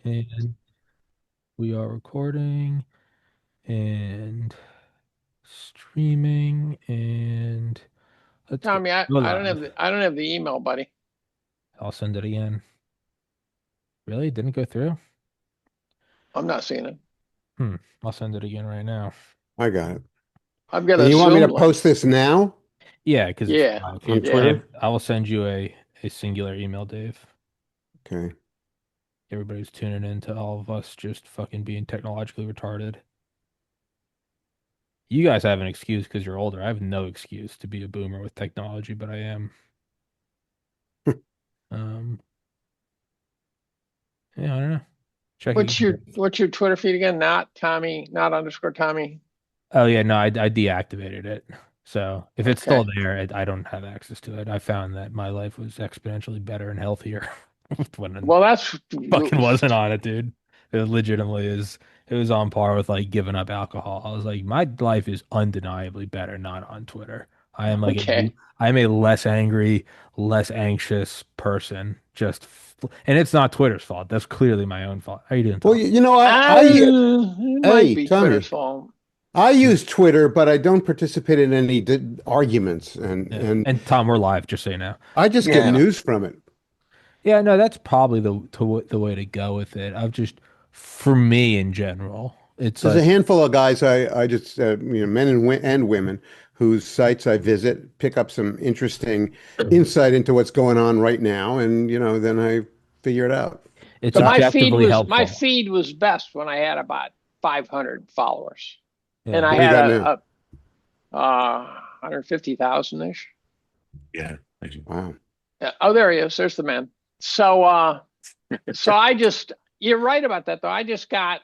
And we are recording and streaming and let's go. Tommy, I, Go I don't have live. the email, buddy. I'll send it again. Really? Didn't go through? I'm not seeing it. Hmm. I'll send it again right now. I got it. I've got And a you want me to Zoom link. post this now Yeah, because it's Yeah, live. on Here, yeah. Twitter? I will send you a singular email, Dave. Okay. Everybody's tuning in to all of us just fucking being technologically retarded. You guys have an excuse because you're older. I have no excuse to be a boomer with technology, but I am. Um, yeah, I don't know. Check What's again. your Twitter feed again? Not Tommy, not underscore Tommy. Oh yeah, no, I deactivated it. So if it's still Okay. there, I don't have access to it. I found that my life was exponentially better and healthier when I Well, that's fucking wasn't on it, dude. It legitimately is. It was on par with like giving up alcohol. I was like, my life is undeniably better not on Twitter. I am like okay. I am a less angry, less anxious person. And it's not Twitter's fault. That's clearly my own fault. How you doing, Well, Tom? It might hey, be Twitter's Tommy, fault. I use Twitter, but I don't participate in any arguments, and Yeah. and And Tom, we're live, just so you know. I just get Yeah. news from it. Yeah, no, that's probably the way to go with it. I've just, for me in general, it's There's like, a handful of guys I just men and women whose sites I visit, pick up some interesting insight into what's going on right now, and then I figure it out. it's So So, objectively my helpful. feed was best when I had about 500 followers, and Yeah. I what do you had got now? a 150,000 ish. Yeah. Thank you. Wow. Oh, there he is. There's the man. So I just, you're right about that though. I just got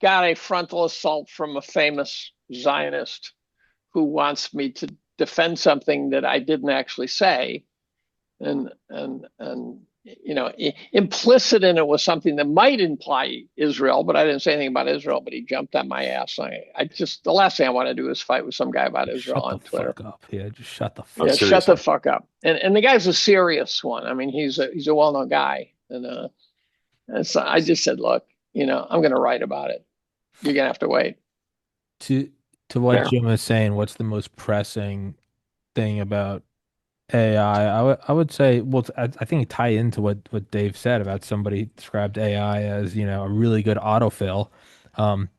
a frontal assault from a famous Zionist who wants me to defend something that I didn't actually say, and implicit in it was something that might imply Israel, but I didn't say anything about Israel. But he jumped on my ass. I just the last thing I want to do is fight with some guy about Israel Shut the on Twitter. fuck up. Yeah, just shut the Oh, fuck Yeah, up. shut the seriously. fuck up. And the guy's a serious one. I mean, he's a well known guy, and so I just said, look, I'm going to write about it. You're going to have to wait. To to what Fair. Jim was saying, what's the most pressing thing about AI? I would say, well, I think it tie into what Dave said about somebody described AI as, a really good autofill. Um,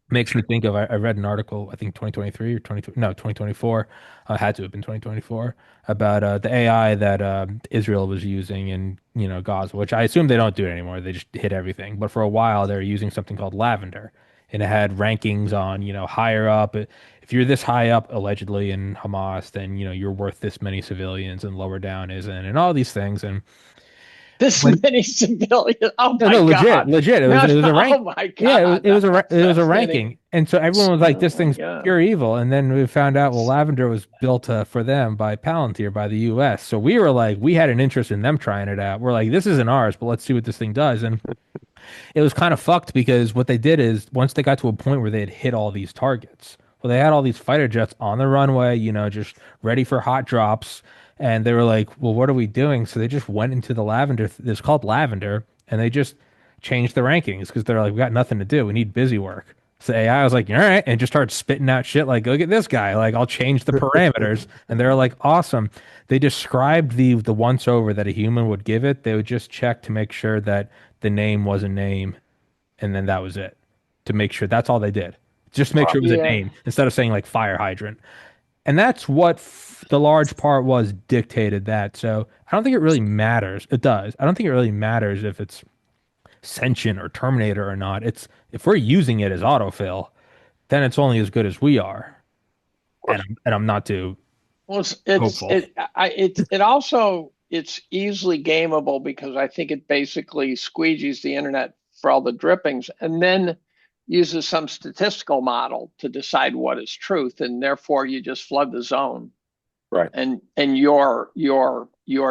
Makes me think of I read an article, I think 2023 or 20 no 2024, had to have been 2024, about the AI that Israel was using in Gaza, which I assume they don't do it anymore. They just hit everything. But for a while they were using something called Lavender, and it had rankings on higher up. If you're this high up allegedly in Hamas, then you're worth this many civilians, and lower down isn't, and all these things. And This when many civilians. Oh no, my no, legit, God. legit. It was No, it was a rank. oh my Yeah, God. it That's was a fascinating. ranking, and so everyone was like, Oh "This my thing's God. pure evil." And then we found out, well, Lavender was built for them by Palantir, by the U.S. So we were like, we had an interest in them trying it out. We're like, this isn't ours, but let's see what this thing does. And it was kind of fucked because what they did is once they got to a point where they had hit all these targets, well, they had all these fighter jets on the runway, just ready for hot drops. And they were like, well, what are we doing? So they just went into the Lavender. It's called Lavender. And they just changed the rankings because they're like, we got nothing to do. We need busy work. So AI was like, all right. And just started spitting out shit like, look at this guy. Like, I'll change the parameters. And they're like, awesome. They described the once over that a human would give it. They would just check to make sure that the name was a name, and then that was it. To make sure that's all they did. Just make sure Wow. it was a Yeah. name instead of saying like fire hydrant. And that's what the large part was dictated that. So I don't think it really matters. It does. I don't think it really matters if it's sentient or Terminator or not. It's if we're using it as autofill, then it's only as good as we are. Of And course. I'm not too Well, hopeful. it also it's easily gameable because I think it basically squeegees the internet for all the drippings and then uses some statistical model to decide what is truth, and therefore you just flood the zone, Right. and your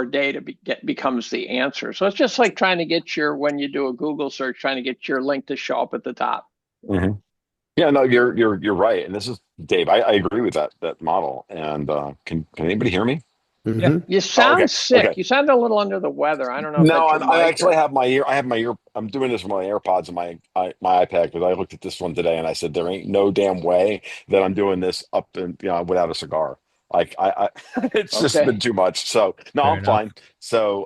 data becomes the answer. So it's just like trying to get your when you do a Google search, trying to get your link to show up at the top. hmm Yeah, no, you're right. And this is Dave. I agree with that model. And can anybody hear me? Yeah. Hmm. You Oh, okay. sound sick. Okay. You sound a little under the weather. I don't know if No, that's your I mic actually or. have my ear. I have my ear. I'm doing this with my AirPods and my iPad because I looked at this one today and I said there ain't no damn way that I'm doing this up and without a cigar. Like it's just been Okay. too much. So no, Fair I'm enough. fine. So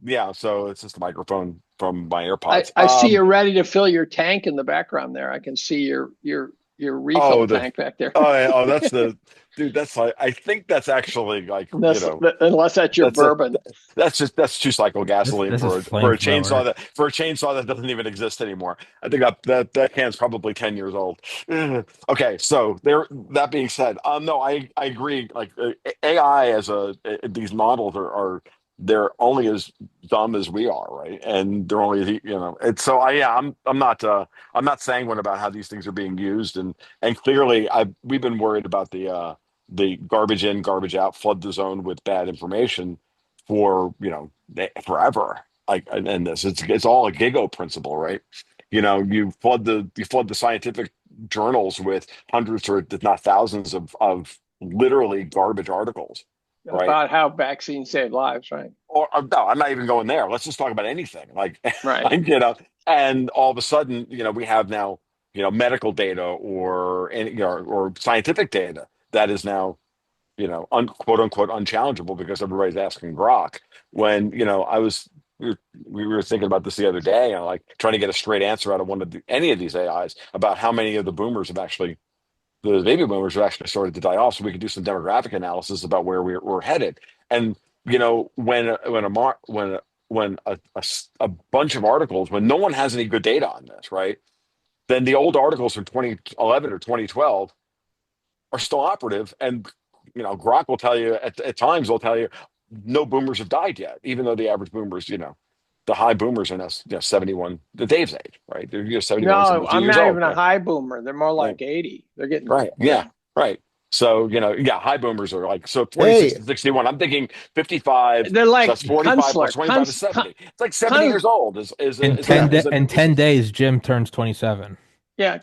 yeah. So it's just the microphone from my I, AirPods. I see you're ready to fill your tank in the background there. I can see your refill Oh the tank back there. oh yeah, oh that's the dude. That's like I think that's actually like Unless that's your That's a burnthat's two cycle gasoline This is for a flamethrower. chainsaw that doesn't even exist anymore. I think that can's probably 10 years old. Ugh. Okay, so there. That being said, no, I agree. Like AI as these models are they're only as dumb as we are, right? And they're only It's so I yeah I'm not sanguine about how these things are being used, and clearly we've been worried about the garbage in, garbage out, flood the zone with bad information for forever. Like and this, it's all a gigo principle, right? You flood the scientific journals with hundreds or if not thousands of literally garbage articles, right? about how vaccines save lives, right? Or no, I'm not even going there. Let's just talk about anything. Like, Right. like, and all of a sudden, we have now, medical data or scientific data that is now quote unquote unchallengeable because everybody's asking Grok. When we were thinking about this the other day, and like trying to get a straight answer out of any of these AIs about how many of the baby boomers have actually started to die off, so we could do some demographic analysis about where we're headed. And when a bunch of articles, when no one has any good data on this, right? Then the old articles from 2011 or 2012 are still operative, and Grok will tell you at times they'll tell you no boomers have died yet, even though the average boomers, the high boomers are now 71, the Dave's age, right? They're 71, No, 72 I'm years not old. even a high boomer. They're more Right. like 80. They're getting, Right. Yeah. Right. So, yeah, high boomers are like, so 26 Hey, to 61. I'm thinking 55. they're So like that's 45 plus Kunstler. 25 is 70. It's like 70 years old In yeah. in 10 days, Jim turns 27. Yeah.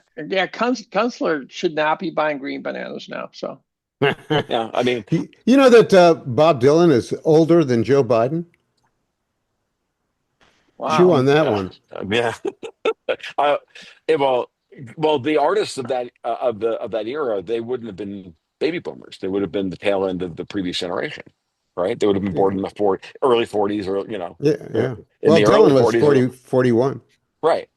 Kunstler should not be buying green bananas now. So, Yeah. I mean, You know that Bob Dylan is older than Joe Biden? Chew wow. on that yeah. one. Yeah. Uh, well, the artists of that era, they wouldn't have been baby boomers. They would have been the tail end of the previous generation, right? They would have been born in the early 40s, or Yeah, yeah. in Well, the early Dylan was 40s, 40, 41. right?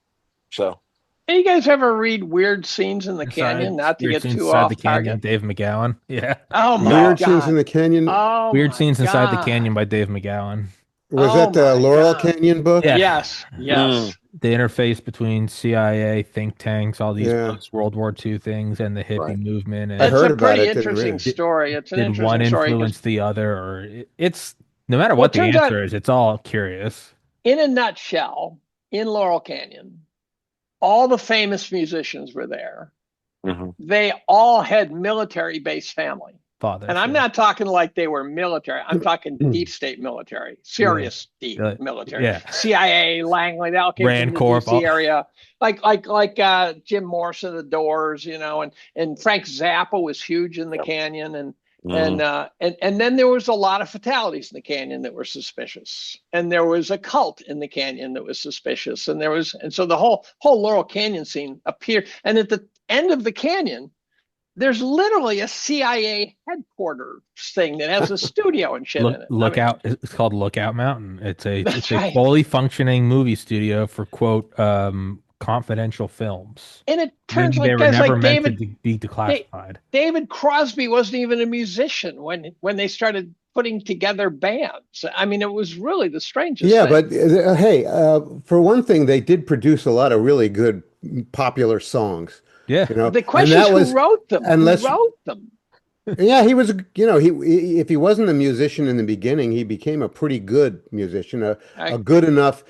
So, Hey, you guys ever read Weird Scenes in the Canyon? Inside, Not to Weird get Scenes too Inside the off Canyon, target. Dave McGowan. Yeah. Oh my no, Weird Scenes in God. the Canyon. Oh Weird my Scenes Inside the God. Canyon by Dave McGowan. Was Oh that the my Laurel God. Canyon book? Yeah. Yes. mm, Yes. The interface between CIA, think tanks, all these Yeah, post-World War II things, and the hippie right. movement, I and It's a heard about pretty it. Didn't interesting read. story. It's an did one interesting story because, influence the other, or it's no matter well, it what the turns out, answer is, it's all curious. in a nutshell, in Laurel Canyon, all the famous musicians were there. Hmm. They all had military-based family. And Fathers, I'm yeah. not talking like they were military. I'm talking Hmm. deep state military, Yeah. serious deep military. Yeah. CIA, Langley, they all came from Rand the Corp. DC area. Like Jim Morrison, the Doors, and Frank Zappa was huge in the Yep. canyon, and Hmm. then there was a lot of fatalities in the canyon that were suspicious, and there was a cult in the canyon that was suspicious, and so the whole Laurel Canyon scene appeared, and at the end of the canyon there's literally a CIA headquarters thing that has a studio and shit in it. I mean, Lookout. It's called Lookout Mountain. that's It's a right. fully functioning movie studio for quote confidential films, And it turns meaning they like were guys never like meant to be declassified. David Crosby wasn't even a musician when they started putting together bands. I mean, it was really the strangest Yeah, thing. but hey, for one thing, they did produce a lot of really good popular songs, Yeah. The and question is that who was wrote them? Who unless, wrote them? yeah, he was, if he wasn't a musician in the beginning, he became a pretty good musician, I, a good enough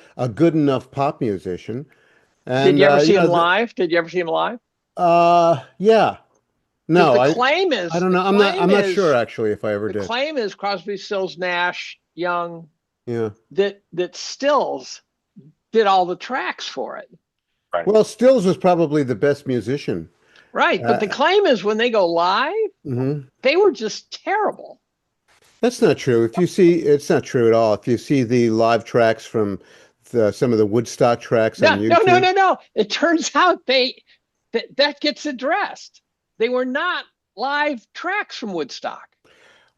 pop musician, did and you ever see him live? Did you ever see him live? yeah, Because no, I don't know, I'm not sure actually if I ever the did. claim is Crosby, Stills, Nash, Young, Yeah. that Stills did all the tracks for it. Right. Well, Stills was probably the best musician. Right. But the Uh, claim is when they go live, mhm. they were just terrible. That's not true. If you see, it's not true at all. If you see the live tracks from some of the Woodstock tracks on No, no, no, YouTube. no, no. It turns out that gets addressed. They were not live tracks from Woodstock.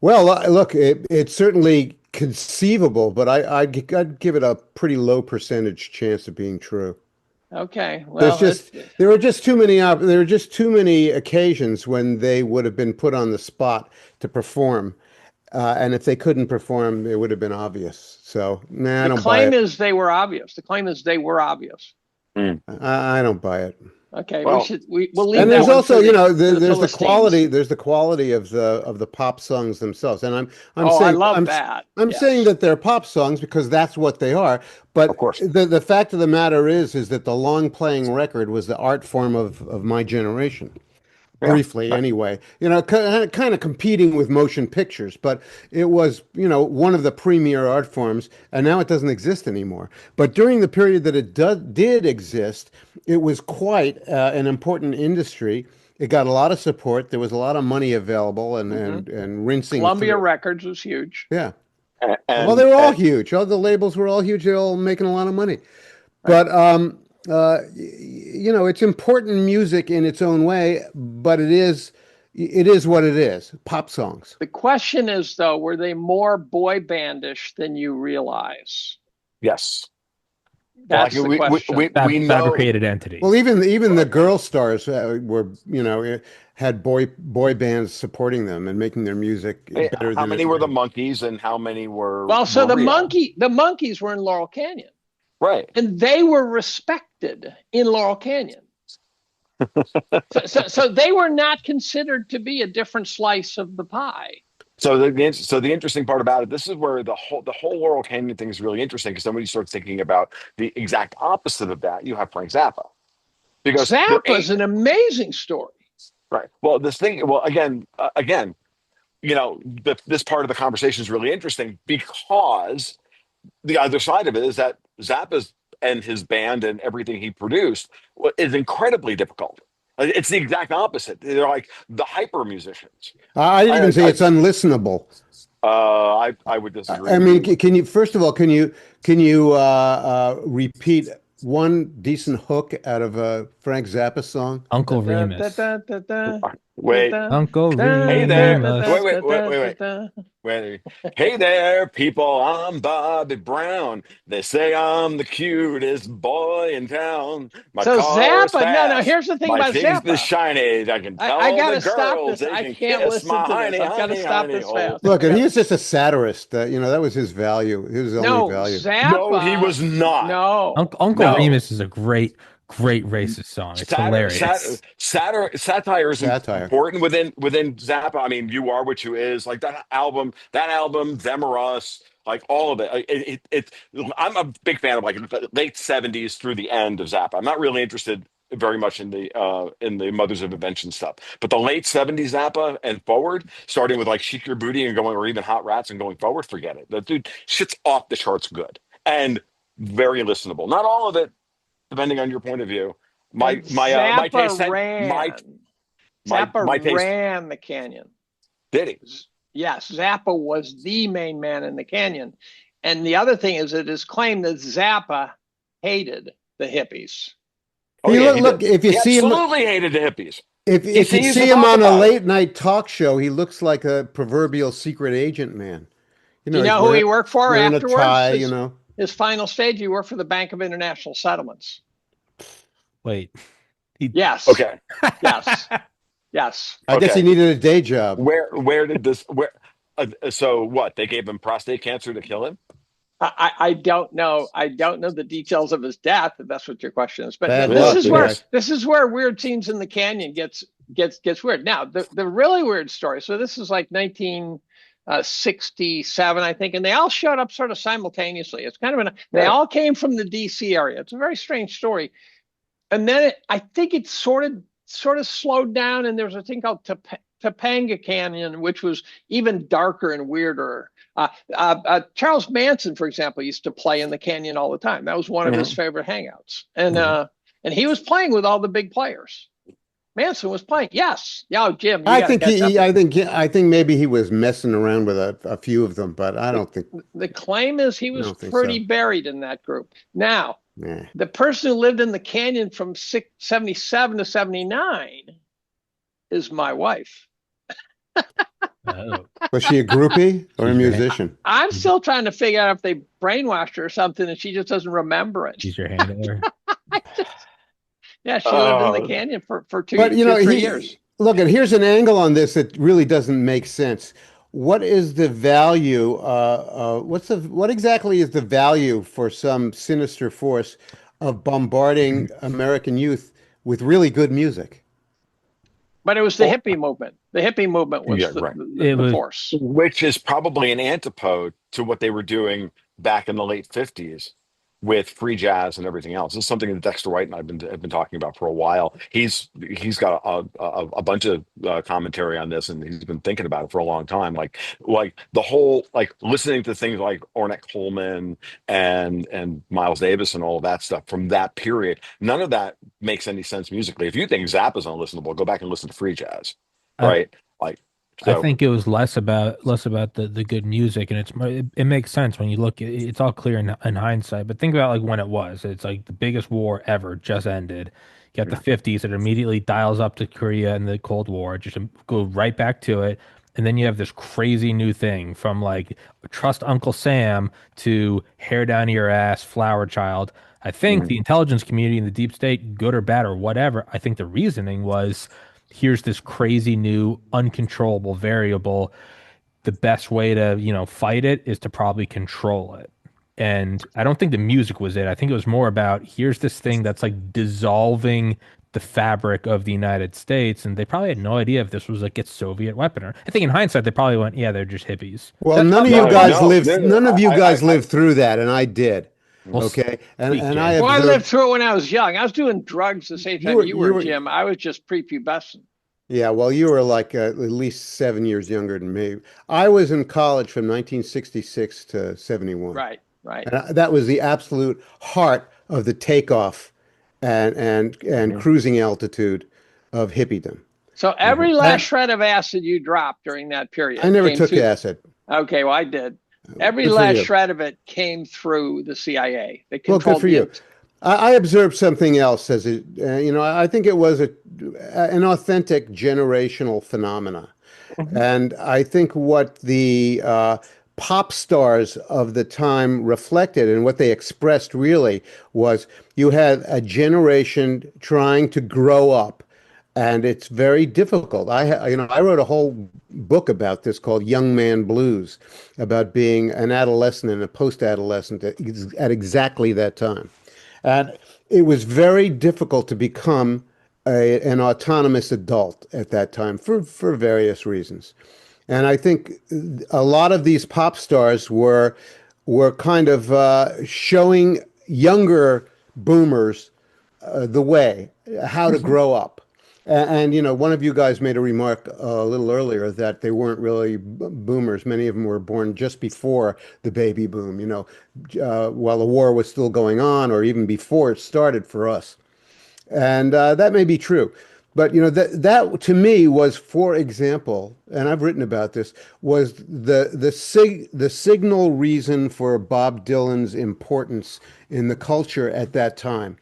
Well, look, it's certainly conceivable, but I'd give it a pretty low percentage chance of being true. Okay, There's well, just there were just too many there were just too many occasions when they would have been put on the spot to perform, and if they couldn't perform, it would have been obvious. So, nah, I the don't buy claim it. is they were obvious. The claim is they were obvious. Hmm. I don't buy it. Okay, Well, we'll leave And that there's one also, for the there's the quality, Philistines. there's the quality of the pop songs themselves. And I'm Oh, I saying love that. I'm saying Yes. that they're pop songs because that's what they are. of But course. the fact of the matter is that the long playing record was the art form of my generation. Yeah. Briefly anyway, kind of competing with motion pictures, but it was, one of the premier art forms, and now it doesn't exist anymore. But during the period that it did exist, it was quite an important industry. It got a lot of support. There was a lot of money available, and Hmm. and rinsing Columbia through. Records was huge. Yeah. And, Well, they and, were all and huge. All the labels were all huge. They're all making a lot of money. Right. But it's important music in its own way, but it is what it is. Pop songs. The question is, though, were they more boy bandish than you realize? yes. Like That's the question. we know. Fabricated entities. Well, even the girl stars were, had boy bands supporting them and making their music better How than many were the everybody. monkeys and how many Well, so were real? the monkeys were in Laurel Canyon, Right. and they were respected in Laurel Canyon. So they were not considered to be a different slice of the pie. So the interesting part about it, this is where the whole Laurel Canyon thing is really interesting because then when you start thinking about the exact opposite of that, you have Frank Zappa because there Zappa's ain't an amazing story. right. Well, this thing. Well, again, this part of the conversation is really interesting because the other side of it is that Zappa's and his band and everything he produced is incredibly difficult. It's the exact opposite. They're like the hyper musicians. I didn't I, even say I, it's unlistenable. I would disagree I with mean, you. can you first of all, can you repeat one decent hook out of a Frank Zappa song? Uncle Da, da, Remus. da, da, da, da, Wait, da, Uncle hey da, there. da, da, Remus. Wait, wait, da, wait, da, wait, da, wait. da. Wait. Hey there, people. I'm Bobby Brown. They say I'm the cutest boy in town. My So car is Zappa, no, fast. here's the thing My about teeth is Zappa. shiny. I can I tell the gotta stop girls this. they I can can't kiss listen my to this. hiney, I've got to hiney, stop hiney. this Oh, fast. Look, I and got he was just a satirist. That was his value. His only no value. no, he Zappa. was not. No, Uncle No. Remus is a great racist song. It's hilarious. Satire is Satire. important within Zappa. I mean, "You Are What You Is," like that album, "Them or Us," like all of it. I'm a big fan of like the late '70s through the end of Zappa. I'm not really interested very much in the Mothers of Invention stuff, but the late '70s Zappa and forward, starting with like "Shake Your Booty" and going, or even "Hot Rats" and going forward, forget it. The dude shit's off the charts good and very listenable. Not all of it, depending on your point of view. My and my taste Zappa my taste ran the canyon. did he? Yes, Zappa was the main man in the canyon. And the other thing is, it is claimed that Zappa hated the hippies. Oh He yeah, look, he look did. if you He see him absolutely hated the hippies. if He you used to see him talk on a about it. late night talk show, he looks like a proverbial secret agent man. Do you He's know who he worked for wearing a afterwards? tie. His final stage, he worked for the Bank of International Settlements. Wait. Yes, Okay, yes, yes. I guess he okay. needed a day job. Where did this where? So what? They gave him prostate cancer to kill him? I don't know. I don't know the details of his death, if that's what your question is. But Bad Yeah, luck, you guys. this is where weird scenes in the canyon gets weird. Now, the really weird story. So this is like 1967, I think, and they all showed up sort of simultaneously. It's kind of they right. all came from the D.C. area. It's a very strange story. And then I think it sort of slowed down, and there's a thing called Topanga Canyon, which was even darker and weirder. Charles Manson, for example, used to play in the canyon all the time. That was one of his Mhm. favorite hangouts, and Mhm. he was playing with all the big players. Manson was playing. Yes. Yeah, Jim, you I got to think catch up. I think maybe he was messing around with a few of them, but The, the claim is he I was don't think so. pretty buried in that group. Now, Nah. the person who lived in the canyon from 77 to 79 is my wife. Oh, Was she a groupie or a she's your hand, musician? I'm still trying to figure out if they brainwashed her or something and she just doesn't remember it. she's your handler. Yeah, she lived in the Uh, canyon for But two, 3 years. look at here's an angle on this that really doesn't make sense. What is the value? What exactly is the value for some sinister force of bombarding American youth with really good music? But it was the well, hippie movement. The hippie movement was yeah, right. It the was force. Which is probably an antipode to what they were doing back in the late 50s with free jazz and everything else. This is something that Dexter White and have been talking about for a while. He's got a bunch of commentary on this, and he's been thinking about it for a long time. Like the whole like listening to things like Ornette Coleman and Miles Davis and all of that stuff from that period. None of that makes any sense musically. If you think Zappa's unlistenable, go back and listen to free jazz, I, right? Like I so. think it was less about the good music, and it makes sense when you look at it's all clear in hindsight. But think about like when it was. It's like the biggest war ever just ended. You got the 50s that immediately dials up to Korea and the Cold War, just go right back to it. And then you have this crazy new thing from like Trust Uncle Sam to Hair Down Your Ass, Flower Child. I think Mhm. the intelligence community and the deep state, good or bad or whatever, I think the reasoning was here's this crazy new uncontrollable variable. The best way to, fight it is to probably control it. And I don't think the music was it. I think it was more about here's this thing that's like dissolving the fabric of the United States. And they probably had no idea if this was like a Soviet weapon. Or I think in hindsight, they probably went, yeah, they're just hippies. Well, That's what No, most. no, no, no. none of you guys lived through that, and I did. Well, Okay, speak, and I Jim. Well, I lived observed through it when I was young. I was doing drugs the same time you you were, were Jim. I was just prepubescent. yeah, well, you were like at least 7 years younger than me. I was in college from 1966 to 71. Right, right. And that was the absolute heart of the takeoff and Mhm. cruising altitude of hippiedom. So every last That shred of acid you dropped during that I period never came took through. acid. Okay, well, I did. Every Good for last you. shred of it came through the CIA. They Well, good controlled for the you. I observed something else as I think it was an authentic generational phenomena. Mhm. And I think what the pop stars of the time reflected and what they expressed really was you had a generation trying to grow up, and it's very difficult. I wrote a whole book about this called Young Man Blues, about being an adolescent and a post-adolescent at exactly that time. And it was very difficult to become an autonomous adult at that time for various reasons. And I think a lot of these pop stars were kind of showing younger boomers the way, how to Mhm. grow up. One of you guys made a remark a little earlier that they weren't really boomers. Many of them were born just before the baby boom, while the war was still going on, or even before it started for us. And that may be true. But that to me was, for example, and I've written about this, was the signal reason for Bob Dylan's importance in the culture at that time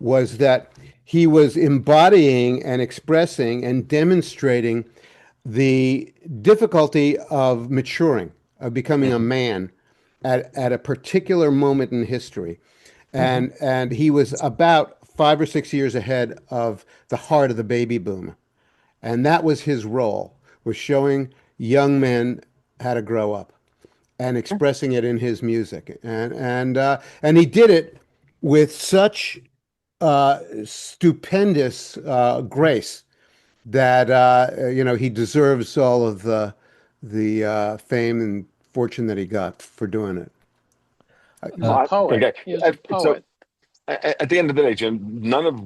was that he was embodying and expressing and demonstrating the difficulty of maturing, of becoming a Mhm. man at a particular moment in history. Mhm. And he was about 5 or 6 years ahead of the heart of the baby boom. And that was his role, was showing young men how to grow up and expressing it in his music. And he did it with such stupendous grace that he deserves all of the fame and fortune that he got for doing it. He's a Uh, poet. Okay. He is a So poet. at the end of the day, Jim, none of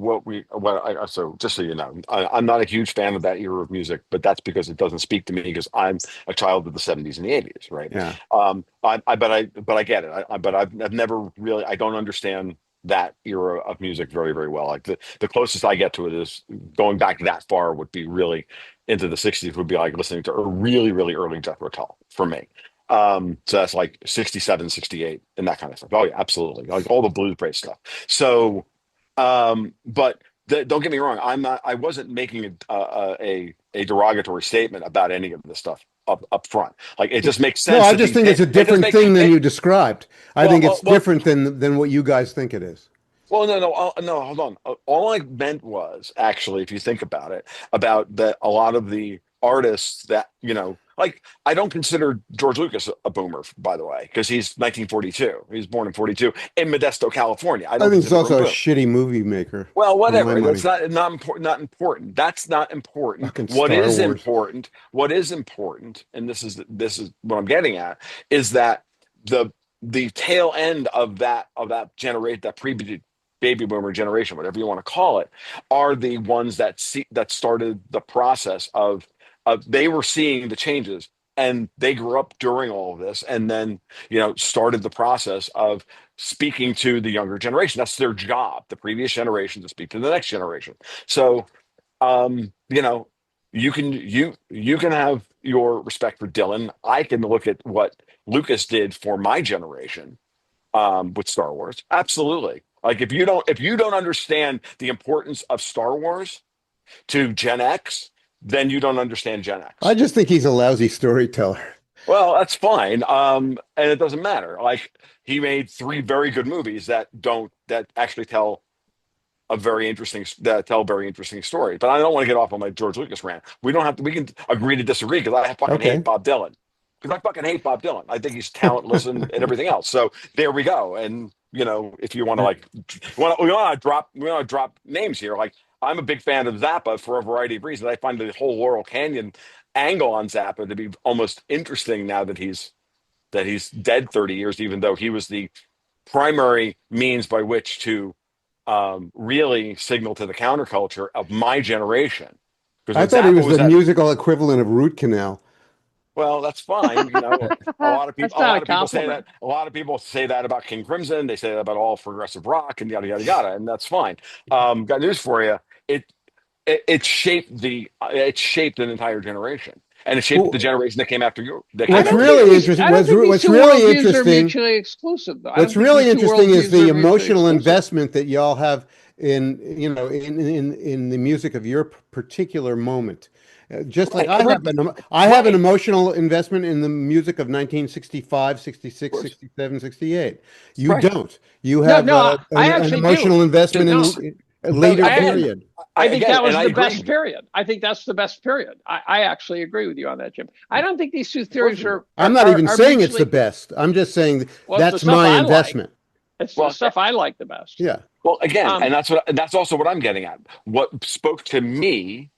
so just so you know, I'm not a huge fan of that era of music, but that's because it doesn't speak to me because I'm a child of the 70s and the 80s, right? Yeah. But I get it. But I've never really, I don't understand that era of music very, very well. Like the closest I get to it is going back that far would be really into the 60s would be like listening to a really, really early Death Row for me. So that's like 67, 68 and that kind of stuff. Oh yeah, absolutely. Like all the blues based stuff. So, but don't get me wrong. I wasn't making a derogatory statement about any of this stuff up front. Like it just makes No, sense I that just these think it's a it just different make thing than it, you described. I well, think it's well, different than what you guys think it is. well, no, hold on. All I meant was actually, if you think about it, about that a lot of the artists that, like I don't consider George Lucas a boomer, by the way, because he's 1942. He was born in 42 in Modesto, California. I I don't think he's consider him a also a boomer. shitty movie maker Well, for my whatever. That's money. not important. Not important. That's not important. Fucking What Star is Wars. important? What is important? And this is what I'm getting at is that the the tail end of that generation, that pre baby boomer generation, whatever you want to call it, are the ones that started the process of they were seeing the changes and they grew up during all of this and then started the process of speaking to the younger generation. That's their job, the previous generation, to speak to the next generation. So, you know, you can have your respect for Dylan. I can look at what Lucas did for my generation with Star Wars. Absolutely. Like if you don't understand the importance of Star Wars to Gen X, then you don't understand Gen I X. just think he's a lousy storyteller. Well, that's fine. And it doesn't matter. Like he made three very good movies that actually tell very interesting stories. But I don't want to get off on my George Lucas rant. We don't have to. We can agree to disagree because I fucking hate Okay. Bob Dylan. Because I fucking hate Bob Dylan. I think he's talentless and everything else. So there we go. And if you want to like, we want to drop names here. Like I'm a big fan of Zappa for a variety of reasons. I find the whole Laurel Canyon angle on Zappa to be almost interesting now that he's dead 30 years, even though he was the primary means by which to really signal to the counterculture of my generation. Because I when thought he Zappa was was the at, musical equivalent of Root Canal. well, that's fine. A lot of That's people, a not a lot of people say that. compliment. A lot of people say that about King Crimson. They say that about all progressive rock and yada yada yada, and that's fine. Got news for you. It shaped an entire generation, and it shaped the Well, generation that came after you. That came I what's don't after think you. really these. interesting, I don't think these what's two really worldviews are interesting, mutually exclusive, though. I don't what's think really these two interesting is worldviews the are mutually emotional exclusive. investment that y'all have in the music of your particular moment. Just like Right, I have an right, emotional investment in the music of 1965, of 66, course, 67, 68. You right. don't. You No, have no, I an actually do. emotional investment Just, No, in a no, later again, period. I think again, that and was I the agree. best period. I think that's the best period. I actually agree with you on that, Jim. I don't think these two Of course theories we do. are I'm are, not are, even are saying it's the mutually. best. I'm just saying Well, it's the that's stuff my I like. investment. It's the Well, stuff I like the best. Yeah. well, again, Um, and that's also what I'm getting at. What spoke to me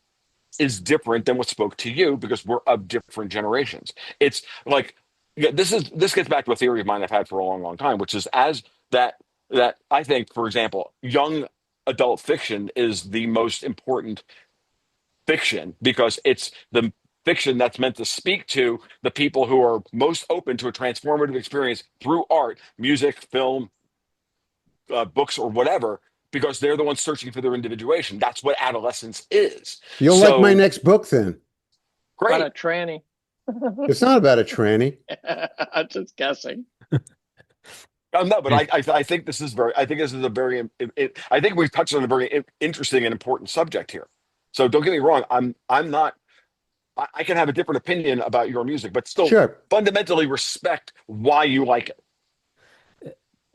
is different than what spoke to you because we're of different generations. It's like yeah, this gets back to a theory of mine I've had for a long, long time, which is as that I think, for example, young adult fiction is the most important fiction because it's the fiction that's meant to speak to the people who are most open to a transformative experience through art, music, film, books, or whatever, because they're the ones searching for their individuation. That's what adolescence is. You'll like my So next book then. about great. a tranny. It's not about a tranny. I'm just guessing. No, but I think this is very. I think this is a very. I think we've touched on a very interesting and important subject here. So don't get me wrong. I'm not. I can have a different opinion about your music, but still Sure. fundamentally respect why you like it.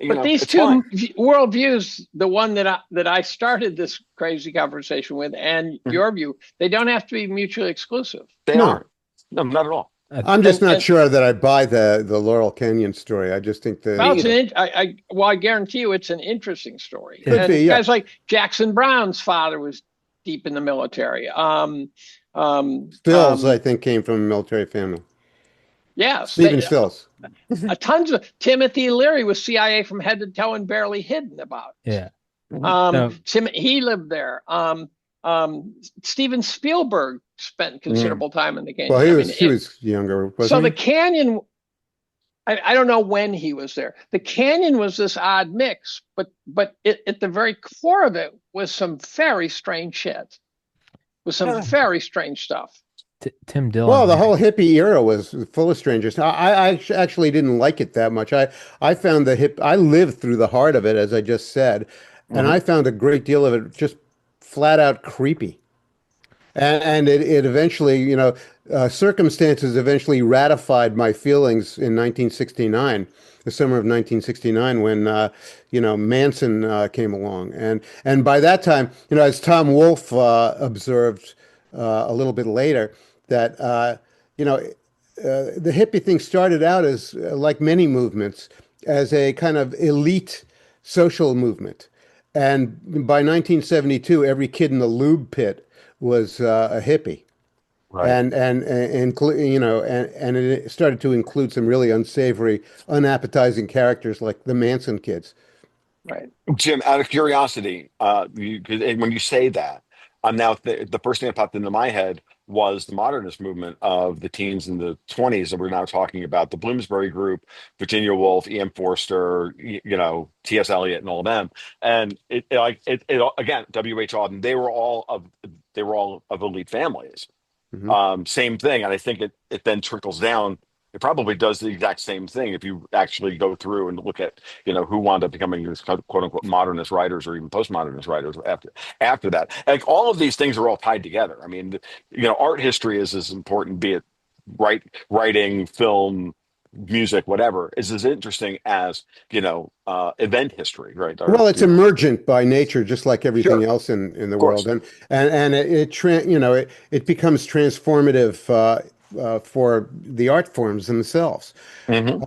But these It's fine. two worldviews, the one that I started this crazy conversation with, and Mhm. your view, they don't have to be mutually exclusive. They No, aren't. No, not at all. I'm just And not and sure that I buy the Laurel Canyon story. I just think well, Me the it's an either. I guarantee you, it's an interesting story. Yeah. could be, And yeah. guys like Jackson Brown's father was deep in the military. Um, Stills, I um, think, came from a military family. yes, Stephen Stills. tons of Timothy Leary was CIA from head to toe and barely hidden about. Yeah. Mhm. No. He lived there. Steven Spielberg spent Mhm. considerable time in the Well, canyon. I mean, he was younger, so wasn't the he? canyon. I don't know when he was there. The Canyon was this odd mix, but at the very core of it was some very strange shit, with some very strange stuff. Tim Well, Dillon, the man. whole hippie era was full of strangers. Actually didn't like it that much. I found I lived through the heart of it, as I just said, and Mhm. I found a great deal of it just flat out creepy. And it eventually, circumstances eventually ratified my feelings in 1969, the summer of 1969, when, Manson came along. And by that time, as Tom Wolfe observed a little bit later, that, the hippie thing started out as, like many movements, as a kind of elite social movement. And by 1972, every kid in the lube pit was a hippie, Right. and it started to include some really unsavory, unappetizing characters like the Manson kids. Right. Jim, out of curiosity, and when you say that, I'm now the first thing that popped into my head was the modernist movement of the teens and the 20s that we're now talking about, the Bloomsbury Group, Virginia Woolf, E.M. Forster, T.S. Eliot, and all of them. And again, W.H. Auden, they were all of elite families. Hmm. Same thing, and I think it then trickles down. It probably does the exact same thing if you actually go through and look at who wound up becoming these quote unquote modernist writers or even postmodernist writers after that. Like all of these things are all tied together. I mean, art history is as important, be it writing, film, music, whatever, is as interesting as event history, right? Or Well, it's emergent by nature, just like everything sure, else in the of world, course. and it becomes transformative for the art forms themselves. Hmm.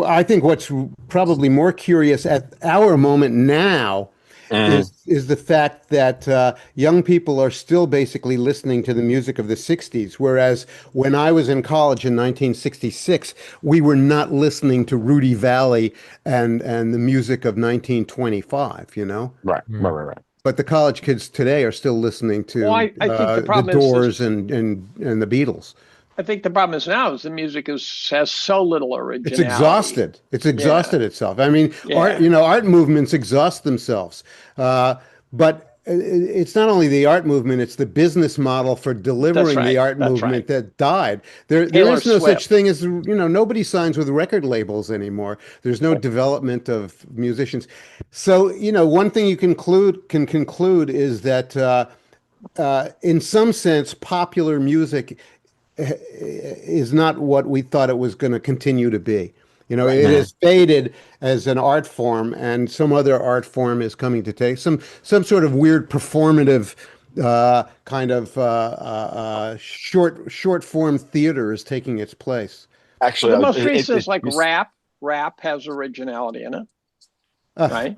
I think what's probably more curious at our moment now Hmm. is the fact that young people are still basically listening to the music of the 60s, whereas when I was in college in 1966, we were not listening to Rudy Valley and the music of 1925, Right, right, Mm. right, right. But the college kids today are still listening Well, to I think the the problem is this. Doors and the Beatles. I think the problem is now is the music has so little It's originality. exhausted. It's Yeah, exhausted itself. I mean, yeah, art movements exhaust themselves. But it's not only the art movement, it's the business model for that's delivering the right. art That's movement right. that died. There Taylor is no such Swift. thing as, nobody signs with record labels anymore. There's no development of musicians. So, one thing you can conclude is that in some sense, popular music is not what we thought it was going to continue to be. Right. It has faded as an art form, and some other art form is coming to take some sort of weird performative kind of short form theater is taking its place. Well, Actually, the most it, recent it, is like you, rap. Rap has originality in it, Ugh, right?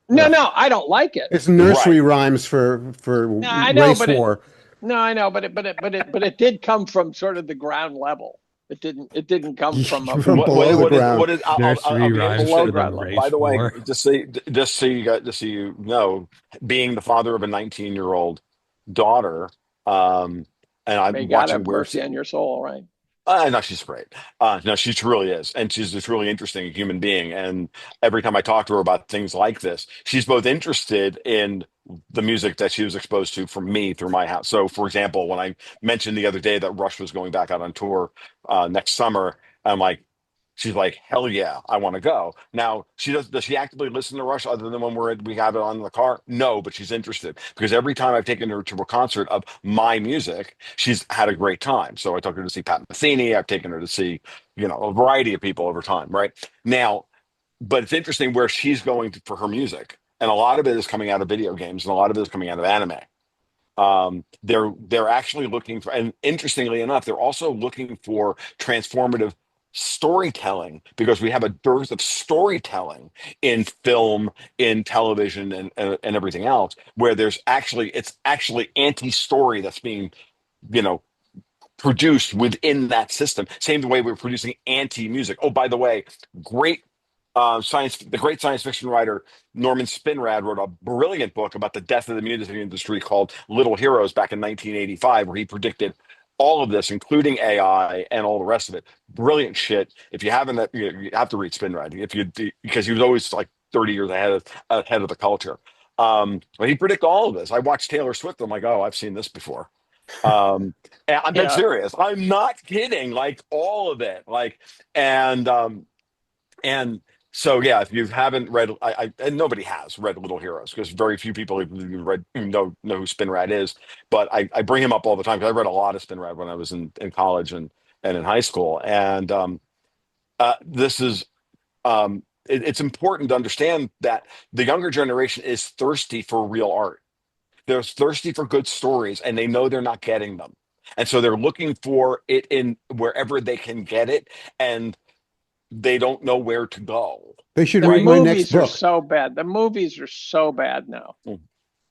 No, ugh. no, I don't like it. It's right. nursery rhymes for No, I know, race but it. war. No, I know, but it did come from sort of the ground level. It didn't come from a From below the ground. What is? I'll Nursery be rhymes below for interested. the ground level. By race the way, war. just so you know, being the father of a 19-year-old daughter, um, and I'm May God watching have where mercy on your soul, right? no, she's great. No, she truly is, and she's a truly interesting human being. And every time I talk to her about things like this, she's both interested in the music that she was exposed to from me through my house. So, for example, when I mentioned the other day that Rush was going back out on tour next summer, I'm like, she's like, hell yeah, I want to go. Now, does she actively listen to Rush other than when we have it on in the car? No, but she's interested because every time I've taken her to a concert of my music, she's had a great time. So I took her to see Pat Metheny. I've taken her to see, a variety of people over time, right? Now, but it's interesting where she's going for her music. And a lot of it is coming out of video games and a lot of it is coming out of anime. They're actually looking for, and interestingly enough, they're also looking for transformative storytelling because we have a dearth of storytelling in film, in television, and everything else, where it's actually anti-story that's being, you know, produced within that system. Same the way we're producing anti-music. Oh, by the way, great the great science fiction writer Norman Spinrad wrote a brilliant book about the death of the music industry called Little Heroes back in 1985, where he predicted all of this, including AI and all the rest of it, brilliant shit. If you haven't, you have to read Spinrad because he was always like 30 years ahead of the culture. But he predicted all of this. I watched Taylor Swift. I'm like, oh, I've seen this before. And I'm dead Yeah. serious. I'm not kidding. Like all of it. Like and so yeah, if you haven't read, and nobody has read Little Heroes because very few people even know who Spinrad is. But I bring him up all the time because I read a lot of Spinrad when I was in college and in high school. And this is it's important to understand that the younger generation is thirsty for real art. They're thirsty for good stories, and they know they're not getting them. And so they're looking for it in wherever they can get it, and they don't know where to go. They should The read my next movies are book. so bad. The movies are so bad now.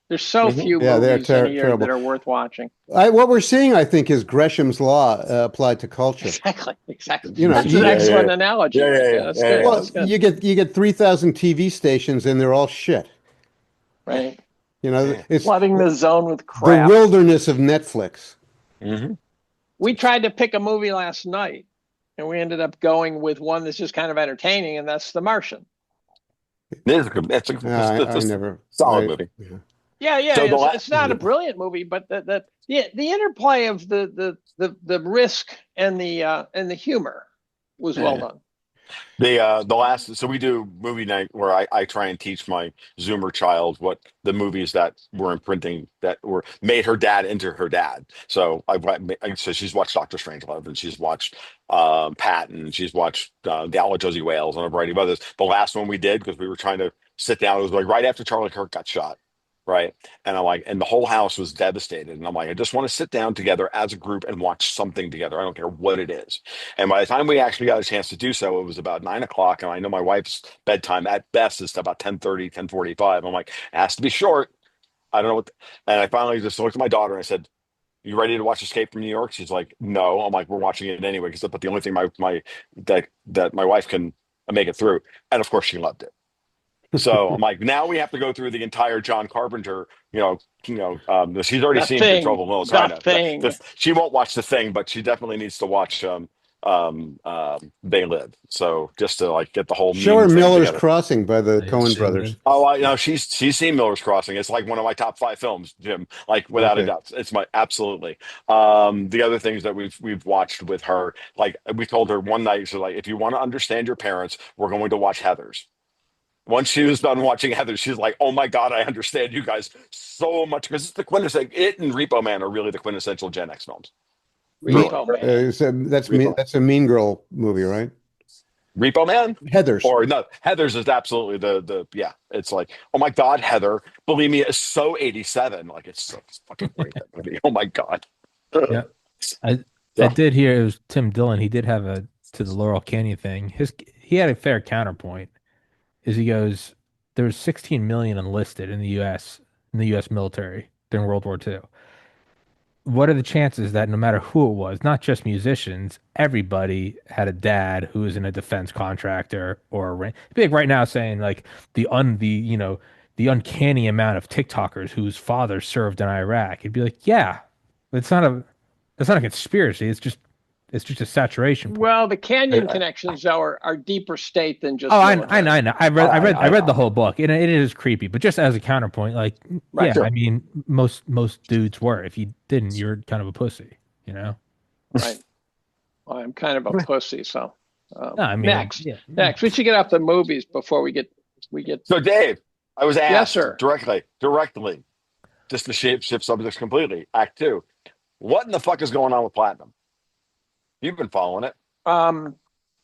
There's so Mhm. few Yeah, they're movies in a year terrible. that are worth watching. What we're seeing, I think, is Gresham's law applied to culture. Exactly. You know, That's you an get, excellent analogy. Yeah, yeah, Yeah, yeah, that's yeah, good. yeah. well, That's good. you get 3,000 TV stations, and they're all shit. Right. You know, Yeah. it's Flooding the zone with the crap. wilderness of Netflix. Mhm. We tried to pick a movie last night, and we ended up going with one that's just kind of entertaining, and that's The Martian. It is a good. I It's a never. solid movie. Yeah. Yeah, yeah. So It's not a brilliant movie, but the interplay of the risk and the humor was well Yeah. done. the last, so we do movie night where I try and teach my Zoomer child what the movies that were imprinting that were made her dad into her dad. So so she's watched Doctor Strangelove, and she's watched Patton, she's watched The Outlaw Josie Wales, and a variety of others. The last one we did, because we were trying to sit down, it was like right after Charlie Kirk got shot. Right. And I'm like, and the whole house was devastated. And I'm like, I just want to sit down together as a group and watch something together. I don't care what it is. And by the time we actually got a chance to do so, it was about 9 o'clock. And I know my wife's bedtime at best is about 10:30, 10:45. I'm like, it has to be short. I don't know what. And I finally just looked at my daughter and I said, you ready to watch Escape from New York? She's like, no. I'm like, we're watching it anyway. But the only thing that my wife can make it through. And of course, she loved it. So I'm like, now we have to go through the entire John Carpenter, she's already The seen Thing, Control of Will The China. Thing. She won't watch The Thing, but she definitely needs to watch They Live. So just to like get the whole Show meme her thing Miller's together. Crossing by the Yeah, Coen she brothers. lived. Oh, I know she's seen Miller's Crossing. It's like one of my top 5 films, Jim. Like without a Okay. doubt, it's my absolutely. The other things that we've watched with her, like we told her one night, so like if you want to understand your parents, we're going to watch Heathers. Once she was done watching Heather, she's like, "Oh my God, I understand you guys so much because it's the quintessential. It and Repo Man are really the quintessential Gen X films. Truly, Repo Man. Repo, That's a Mean Girl movie, right? Repo Man, Heathers. or no, Heather's is absolutely the yeah. It's like, oh my God, Heather. Believe me, it's so 87. Like it's fucking great that movie. Oh my God. Yeah. I I So, did hear it was Tim Dillon. He did have a to the Laurel Canyon thing. He had a fair counterpoint. Is he goes, there was 16 million enlisted in the U.S. military during World War II. What are the chances that no matter who it was, not just musicians, everybody had a dad who was in a defense contractor or a rank? Big right now saying like the uncanny amount of TikTokers whose fathers served in Iraq. It'd be like, yeah, it's not a it's not a conspiracy. It's just a saturation point. Well, the Canyon I, connections are deeper state than Oh, just I know, military. I know. I read the whole book, and it is creepy. But just as a counterpoint, like, Right. yeah, I sure. mean, most dudes were. If you didn't, you're kind of a pussy, you know? Right. Well, I'm kind of a pussy, so No, I mean, next. yeah. Next. We should get off the movies before we get So Dave, I was yes, asked sir. directly, just to shift subjects completely. Act two. What in the fuck is going on with Platinum? You've been following it. Um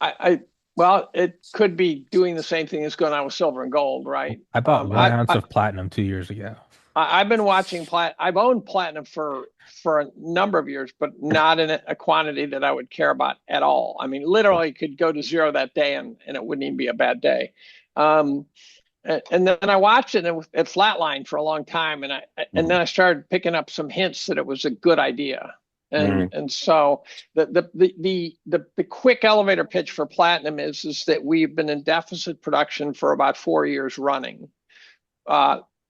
I well, it could be doing the same thing that's going on with silver and gold, right? I bought Um, 1 ounce of platinum 2 years ago. I've been watching I've owned platinum for a number of years, but not in a quantity that I would care about at all. I mean, literally could go to zero that day and it wouldn't even be a bad day. Um, and then I watched it and it flatlined for a long time, and then I started picking up some hints that it was a good idea. Mhm. And so the quick elevator pitch for platinum is that we've been in deficit production for about 4 years running.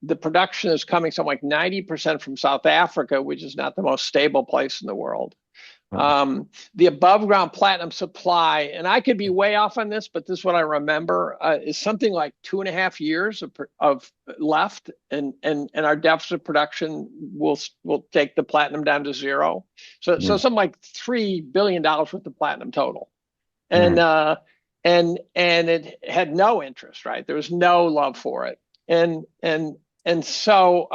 the production is coming something like 90% from South Africa, which is not the most stable place in the world. The above ground platinum supply, and I could be way off on this, but this is what I remember, is something like 2.5 years of left, and our deficit production will take the platinum down to zero. So something like $3 billion worth of platinum total, and it had no interest, right? There was no love for it, and so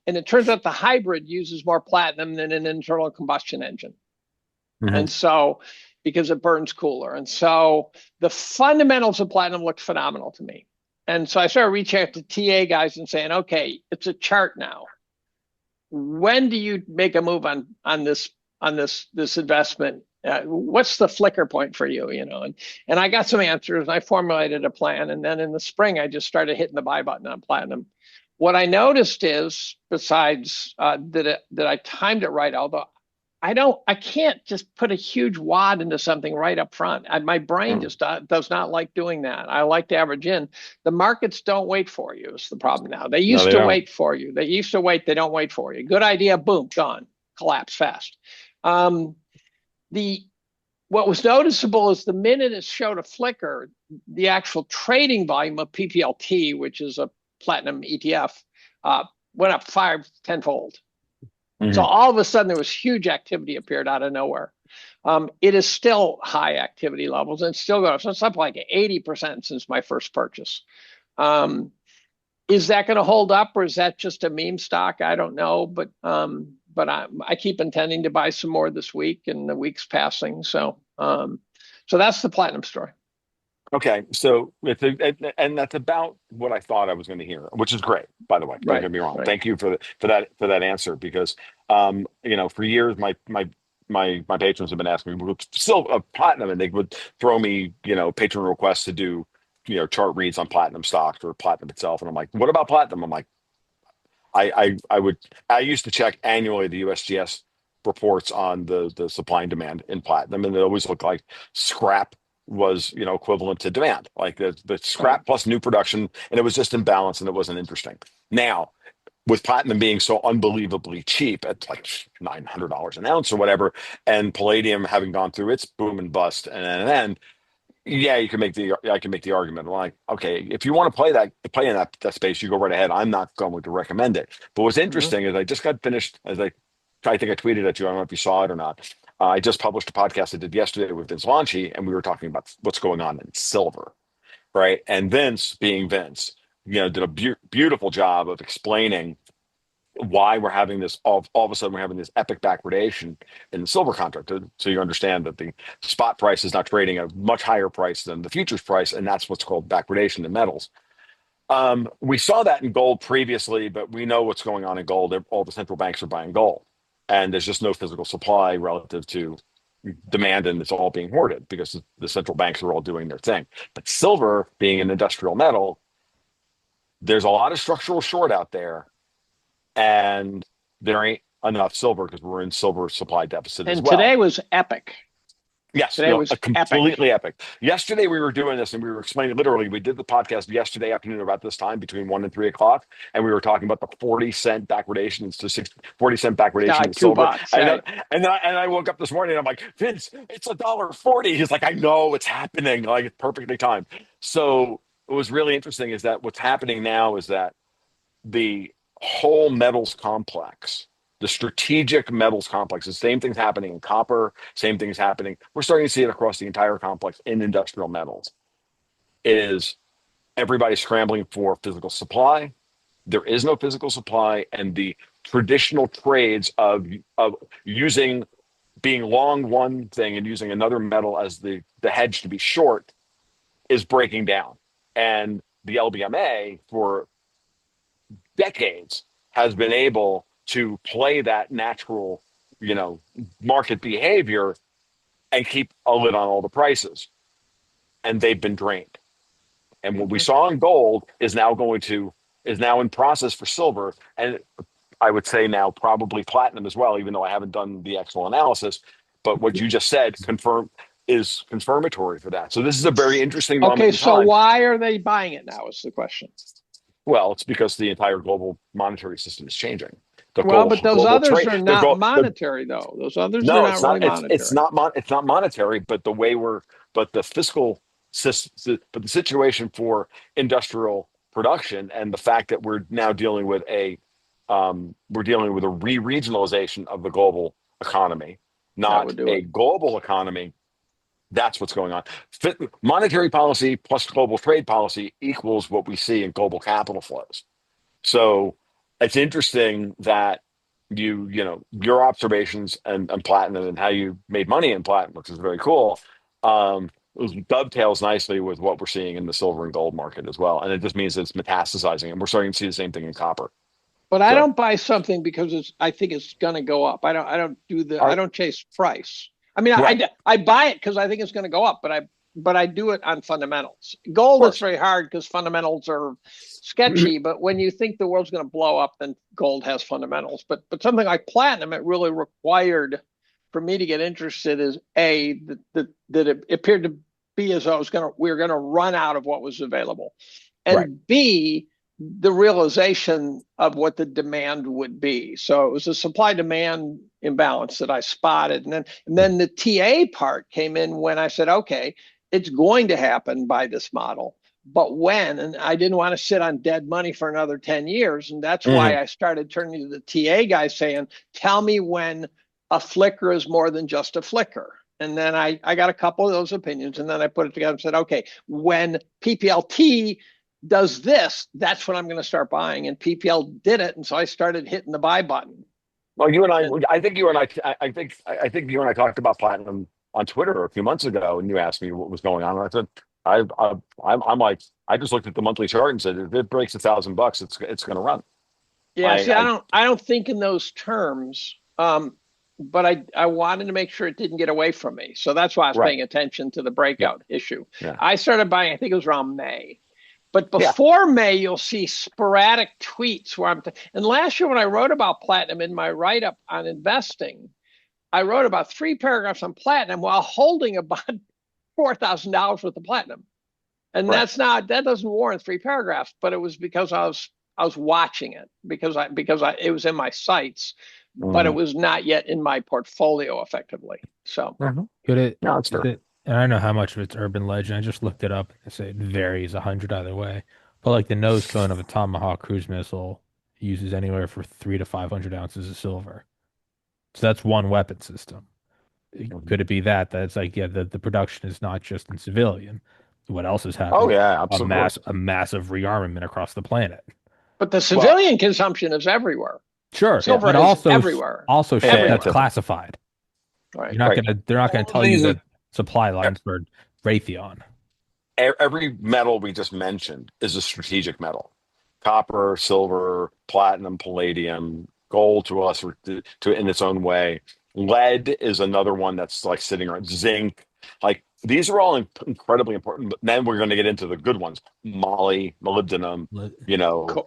it turns out the hybrid uses more platinum than an internal combustion engine. And so, because it burns cooler. And so the fundamentals of platinum looked phenomenal to me. And so I started reaching out to TA guys and saying, okay, it's a chart now. When do you make a move on this investment? What's the flicker point for you? And I got some answers. I formulated a plan. And then in the spring, I just started hitting the buy button on platinum. What I noticed is, besides that I timed it right, although I can't just put a huge wad into something right up front. My brain just does not like doing that. I like to average in. The markets don't wait for you. Is the problem now. They used to wait for you. They used to wait. They don't wait for you. Good idea. Boom, gone. Collapse fast. What was noticeable is the minute it showed a flicker, the actual trading volume of PPLT, which is a platinum ETF, went up 10-fold. So all of a sudden, there was huge activity appeared out of nowhere. It is still high activity levels and still going. So it's up like 80% since my first purchase. Is that going to hold up, or is that just a meme stock? I don't know, but I keep intending to buy some more this week, and the week's passing. So that's the platinum story. Okay, so and that's about what I thought I was going to hear, which is great, by the way. Don't get me wrong. Right. Thank you for that answer, because for years my patrons have been asking me still platinum, and they would throw me patron requests to do chart reads on platinum stocks or platinum itself, and I'm like, what about platinum? I'm like, I used to check annually the USGS reports on the supply and demand in platinum, and it always looked like scrap was equivalent to demand, like the scrap plus new production, and it was just imbalance, and it wasn't interesting. Now, with platinum being so unbelievably cheap at like $900 an ounce or whatever, and palladium having gone through its boom and bust, and yeah, I can make the argument, like, okay, if you want to play in that space, you go right ahead. I'm not going to recommend it. But what's interesting is I just got finished, I think I tweeted at you, I don't know if you saw it or not. I just published a podcast I did yesterday with Vince Lanci, and we were talking about what's going on in silver, right? And Vince, being Vince, did a beautiful job of explaining why we're having this all of a sudden we're having this epic backwardation in the silver contract. So you understand that the spot price is not trading at a much higher price than the futures price, and that's what's called backwardation in metals. We saw that in gold previously, but we know what's going on in gold. All the central banks are buying gold, and there's just no physical supply relative to demand, and it's all being hoarded because the central banks are all doing their thing. But silver, being an industrial metal, there's a lot of structural short out there, and there ain't enough silver because we're in silver supply deficit as well. And today was epic. Yes, today was completely epic. Yesterday we were doing this, and we were explaining, literally, we did the podcast yesterday afternoon about this time between 1 and 3 o'clock, and we were talking about the 40-cent backwardation to 40-cent backwardation in silver. $2, right? And I woke up this morning and I'm like, Vince, it's $1.40. He's like, I know, it's happening. Like, it's perfectly timed. So what was really interesting is that what's happening now is that the whole metals complex, the strategic metals complex, the same thing's happening in copper, same thing's happening. We're starting to see it across the entire complex in industrial metals. Is everybody scrambling for physical supply? There is no physical supply, and the traditional trades of being long one thing and using another metal as the hedge to be short is breaking down. And the LBMA for decades has been able to play that natural, market behavior and keep a lid on all the prices. And they've been drained. And what we saw in gold is now in process for silver. And I would say now probably platinum as well, even though I haven't done the actual analysis. But what you just said is confirmatory for that. So this is a very interesting moment. Okay, so why are they buying it now is the question. Well, it's because the entire global monetary system is changing. The Well, but those global others trade, are not monetary, though. Those others are no, not it's not. really monetary. It's not monetary, but the way but the fiscal system, but the situation for industrial production and the fact that we're now dealing with we're dealing with a re-regionalization of the global economy, That not would do a it. global economy. That's what's going on. Monetary policy plus global trade policy equals what we see in global capital flows. So it's interesting that your observations and platinum and how you made money in platinum, which is very cool. It dovetails nicely with what we're seeing in the silver and gold market as well. And it just means that it's metastasizing. And we're starting to see the same thing in copper. But I So don't buy something because I think it's going to go up. I are don't chase price. I mean, right, of I buy it because I think it's going to go up, but I do it on fundamentals. Gold, it's course. very hard because fundamentals are sketchy. But when you think the world's going to blow up, then gold has fundamentals. But something like platinum, it really required for me to get interested is that it appeared to be as though we were going to run out of what was available, Right. and B, the realization of what the demand would be. So it was a supply demand imbalance that I spotted. And then the TA part came in when I said, okay, it's going to happen by this model, but when? And I didn't want to sit on dead money for another 10 years. And that's Mhm. why I started turning to the TA guy saying, tell me when a flicker is more than just a flicker. And then I got a couple of those opinions, and then I put it together and said, okay, when PPLT does this, that's what I'm going to start buying. And PPL did it, and so I started hitting the buy button. Well, And I think I think you and I talked about platinum on Twitter a few months ago, and you asked me what was going on. And I said, I'm like, I just looked at the monthly chart and said, if it breaks $1,000, it's going to run. yeah, see, I I don't think in those terms. But I wanted to make sure it didn't get away from me. So that's why I was Right. paying attention to the Yeah. breakout issue. Yeah. I started buying, I think it was around May. But Yeah. before May, you'll see sporadic tweets where and last year when I wrote about platinum in my write-up on investing, I wrote about 3 paragraphs on platinum while holding about $4,000 worth of platinum. And Right. that doesn't warrant 3 paragraphs, but it was because I was watching it because it was in my sights, but it Mhm. was not yet in my portfolio effectively. So Could it, No, it's is fair. it, and I don't know how much of it's urban legend. I just looked it up and say it varies 100 either way. But like the nose cone of a Tomahawk cruise missile uses anywhere for 3 to 500 ounces of silver. So that's one weapon system. Mhm. Could it be that that's like, yeah, the production is not just in civilian. What else is Oh happening? yeah, absolutely. A massive rearmament across the planet. but the Well, civilian consumption is everywhere. Sure, yeah, Silver but is also everywhere. also shit and that's Everywhere. classified. Right. right. They're not gonna All of tell you these the supply lines for Raytheon. every metal we just mentioned is a strategic metal. Copper, silver, platinum, palladium, gold to us to in its own way. Lead is another one that's like sitting around. Zinc, like these are all incredibly important. But then we're going to get into the good ones: moly, molybdenum,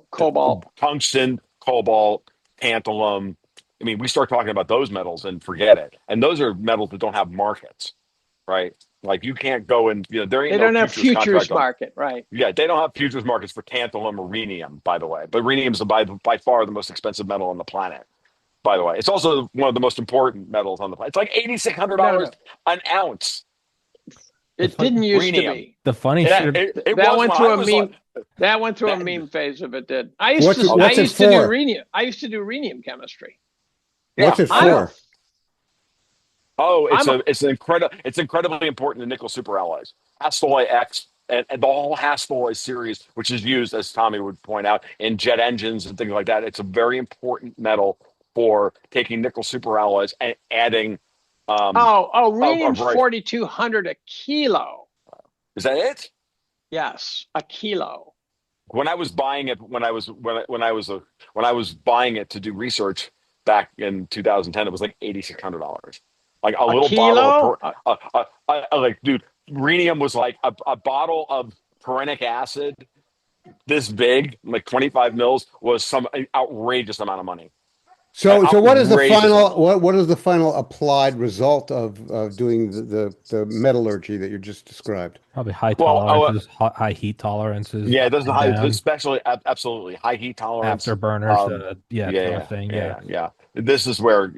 Cobalt. tungsten, cobalt, tantalum. I mean, we start talking about those metals and forget it. And those are metals that don't have markets, right? Like you can't go and there ain't They no don't have futures futures contract on. market, right? Yeah, they don't have futures markets for tantalum or rhenium, by the way. But rhenium is by far the most expensive metal on the planet, by the way. It's also one of the most important metals on the planet. It's like No, $8,600 no. an ounce. The It fun, didn't used to Rhenium. be. the funny Yeah, shit. it That was went when through I a was like meme. That went through a that. meme phase of it did. I What's used it to do for? rhenium. I used to do rhenium chemistry. What's Yeah. it I'm for? Oh, I'm a, it's incredibly important in nickel superalloys. Hastelloy X and the whole Hastelloy series, which is used, as Tommy would point out, in jet engines and things like that. It's a very important metal for taking nickel superalloys and adding a rhenium's very 4,200 a kilo. is that it? Yes, a kilo. When I was buying it, when I was buying it to do research back in 2010, it was like $8,600. Like a A little bottle of kilo? like, dude, rhenium was like a bottle of perrhenic acid this big, like 25 mils, was some outrageous amount of money So what is the Outrageous final amount. what is the final applied result of doing the metallurgy that you just described? Probably high Well, tolerances, high heat tolerances yeah, it up doesn't and high, down, especially absolutely high heat tolerance. afterburners, Um, yeah, yeah, kind of yeah, thing. Yeah. yeah, yeah. This is where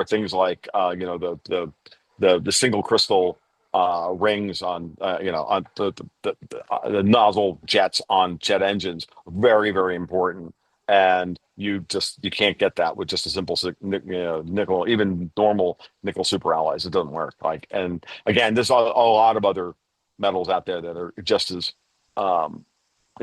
things like the single crystal rings on on the nozzle jets on jet engines very very important, and you can't get that with just a simple nickel, even normal nickel super alloys. It doesn't work. Like, and again, there's a lot of other metals out there that are um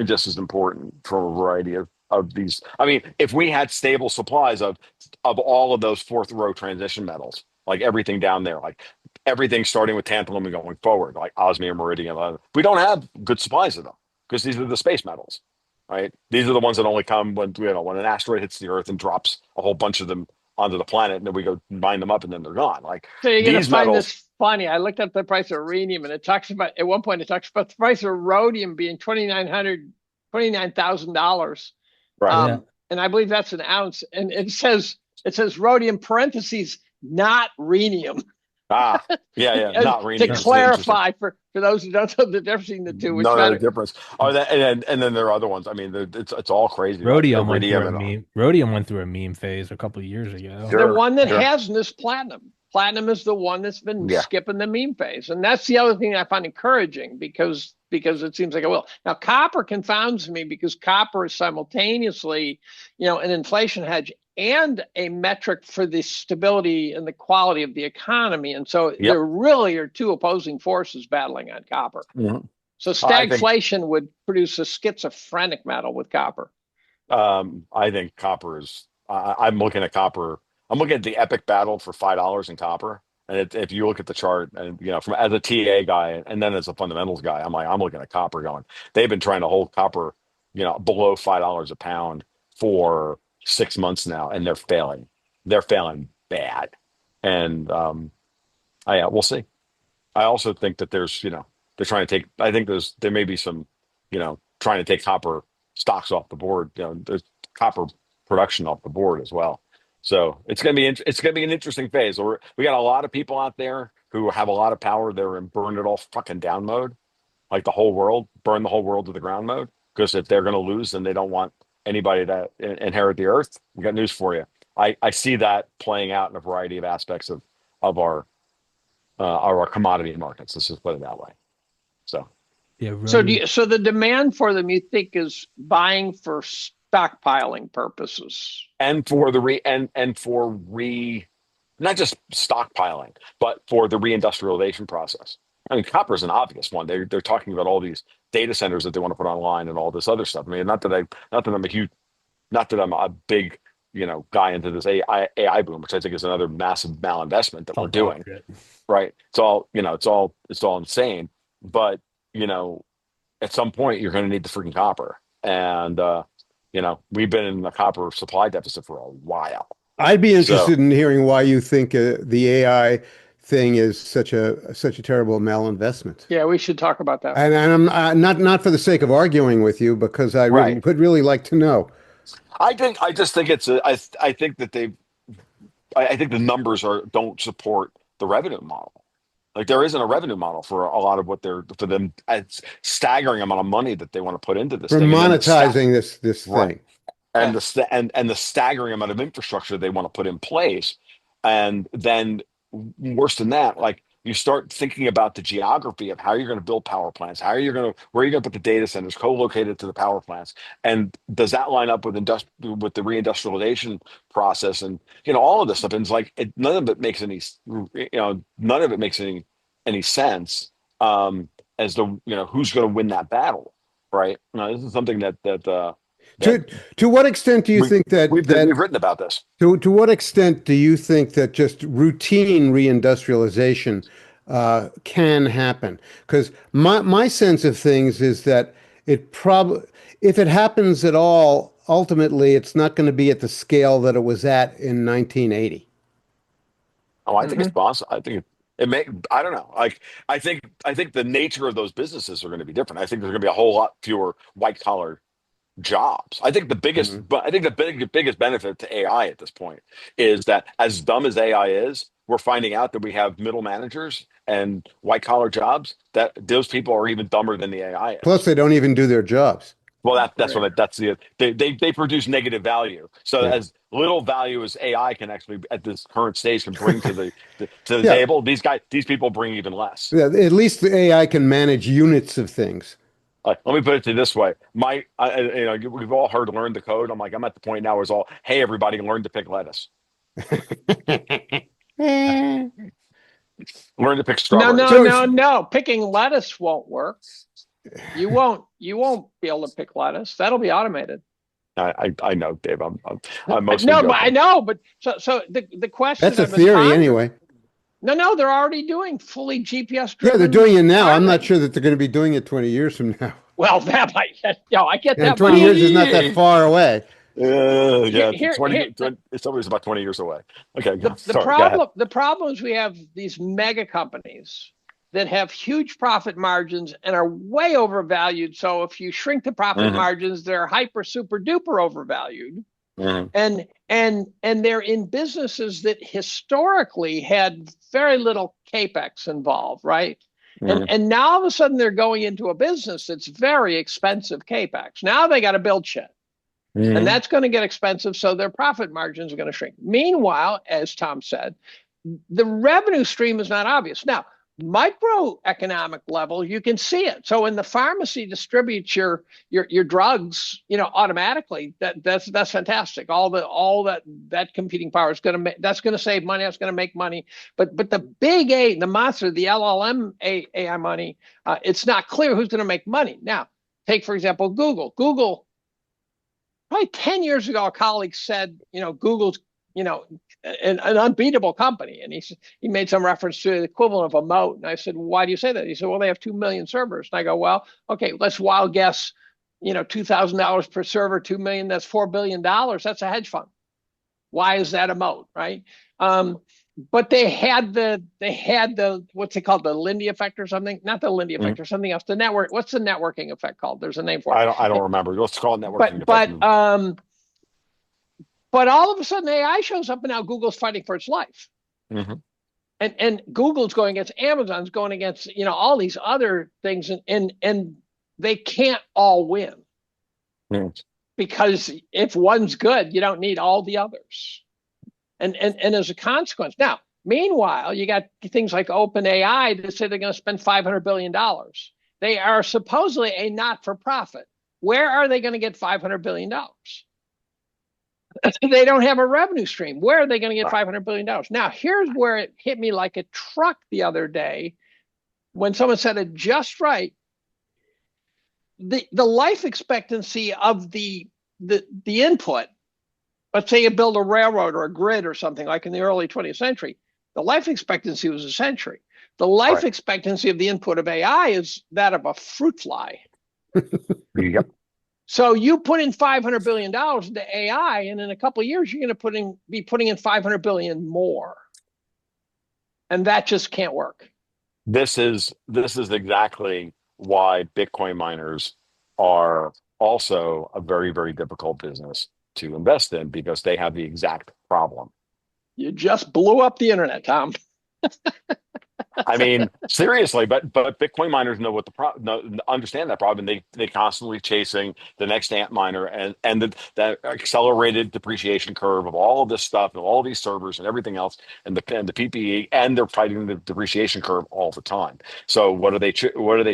just as important for a variety of these. I mean, if we had stable supplies of all of those fourth row transition metals, like everything down there, like everything starting with tantalum and going forward, like osmium, iridium, we don't have good supplies of them because these are the space metals, right? These are the ones that only come when an asteroid hits the Earth and drops a whole bunch of them onto the planet, and then we go mine them up, and then they're gone. Like So you're gonna these find metals, this funny. I looked up the price of rhenium, and it talks about at one point it talks about the price of rhodium being $29,000. right? Yeah. And I believe that's an ounce. And it says rhodium parentheses not rhenium. Ah, yeah, yeah, not To rhenium. It's interesting. clarify for those who don't know the difference between the two, which No, no kind of difference. Oh, that and then there are other ones. I mean, it's all crazy, like Rhodium went through iridium a and all. meme. Rhodium went through a meme phase a couple of years ago. the Sure, one that sure. hasn't is platinum. Platinum is the one that's been Yeah, skipping the meme phase, and that's the other thing I find encouraging because it seems like it will. Now, copper confounds me because copper is simultaneously, an inflation hedge and a metric for the stability and the quality of the economy, and so yep. there really are two opposing forces battling on copper. Mhm. So I think stagflation would produce a schizophrenic metal with copper. I think copper is. I'm looking at copper. I'm looking at the epic battle for $5 in copper. And if you look at the chart, and from as a TA guy, and then as a fundamentals guy, I'm looking at copper going. They've been trying to hold copper, below $5 a pound for 6 months now, and they're failing. They're failing bad. And we'll see. I also think that they're trying to take. I think there may be some, trying to take copper stocks off the board. There's copper production off the board as well. So it's gonna be an interesting phase. We got a lot of people out there who have a lot of power. They're in burn it all fucking down mode, like the whole world, burn the whole world to the ground mode. Because if they're gonna lose, then they don't want anybody to inherit the earth. We got news for you. I see that playing out in a variety of aspects of our commodity markets. Let's just put it that way. So, Yeah, So rhodium. so the demand for them you think is buying for stockpiling purposes? and for the and for not just stockpiling, but for the reindustrialization process. I mean, copper is an obvious one. They're talking about all these data centers that they want to put online and all this other stuff. I mean, not that I'm a big guy into this AI boom, which I think is another massive malinvestment that It's all we're dog doing. shit. Right? It's all insane. But at some point you're going to need the freaking copper, and we've been in a copper supply deficit for a while. I'd be So interested in hearing why you think the AI thing is such a terrible malinvestment. Yeah, we should talk about that. And I'm not for the sake of arguing with you, because I right, would really like to know. I just think I think that I think the numbers don't support the revenue model. Like there isn't a revenue model for a lot of what for them. It's staggering amount of money that they want to put into this For thing, and then monetizing this right, thing. and the staggering amount of infrastructure they want to put in place, and then worse than that, like you start thinking about the geography of how you're going to build power plants, where you're going to put the data centers co-located to the power plants, and does that line up with with the reindustrialization process, and all of this stuff, and it's like none of it makes any sense, as to who's going to win that battle, right? This is something that To to what extent do you we think that we've written about this. to what extent do you think that just routine reindustrialization can happen? Because my sense of things is that it probably, if it happens at all, ultimately it's not going to be at the scale that it was at in 1980. Oh, I think it's Hmm. possible. I think it may. I don't know. Like I think the nature of those businesses are going to be different. I think there's going to be a whole lot fewer white collar jobs. I think the biggest, Mhm. but I think the biggest benefit to AI at this point is that as dumb as AI is, we're finding out that we have middle managers and white collar jobs that those people are even dumber than the AI Plus, is. they don't even do their jobs. Well, that's Right. what that's the they produce negative value. So Yeah. as little value as AI can actually at this current stage can bring to the Yeah. table, these people bring even less. Yeah. At least the AI can manage units of things. Let me put it to you this way: we've all heard "learn the code." I'm at the point now where it's all, "Hey, everybody, learn to pick lettuce, learn to pick No, strawberries." no, So, no, no. Picking lettuce won't work. You won't be able to pick lettuce. That'll be automated. I know, Dave. I'm But mostly no, but I joking. know. But so the question that's a I've been theory pondering. anyway. No, they're already doing fully GPS Yeah, they're driven doing it now. I'm not farming. sure that they're going to be doing it 20 years from now. Well, that might, I get And that 20 model. years is not that far away. Here, Yeah, here, here. It's always about 20 years away. Okay, The sorry. Go ahead. problem is we have these mega companies that have huge profit margins and are way overvalued. So if you shrink the profit Hmm. margins, they're hyper super duper overvalued. Hmm. And they're in businesses that historically had very little capex involved, right? And Hmm. and now all of a sudden they're going into a business that's very expensive capex. Now they got to build shit. And Hmm. that's going to get expensive, so their profit margins are going to shrink. Meanwhile, as Tom said, the revenue stream is not obvious. Now, microeconomic level, you can see it. So when the pharmacy distributes your drugs, automatically, that's fantastic. All that competing power is going to that's going to save money. That's going to make money. But the big A, the monster, the LLM AI money, it's not clear who's going to make money. Now, take for example Google. Google probably 10 years ago, a colleague said, Google's, an unbeatable company. And he made some reference to the equivalent of a moat. And I said, why do you say that? He said, well, they have 2 million servers. And I go, well, okay, let's wild guess, $2,000 per server, 2 million, that's $4 billion. That's a hedge fund. Why is that a moat, right? But they had the what's it called, the Lindy effect or something? Not the Lindy Hmm. effect or something else. The network. What's the networking effect called? There's a name for I don't it. remember. Let's call it networking But effect. but um but all of a sudden AI shows up and now Google's fighting for its life. Hmm. And Google's going against Amazon's going against, all these other things and they can't all win because if one's good, you don't need all the others. And as a consequence. Now, meanwhile, you got things like OpenAI that say they're going to spend $500 billion. They are supposedly a not-for-profit. Where are they going to get $500 billion? They don't have a revenue stream. Where are they going to get $500 billion? Now, here's where it hit me like a truck the other day when someone said it just right. The life expectancy of the input, let's say you build a railroad or a grid or something like in the early 20th century, the life expectancy was a century. The life Right. expectancy of the input of AI is that of a fruit fly. Yep. So you put in $500 billion into AI, and in a couple of years, you're going to be putting in $500 billion more. And that just can't work. This is exactly why Bitcoin miners are also a very, very difficult business to invest in because they have the exact problem. You just blew up the internet, Tom. I mean, seriously, but Bitcoin miners know what the understand that problem. They constantly chasing the next ant miner and that accelerated depreciation curve of all of this stuff and all these servers and everything else and the PPE and they're fighting the depreciation curve all the time. So what are they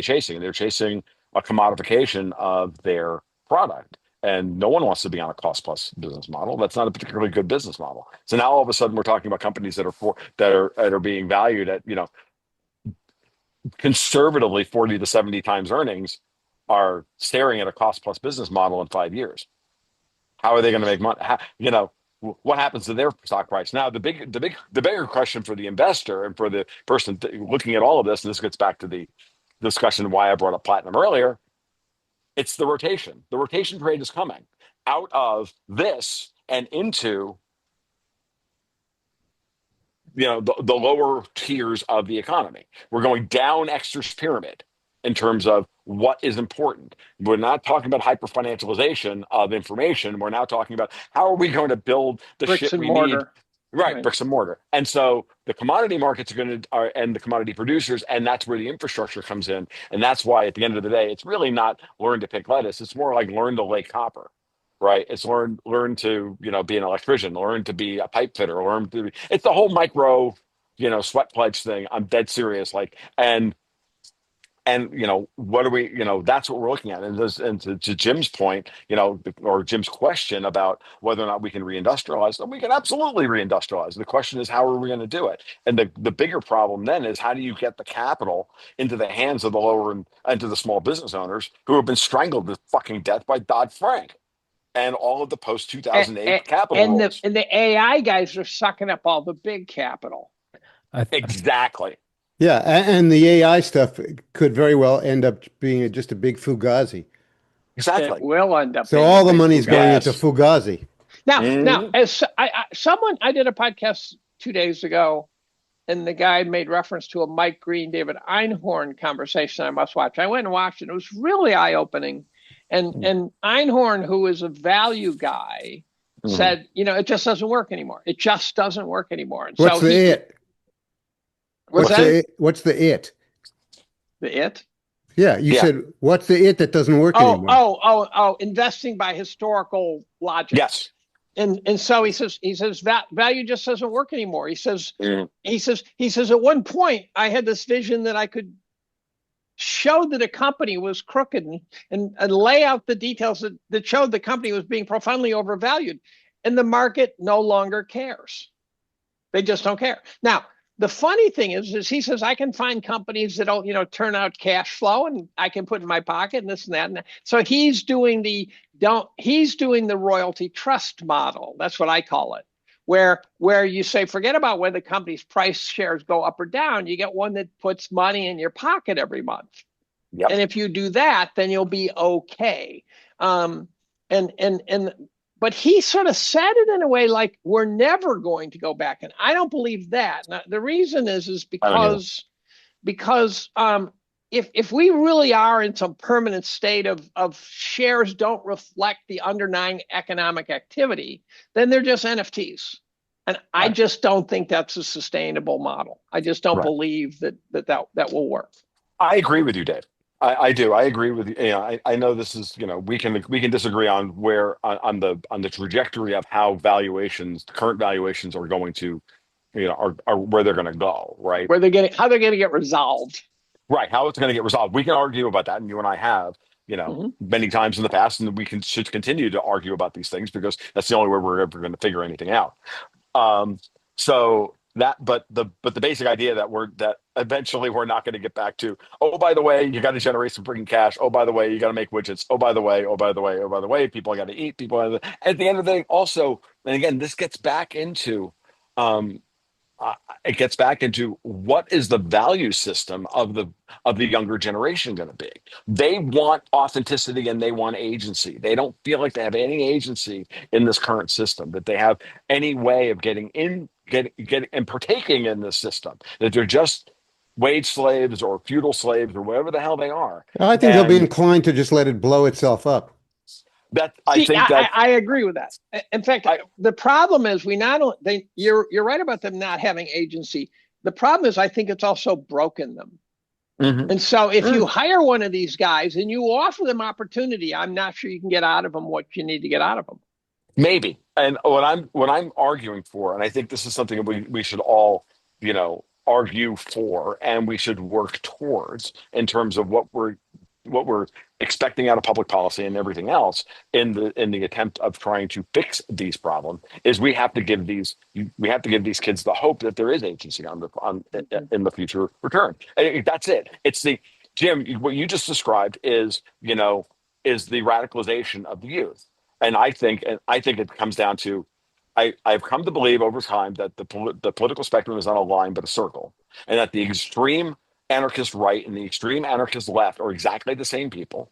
chasing? They're chasing a commodification of their product. And no one wants to be on a cost plus business model. That's not a particularly good business model. So now all of a sudden we're talking about companies that are being valued at conservatively 40 to 70 times earnings are staring at a cost plus business model in 5 years. How are they going to make money? What happens to their stock price? Now, the bigger question for the investor and for the person looking at all of this, and this gets back to the discussion why I brought up platinum earlier, it's the rotation. The rotation trade is coming out of this and into the lower tiers of the economy. We're going down Exter's pyramid in terms of what is important. We're not talking about hyper financialization of information. We're now talking about how are we going to build the Bricks shit and we need. mortar. Right, bricks and mortar. And so the commodity markets and the commodity producers, and that's where the infrastructure comes in. And that's why at the end of the day, it's really not learn to pick lettuce. It's more like learn to lay copper, right? It's learn to, be an electrician, learn to be a pipe fitter, it's the whole micro, sweat pledge thing. I'm dead serious. And what are we, that's what we're looking at. And to Jim's point, or Jim's question about whether or not we can reindustrialize, then we can absolutely reindustrialize. The question is, how are we going to do it? And the bigger problem then is, how do you get the capital into the hands of the lower and to the small business owners who have been strangled to fucking death by Dodd-Frank and all of the post And, 2008 capital and rules? the AI guys are sucking up all the big capital. Exactly. Yeah, and the AI stuff could very well end up being just a big fugazi. Exactly. It will end up. So being all a the big money's fugazi. going Yes. into fugazi. Now, as I did a podcast 2 days ago, and the guy made reference to a Mike Green, David Einhorn conversation I must watch. I went and watched it. It was really eye-opening. And Einhorn, who is a value guy, said, it just doesn't work anymore. It just doesn't work anymore. And What's so the it? What's that? What's the it? The it? Yeah, you said what's the it that doesn't work anymore? Investing by historical logic. Yes. And so he says that value just doesn't work anymore. He says at one point I had this vision that I could show that a company was crooked and lay out the details that showed the company was being profoundly overvalued, and the market no longer cares. They just don't care. Now, the funny thing is he says I can find companies that don't, turn out cash flow, and I can put in my pocket and this and that. And that. So he's doing the royalty trust model. That's what I call it, where you say forget about whether the company's price shares go up or down. You get one that puts money in your pocket every month. Yep. And if you do that, then you'll be okay. But he sort of said it in a way like we're never going to go back, and I don't believe that. Now, the reason is because if we really are in some permanent state of shares don't reflect the underlying economic activity, then they're just NFTs, and I just don't think that's a sustainable model. I just don't believe that will work. I agree with you, Dave. I do. I agree with you. I know this is, we can disagree on where on the trajectory of how current valuations are going to, are where they're going to go, right? How they're going to get resolved. Right. How it's going to get resolved. We can argue about that, and you and I have, many times in the past, and should continue to argue about these things because that's the only way we're ever going to figure anything out. But the basic idea that eventually we're not going to get back to, oh, by the way, you got to generate some freaking cash. Oh, by the way, you got to make widgets. Oh, by the way, people got to eat. At the end of the day, also, and again, this gets back into, what is the value system of the younger generation going to be? They want authenticity and they want agency. They don't feel like they have any agency in this current system, that they have any way of getting and partaking in this system, that they're just wage slaves or feudal slaves or whatever the hell they are. I think they'll be inclined to just let it blow itself up. I agree with that. In fact, the problem is you're right about them not having agency. The problem is I think it's also broken them. Mm-hmm. And so if you hire one of these guys and you offer them opportunity, I'm not sure you can get out of them what you need to get out of them. Maybe. And what I'm arguing for, and I think this is something we should all, argue for, and we should work towards in terms of what we're expecting out of public policy and everything else in the attempt of trying to fix these problems, is we have to give these kids the hope that there is agency in the future return. That's it. It's Jim, what you just described is the radicalization of the youth. And I think it comes down to, I've come to believe over time that the political spectrum is not a line but a circle, and that the extreme anarchist right and the extreme anarchist left are exactly the same people.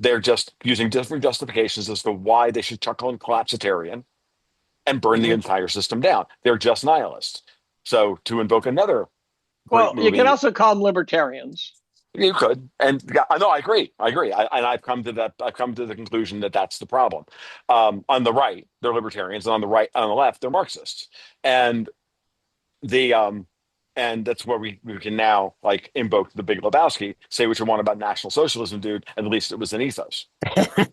They're just using different justifications as to why they should chuckle and collapsitarian and burn the entire system down. They're just nihilists. So to invoke another you can also call them libertarians. You could, and yeah, no, I agree. I agree. And I've come to that. I've come to the conclusion that that's the problem. On the right, they're libertarians, and on the right, on the left, they're Marxists, and the and that's where we can now like invoke the Big Lebowski, say what you want about National Socialism, dude. At least it was an ethos,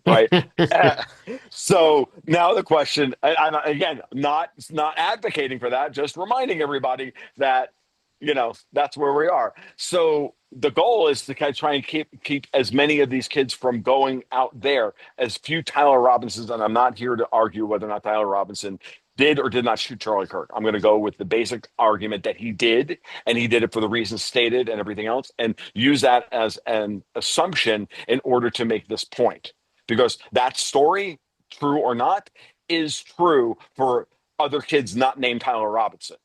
right? Uh, so now the question, again, not advocating for that, just reminding everybody that that's where we are. So the goal is to kind of try and keep as many of these kids from going out there as few Tyler Robinsons. And I'm not here to argue whether or not Tyler Robinson did or did not shoot Charlie Kirk. I'm going to go with the basic argument that he did, and he did it for the reasons stated and everything else, and use that as an assumption in order to make this point. Because that story, true or not, is true for other kids not named Tyler Robinson.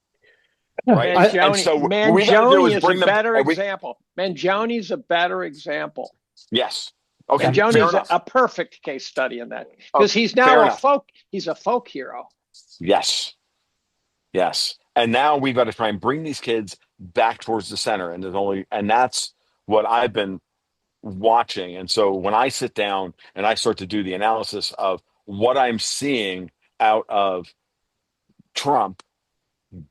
Right. And so what we got to do Mangione is is a bring them. better example. Mangioni's a better example. Yes. Okay. Mangioni's a perfect case study in that because he's now he's a folk hero. Yes. Yes. And now we've got to try and bring these kids back towards the center. And that's what I've been watching. And so when I sit down and I start to do the analysis of what I'm seeing out of Trump,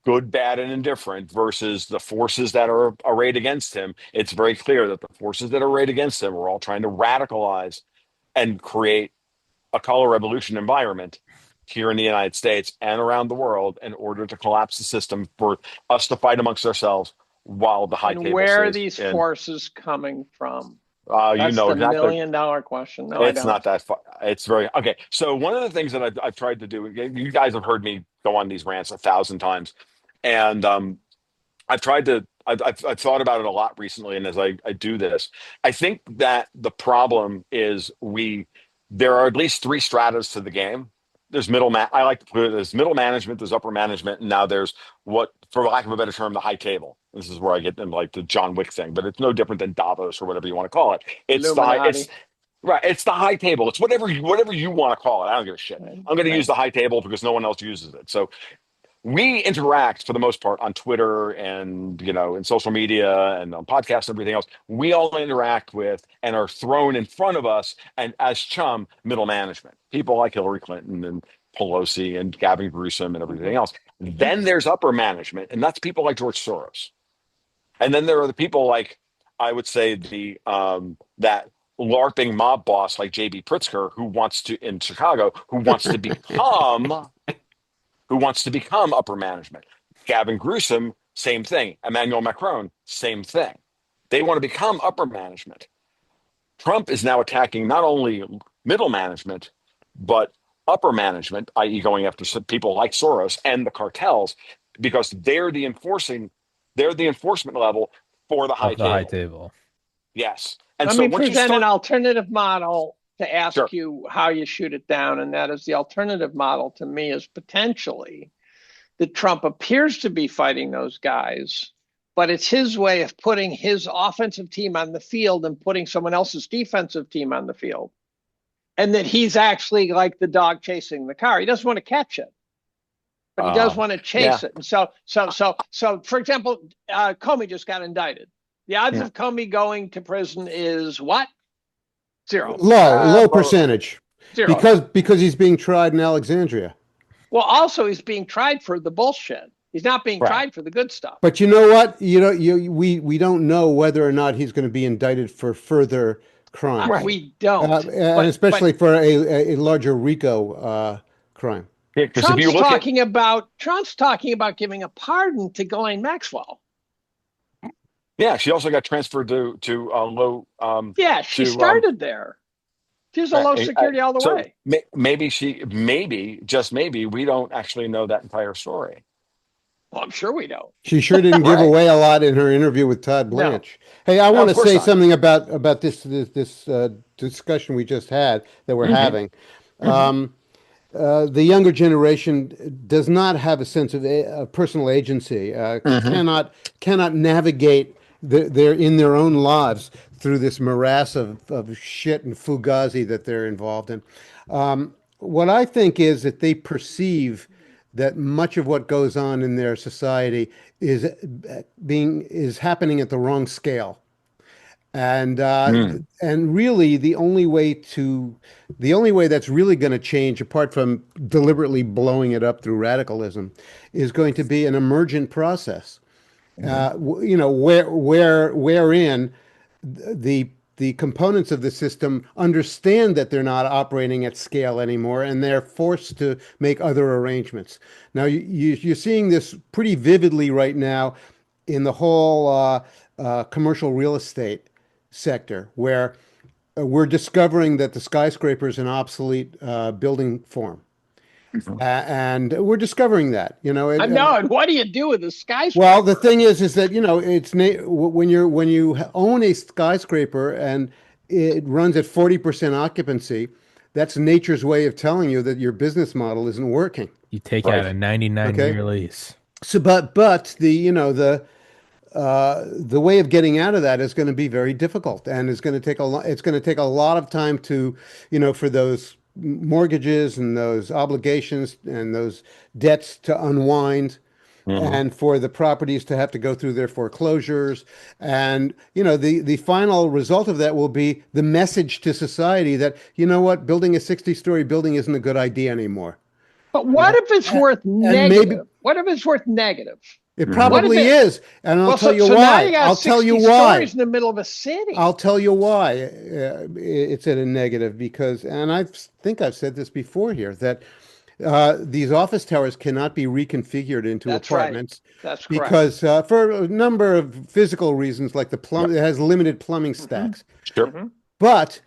good, bad, and indifferent, versus the forces that are arrayed against him, it's very clear that the forces that are arrayed against him are all trying to radicalize and create a color revolution environment here in the United States and around the world in order to collapse the system for us to fight amongst ourselves while the high table where are stays these forces coming from? That's the $1,000,000 question. No, it's not that far. It's very okay. So one of the things that I've tried to do, you guys have heard me go on these rants 1,000 times, and I've tried to. I've thought about it a lot recently, and as I do this, I think that the problem is there are at least three stratas to the game. There's I like to put it as middle management, there's upper management, and now there's what, for lack of a better term, the high table. This is where I get into like the John Wick thing, but it's no different than Davos or whatever you want to call it. It's right. It's the high table. It's whatever you want to call it. I don't give a shit. I'm going to use the high table because no one else uses it. So we interact for the most part on Twitter and in social media and on podcasts and everything else. We all interact with and are thrown in front of us and as chum middle management, people like Hillary Clinton and Pelosi and Gavin Newsom and everything else. Then there's upper management, and that's people like George Soros. And then there are the people like, I would say, that LARPing mob boss like JB Pritzker, in Chicago, who wants to become upper management. Gavin Newsom, same thing. Emmanuel Macron, same thing. They want to become upper management. Trump is now attacking not only middle management, but upper management, i.e. going after some people like Soros and the cartels, because they're the enforcement level for the high table. Yes. And Let me present an alternative model to ask you how you shoot it down. And that is, the alternative model to me is potentially that Trump appears to be fighting those guys, but it's his way of putting his offensive team on the field and putting someone else's defensive team on the field. And that he's actually like the dog chasing the car. He doesn't want to catch it, but he does want to chase it. And so for example, Comey just got indicted. The odds of Comey going to prison is what? 0. Low percentage. 0. Because he's being tried in Alexandria. Well, also he's being tried for the bullshit. He's not being tried for the good stuff. But you know what? We don't know whether or not he's going to be indicted for further crimes. Right. We don't. And especially for a larger RICO crime. Yeah, Trump's talking about giving a pardon to Ghislaine Maxwell. Yeah, she also got transferred to low. She started there. She's a low security all the way. Maybe, just maybe, we don't actually know that entire story. Well, I'm sure we don't. She sure didn't give away a lot in her interview with Todd Blanche. No. Hey, I want to say something about this discussion we just had that we're having. The younger generation does not have a sense of personal agency. Cannot navigate in their own lives through this morass of shit and fugazi that they're involved in. What I think is that they perceive that much of what goes on in their society is happening at the wrong scale. And Hmm. and really the only way that's really going to change, apart from deliberately blowing it up through radicalism, is going to be an emergent process. Wherein the the components of the system understand that they're not operating at scale anymore, and they're forced to make other arrangements. Now, you're seeing this pretty vividly right now in the whole commercial real estate sector, where we're discovering that the skyscraper is an obsolete building form. And we're discovering that, I know. And what do you do with a well, the skyscraper? thing is that when you own a skyscraper and it runs at 40% occupancy, that's nature's way of telling you that your business model isn't working. You take out Right. a 99 Okay. year lease. So, but the way of getting out of that is going to be very difficult, and it's going to take a lot. It's going to take a lot of time to, for those mortgages and those obligations and those debts to unwind, Hmm. and for the properties to have to go through their foreclosures. And, the final result of that will be the message to society that, you know what, building a 60-story building isn't a good idea anymore. But what if it's worth And maybe negative? What if it's worth negative? it What if probably it? is. And I'll Well, tell so you so now you why. got I'll tell you 60 why. stories in the middle of a city. I'll tell you why it's at a negative because, and I think I've said this before here, that these office towers cannot be reconfigured into That's right. apartments That's correct. because for a number of physical reasons, like Yep. it has limited plumbing Hmm. stacks. Sure. Hmm. But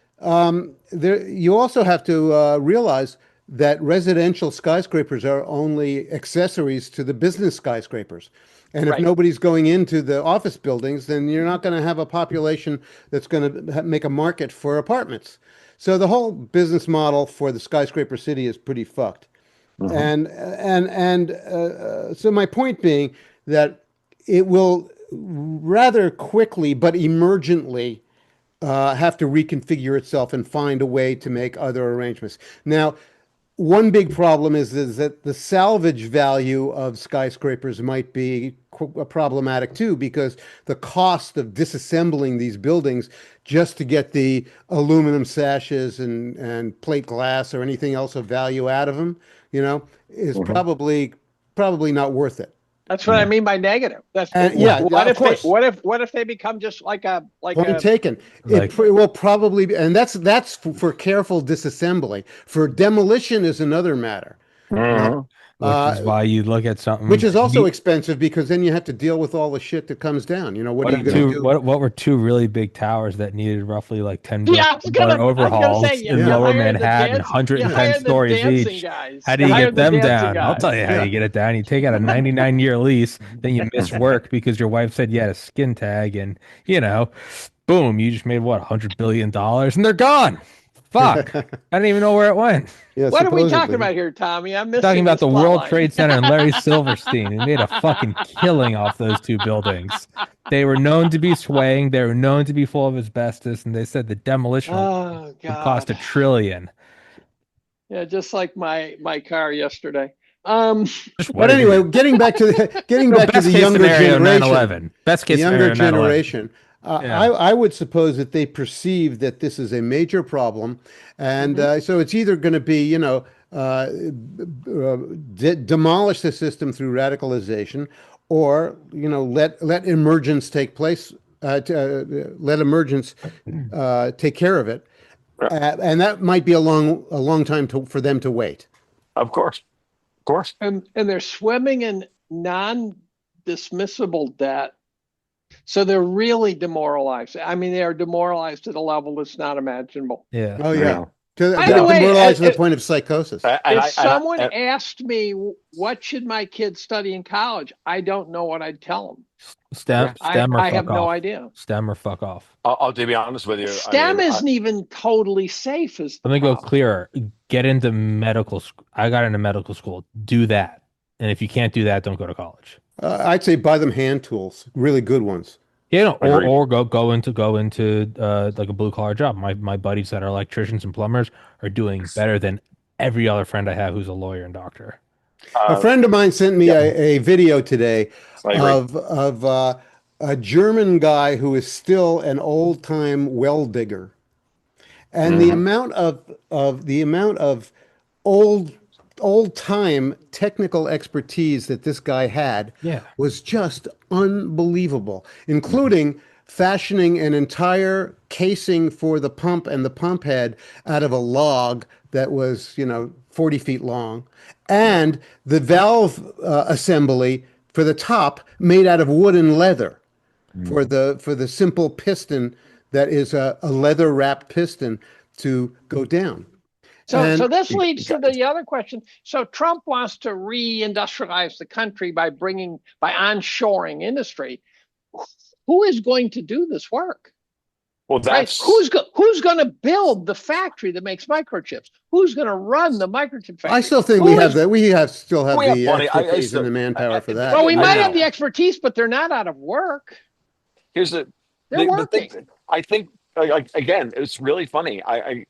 you also have to realize that residential skyscrapers are only accessories to the business skyscrapers. And if Right. nobody's going into the office buildings, then you're not going to have a population that's going to make a market for apartments. So the whole business model for the skyscraper city is pretty fucked. Hmm. And so my point being that it will rather quickly but emergently have to reconfigure itself and find a way to make other arrangements. Now, one big problem is that the salvage value of skyscrapers might be problematic too, because the cost of disassembling these buildings just to get the aluminum sashes and plate glass or anything else of value out of them, is Hmm. probably not worth it. That's what I Yeah. mean by negative. That's And yeah, what of if they course. what if they become just like Point a taken. Like, It will probably be, and that's for careful disassembly. For demolition is another matter. You know, Hmm. which is uh, why you look at which something. is also expensive because then you have to deal with all the shit that comes down. What are What you if going to Yeah. two do? what were two really big towers that needed roughly like 10 billion yeah. dollar I was gonna say overhauls in you Yeah, lower hired the Manhattan, dance you 110 hired the stories dancing each? guys. How do You you get hired the them dancing down? I'll tell guys. you how yeah. you get it down. You take out a 99-year lease, then you miss work because your wife said you had a skin tag, and boom, you just made what, $100 billion, and they're gone. Fuck. I didn't even know where it went. Yeah, What are we talking supposedly. about here, Tommy? I'm Talking missing about this the plot World line. Trade Center and Larry Silverstein. We made a fucking killing off those two buildings. They were known to be swaying. They were known to be full of asbestos, and they said the demolition alone Oh would cost God. $1 trillion. Yeah, just like my car yesterday. Um, Just But what it anyway, is. getting No, back to best case scenario, 9/11. Best the case younger scenario, 9/11. generation, Yeah. I would suppose that they perceive that this is a major problem, and mhm. so it's either going to be, demolish the system through radicalization, or let emergence take place, let emergence take care of it, Yeah. and that might be a long time for them to wait. Of course. Of course. And they're swimming in non-dismissible debt. So they're really demoralized. I mean, they are demoralized to the level that's not imaginable. Yeah. Oh yeah, Yeah. By the Yeah. way, demoralized to the point of psychosis. And if I someone and asked me what should my kids study in college, I don't know what I'd tell them. STEM, yeah. STEM or I have fuck no off. idea. STEM or fuck off. I'll to be honest with you. I STEM mean, isn't even totally safe is the Let me go problem. clearer. Get into medical school. I got into medical school. Do that. And if you can't do that, don't go to college. I'd say buy them hand tools, really good ones. Or agreed. go into like a blue collar job. My buddies that are electricians and plumbers are doing better than every other friend I have who's a lawyer and doctor. A Uh, friend of mine sent me yeah, a video today I agree. of a German guy who is still an old-time well digger. And the Mhm. amount of old old time technical expertise that this guy had Yeah. was just unbelievable, Mhm. including fashioning an entire casing for the pump and the pump head out of a log that was, 40 feet long, Yeah. and the valve assembly for the top made out of wood and leather for Mhm. the simple piston that is a leather wrapped piston to go down. So And this leads to the other question. So Trump wants to reindustrialize the country by onshoring industry. Who is going to do this work? Well, Right? that's Who's going to build the factory that makes microchips? Who's going to run the microchip I factory? still think Who is still have we have the plenty. I expertise and still the manpower for that. Well, we I might have know. the expertise, but they're not out of work. Here's They're the thing. working. I think again, it's really funny. I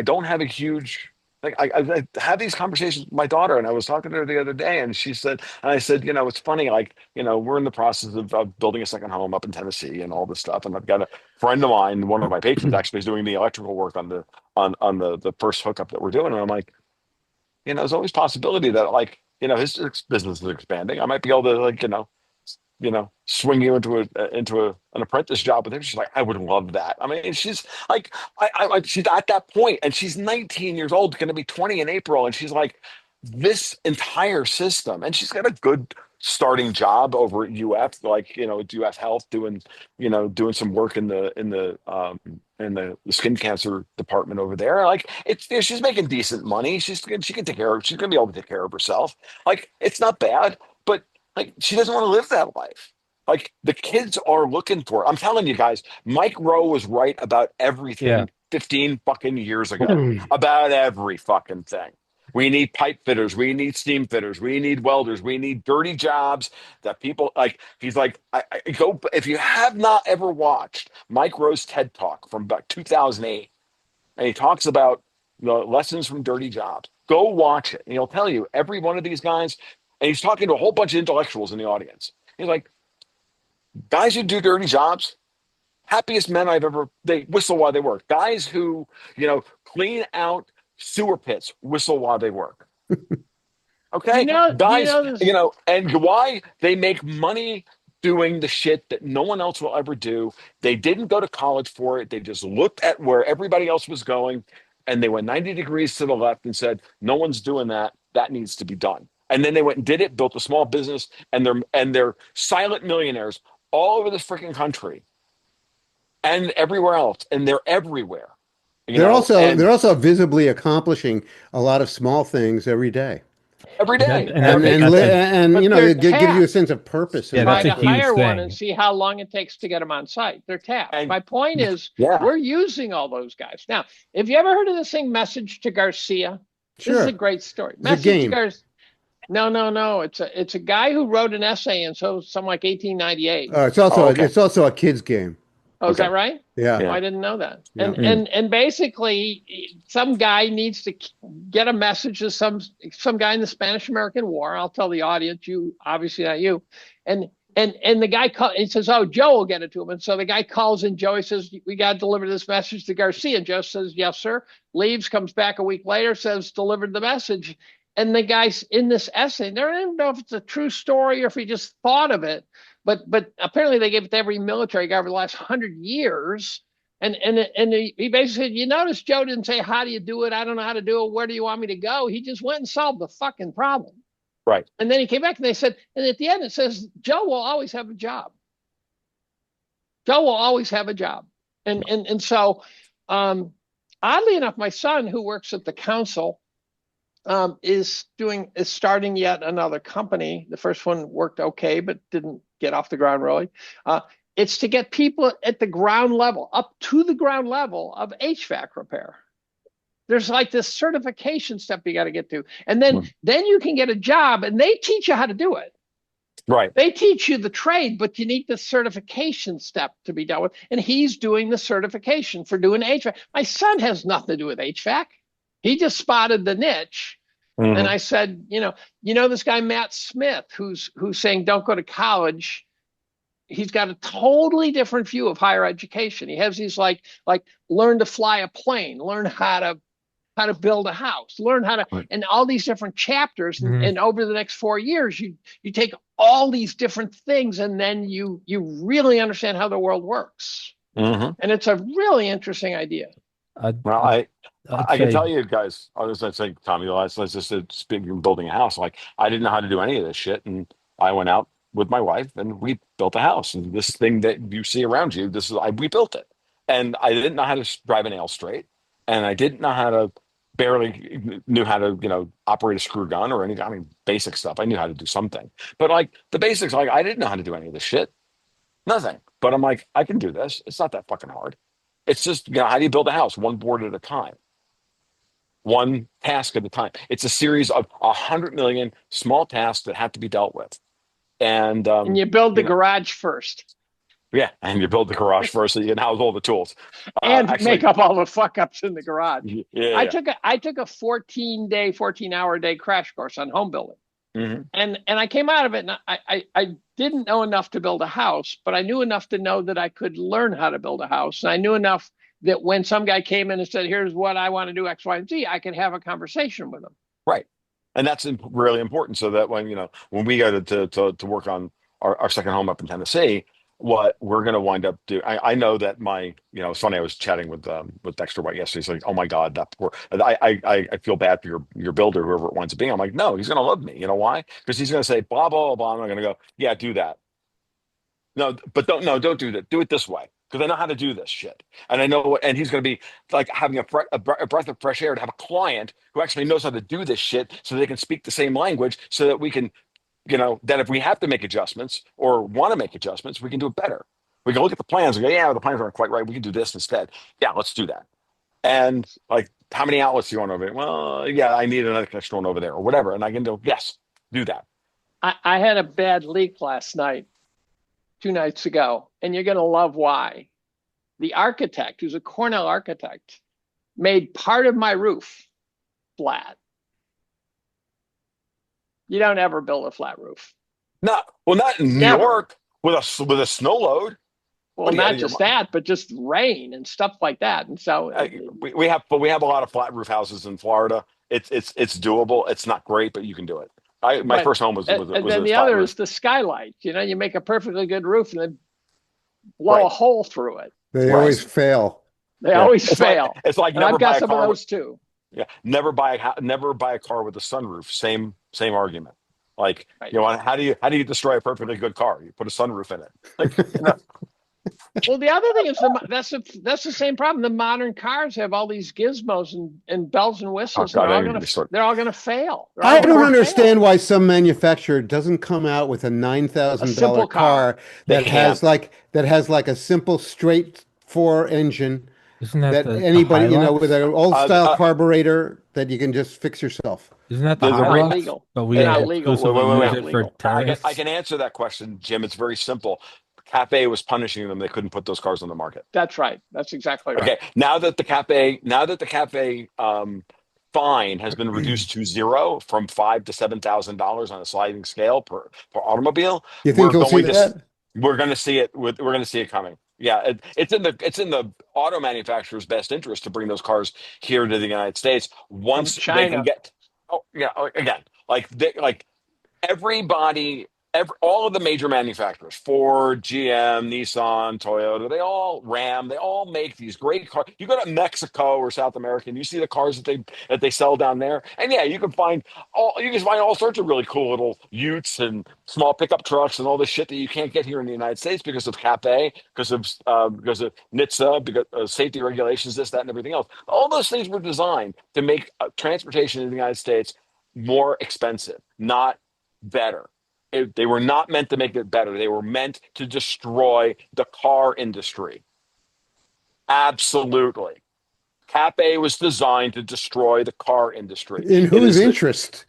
don't have a huge like I have these conversations with my daughter, and I was talking to her the other day, and she said, and I said, it's funny, like we're in the process of building a second home up in Tennessee and all this stuff, and I've got a friend of mine, one of my patrons actually, is doing the electrical work on the first hookup that we're doing, and I'm like, there's always possibility that like his business is expanding. I might be able to like swing you into an apprentice job with him. She's like, I would love that. I mean, she's like, she's at that point, and she's 19 years old, going to be 20 in April, and she's like, this entire system, and she's got a good starting job over at UF, like at UF Health, doing some work in the skin cancer department over there. Like she's making decent money. She can take care of. She's going to be able to take care of herself. Like it's not bad, but like she doesn't want to live that life. Like the kids are looking for it. I'm telling you guys, Mike Rowe was right about Yeah. everything 15 fucking years ago. About every fucking thing. We need pipe fitters, we need steam fitters, we need welders, we need dirty jobs that people like. He's like, I go if you have not ever watched Mike Rowe's TED Talk from about 2008, and he talks about the lessons from dirty jobs. Go watch it, and he'll tell you every one of these guys. And he's talking to a whole bunch of intellectuals in the audience. He's like, guys who do dirty jobs, happiest men I've ever. They whistle while they work. Guys who clean out sewer pits whistle while they work. Okay, You guys, know this. and why they make money doing the shit that no one else will ever do. They didn't go to college for it. They just looked at where everybody else was going, and they went 90 degrees to the left and said, "No one's doing that. That needs to be done." And then they went and did it, built a small business, and they're silent millionaires all over this freaking country and everywhere else, and they're everywhere, and They're also visibly accomplishing a lot of small things every day. every day, And And every and that's li- a and But they're it gives you a tapped. sense of purpose yeah, in that's Try life a to too. huge hire one and thing. see how long it takes to get them on site. They're tapped. and My point is, yeah, we're using all those guys. Now, have you ever heard of this thing, Message to Garcia? This is a Sure. great story. It's a Message to game. Garcia. No, no, no. It's a guy who wrote an essay in something like 1898. oh, okay, It's also a kid's game. Oh, is okay, that right? Yeah. Oh, yeah, I didn't know that. Yeah. And basically, some guy needs to get a message to some guy in the Spanish American War. I'll tell the audience, you obviously not you. And the guy he says, "Oh, Joe will get it to him." And so the guy calls in. Joey says, "We got to deliver this message to Garcia." And Joe says, "Yes, sir." Leaves, comes back a week later, says, "Delivered the message." And the guy's in this essay. They don't even know if it's a true story or if he just thought of it. But apparently they gave it to every military guy over the last 100 years. And he basically said, you notice Joe didn't say, how do you do it? I don't know how to do it. Where do you want me to go? He just went and solved the fucking problem. right. And then he came back and they said, and at the end it says, Joe will always have a job. Joe will always have a job. And so oddly enough, my son who works at the council is starting yet another company. The first one worked okay, but didn't get off the ground really. It's to get people at the ground level, up to the ground level of HVAC repair. There's like this certification step you got to get to, and then you can get a job, and they teach you how to do it. Right. They teach you the trade, but you need the certification step to be done with. And he's doing the certification for doing HVAC. My son has nothing to do with HVAC. He just spotted the niche. And Mhm. I said, this guy Matt Smith, who's saying don't go to college. he's got a totally different view of higher education. He has these like learn to fly a plane, learn how to build a house, learn how to, Right. and all these different chapters. Mhm. And over the next 4 years, you take all these different things, and then you really understand how the world works. Mm-hmm. And it's a really interesting idea. I'd, Well, I'd, I'd I can say tell you guys, I was saying, Tommy, let's just speaking of building a house. Like I didn't know how to do any of this shit, and I went out with my wife and we built a house. And this thing that you see around you, we built it, and I didn't know how to drive a nail straight, and I didn't know how to barely knew how to operate a screw gun or anything. I mean, basic stuff. I knew how to do something, but like the basics, like I didn't know how to do any of this shit, nothing. But I'm like, I can do this. It's not that fucking hard. It's just how do you build a house one board at a time, one task at a time. It's a series of 100 million small tasks that have to be dealt with. And And you build the you know, garage first yeah, and you build the garage first so you can house all the tools. and make Actually, up all the fuck ups in the garage. yeah, yeah. I took a 14-hour day crash course on home building. Hmm. And I came out of it, and I didn't know enough to build a house, but I knew enough to know that I could learn how to build a house. And I knew enough that when some guy came in and said, here's what I want to do, X, Y, and Z, I could have a conversation with him. Right. And that's really important so that when we go to work on our second home up in Tennessee, what we're going to wind up doing, I know that it's funny. I was chatting with Dexter White yesterday. He's like, oh my God, that poor, I feel bad for your builder, whoever it winds up being. I'm like, no, he's going to love me. You know why? Because he's going to say, blah, blah, blah. I'm going to go, yeah, do that. No, but don't do that. Do it this way. Because I know how to do this shit, and I know, and he's going to be like having a breath of fresh air to have a client who actually knows how to do this shit, so they can speak the same language, so that we can, that if we have to make adjustments or want to make adjustments, we can do it better. We can look at the plans and go, yeah, the plans aren't quite right. We can do this instead. Yeah, let's do that. And like, how many outlets do you want over there? Well, yeah, I need another extra one over there, or whatever. And I can go, yes, do that. I had a bad leak last night, 2 nights ago, and you're going to love why. The architect, who's a Cornell architect, made part of my roof flat. You don't ever build a flat roof. Not in New Never. York with a snow load. Well, not just that, but just rain and stuff like that. And so We have a lot of flat roof houses in Florida. It's doable. It's not great, but you can do it. My first home was and then a the flat other roof. is the skylight. You make a perfectly good roof and then blow a hole through it. They Right. always fail. They always fail. It's like And never I've got buy a some of car those too. Yeah, never buy a car with a sunroof. Same argument. Like, Right. how do you destroy a perfectly good car? You put a sunroof in it. Like, Well, the other thing is that's the same problem. The modern cars have all these gizmos and bells and whistles. God, They're all gonna fail. I don't understand why some manufacturer doesn't come out with a $9,000 simple car. that has like a simple straight four engine isn't that that the anybody, Hilux? with an old style carburetor that you can just fix yourself. Isn't that the They're not Hilux? legal. But we They're not legal. exclusively Wait, use Not it legal. for terrorists. I can answer that question, Jim. It's very simple. Cafe was punishing them. They couldn't put those cars on the market. That's right. That's exactly right. Okay. Now that the Cafe fine has been reduced to zero from $5,000 to $7,000 on a sliding scale per automobile, You think you'll see that? we're going to see it. We're going to see it coming. Yeah, it's in the auto manufacturer's best interest to bring those cars here to the United States once they can get. Oh yeah, again, everybody, all of the major manufacturers, Ford, GM, Nissan, Toyota, Ram, they all make these great cars. You go to Mexico or South America and you see the cars that they sell down there. And yeah, you can find all sorts of really cool little utes and small pickup trucks and all this shit that you can't get here in the United States because of CAFE, because of NHTSA, because of safety regulations, this, that, and everything else. All those things were designed to make transportation in the United States more expensive, not better. They were not meant to make it better. They were meant to destroy the car industry. Absolutely. CAFE was designed to destroy the car industry. In whose interest?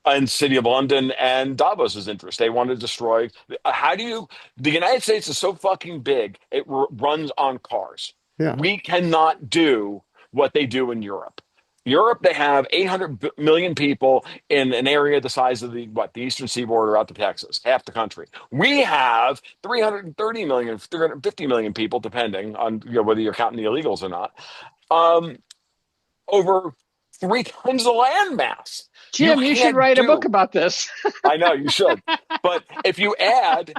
In City of London and Davos's interest. They want to destroy. The United States is so fucking big, it runs on cars. Yeah. We cannot do what they do in Europe. Europe, they have 800 million people in an area the size of the eastern seaboard or out to Texas, half the country. We have 330 million, 350 million people, depending on whether you're counting the illegals or not. Um, Over three times the land mass. You Jim, you should can't write a book do. about this. I know you should, but if you add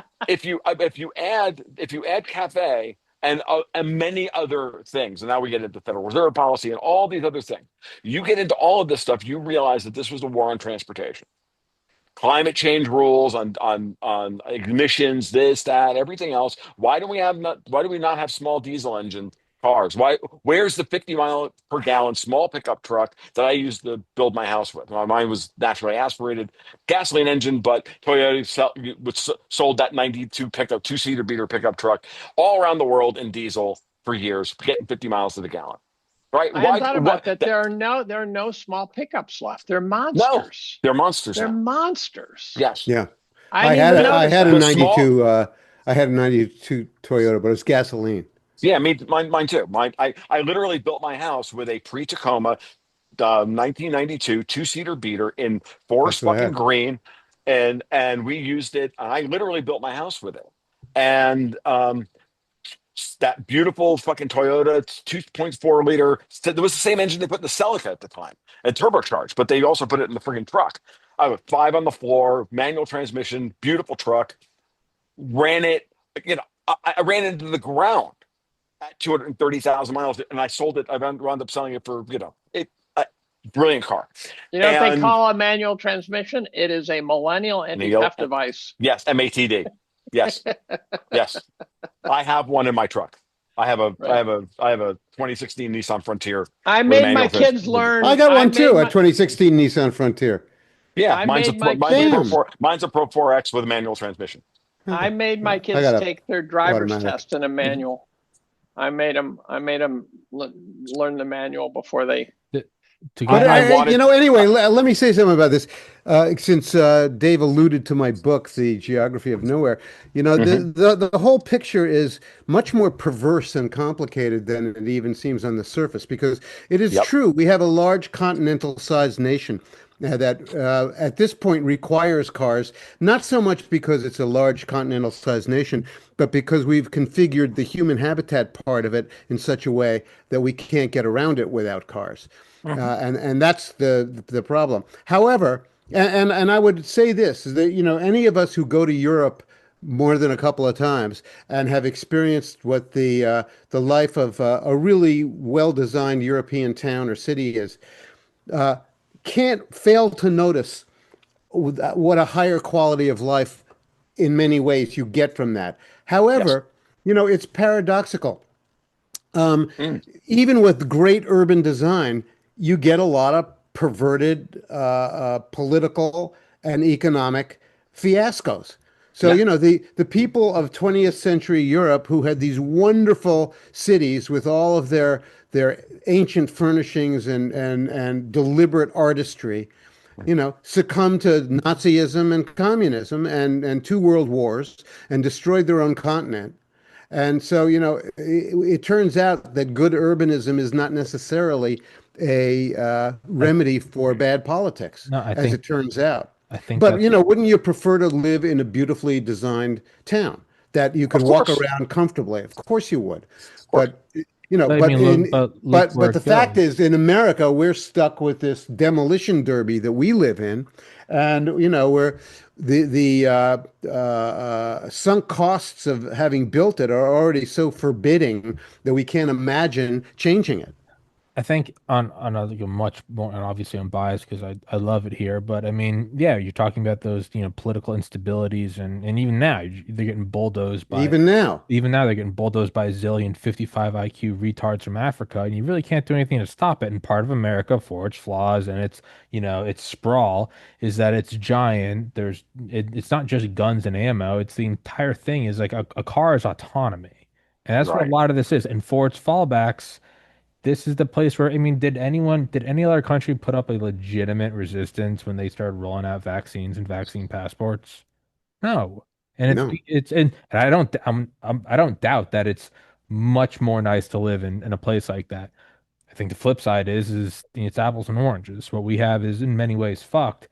cafe and many other things, and now we get into Federal Reserve policy and all these other things, you get into all of this stuff, you realize that this was a war on transportation, climate change rules on emissions, this, that, everything else. Why do we not have small diesel engine cars? Where's the 50 mile per gallon small pickup truck that I used to build my house with? Mine was naturally aspirated gasoline engine, but sold that 92 pickup, two-seater beater pickup truck all around the world in diesel for years, getting 50 miles to the gallon. Right? I hadn't Why? thought about What? that. There are no small pickups left. They're No, monsters. they're monsters They're now. monsters. Yes. Yeah. I didn't even I notice had a The that. small 92 I had a 92 Toyota, but it was gasoline. Yeah, mine too. I literally built my house with a pre-Tacoma 1992 two-seater beater in That's forest what I fucking had. green, and we used it. I literally built my house with it, and that beautiful fucking Toyota 2.4 liter. There was the same engine they put in the Celica at the time, and turbocharged, but they also put it in the freaking truck. I have a five on the floor, manual transmission, beautiful truck. Ran it, I ran into the ground at 230,000 miles, and I sold it. I wound up selling it for a brilliant car. You know what they And call a manual transmission? It is a millennial Neil, anti-theft device. yes, MATD, yes, yes, I have one in my truck. I have a I Right. have a I have a 2016 Nissan Frontier I with a made my manual kids transmission. I learn. got I one made too, a my 2016 Nissan Frontier. Yeah, I made my Damn. kids. Mine's a Pro 4X with a manual transmission. Okay. I made my I kids got a take their driver's automatic. test in a manual. I made them learn the manual before they. To But get I my wanted. anyway, let me say something about this. Since Dave alluded to my book, The Geography of Nowhere, Mhm. the whole picture is much more perverse and complicated than it even seems on the surface. Because it is Yep. true, we have a large continental-sized nation that at this point requires cars, not so much because it's a large continental-sized nation, but because we've configured the human habitat part of it in such a way that we can't get around it without cars. Mhm. And that's the problem. However, and I would say this is that any of us who go to Europe more than a couple of times and have experienced what the life of a really well-designed European town or city is, uh, can't fail to notice what a higher quality of life in many ways you get from that. Yes. However, it's paradoxical. Um, Mm. Even with great urban design, you get a lot of perverted political and economic fiascos. So, Yeah. the people of 20th century Europe who had these wonderful cities with all of their ancient furnishings and deliberate artistry, succumbed to Nazism and communism and two world wars and destroyed their own continent. And so, it turns out that good urbanism is not necessarily a I remedy for bad politics, no, I as think it turns out. I think But, that's wouldn't you prefer to live in a beautifully designed town that you could Of walk course. around comfortably? Of course you would. Of course. But, but I mean look where but the it fact goes. is, in America, we're stuck with this demolition derby that we live in, and we're the sunk costs of having built it are already so forbidding that we can't imagine changing it. I think on a like, a much more, and obviously I'm biased because I love it here, but I mean, yeah, you're talking about those, political instabilities and even now they're getting bulldozed by Even now, even now they're getting bulldozed by a zillion 55 IQ retards from Africa, and you really can't do anything to stop it. And part of America, for its flaws and its sprawl, is that it's giant. It's not just guns and ammo. It's the entire thing is like a car is autonomy. And that's what a Right. lot of this is. And for its fallbacks, this is the place where, I mean, did any other country put up a legitimate resistance when they started rolling out vaccines and vaccine passports? No. And no. and I don't doubt that it's much more nice to live in a place like that. I think the flip side is it's apples and oranges. What we have is in many ways fucked.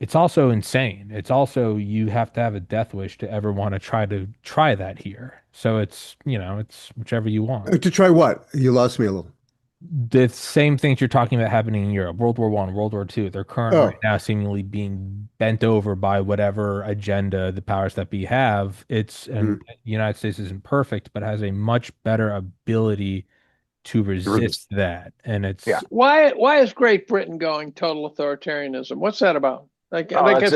It's also insane. It's also you have to have a death wish to ever want to try that here. So it's, it's whichever you want. To try what? You lost me a little. The same things you're talking about happening in Europe, World War One, World War Two, they're current right Oh, now seemingly being bent over by whatever agenda the powers that be have. And mm. the United States isn't perfect, but has a much better ability to resist that. And Yeah. it's Why is Great Britain going total authoritarianism? What's that about? Like, Oh, I guess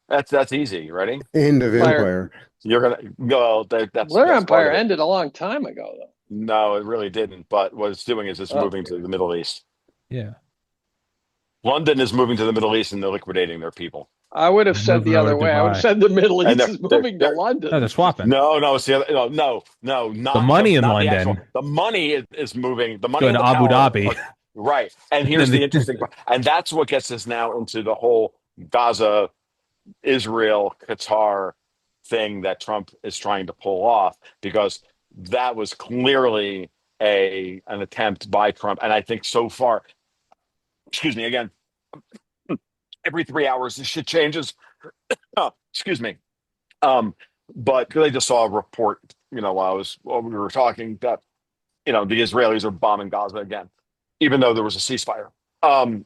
that's easy. Ready? End of Empire, empire. You're gonna go. Blair That's part Empire of it. ended a long time ago, though. No, it really didn't. But what it's doing is it's Oh, moving to the Middle East. yeah. London is moving to the Middle East and they're liquidating their people. I would have They're said moving the over to other way. I would have Dubai. said the Middle And East is moving to they're No, London. they're swapping. no, it's the other. No, The not money in not the actual. London The money is moving. The is money going and to the Abu power Dhabi. are right. And And here's the interesting part. And that's what gets us now into the whole Gaza, Israel, Qatar thing that Trump is trying to pull off because that was clearly a an attempt by Trump. And I think so far, excuse me again, every 3 hours this shit changes. Oh, excuse me. Um, but because I just saw a report, while we were talking that the Israelis are bombing Gaza again, even though there was a ceasefire. Um,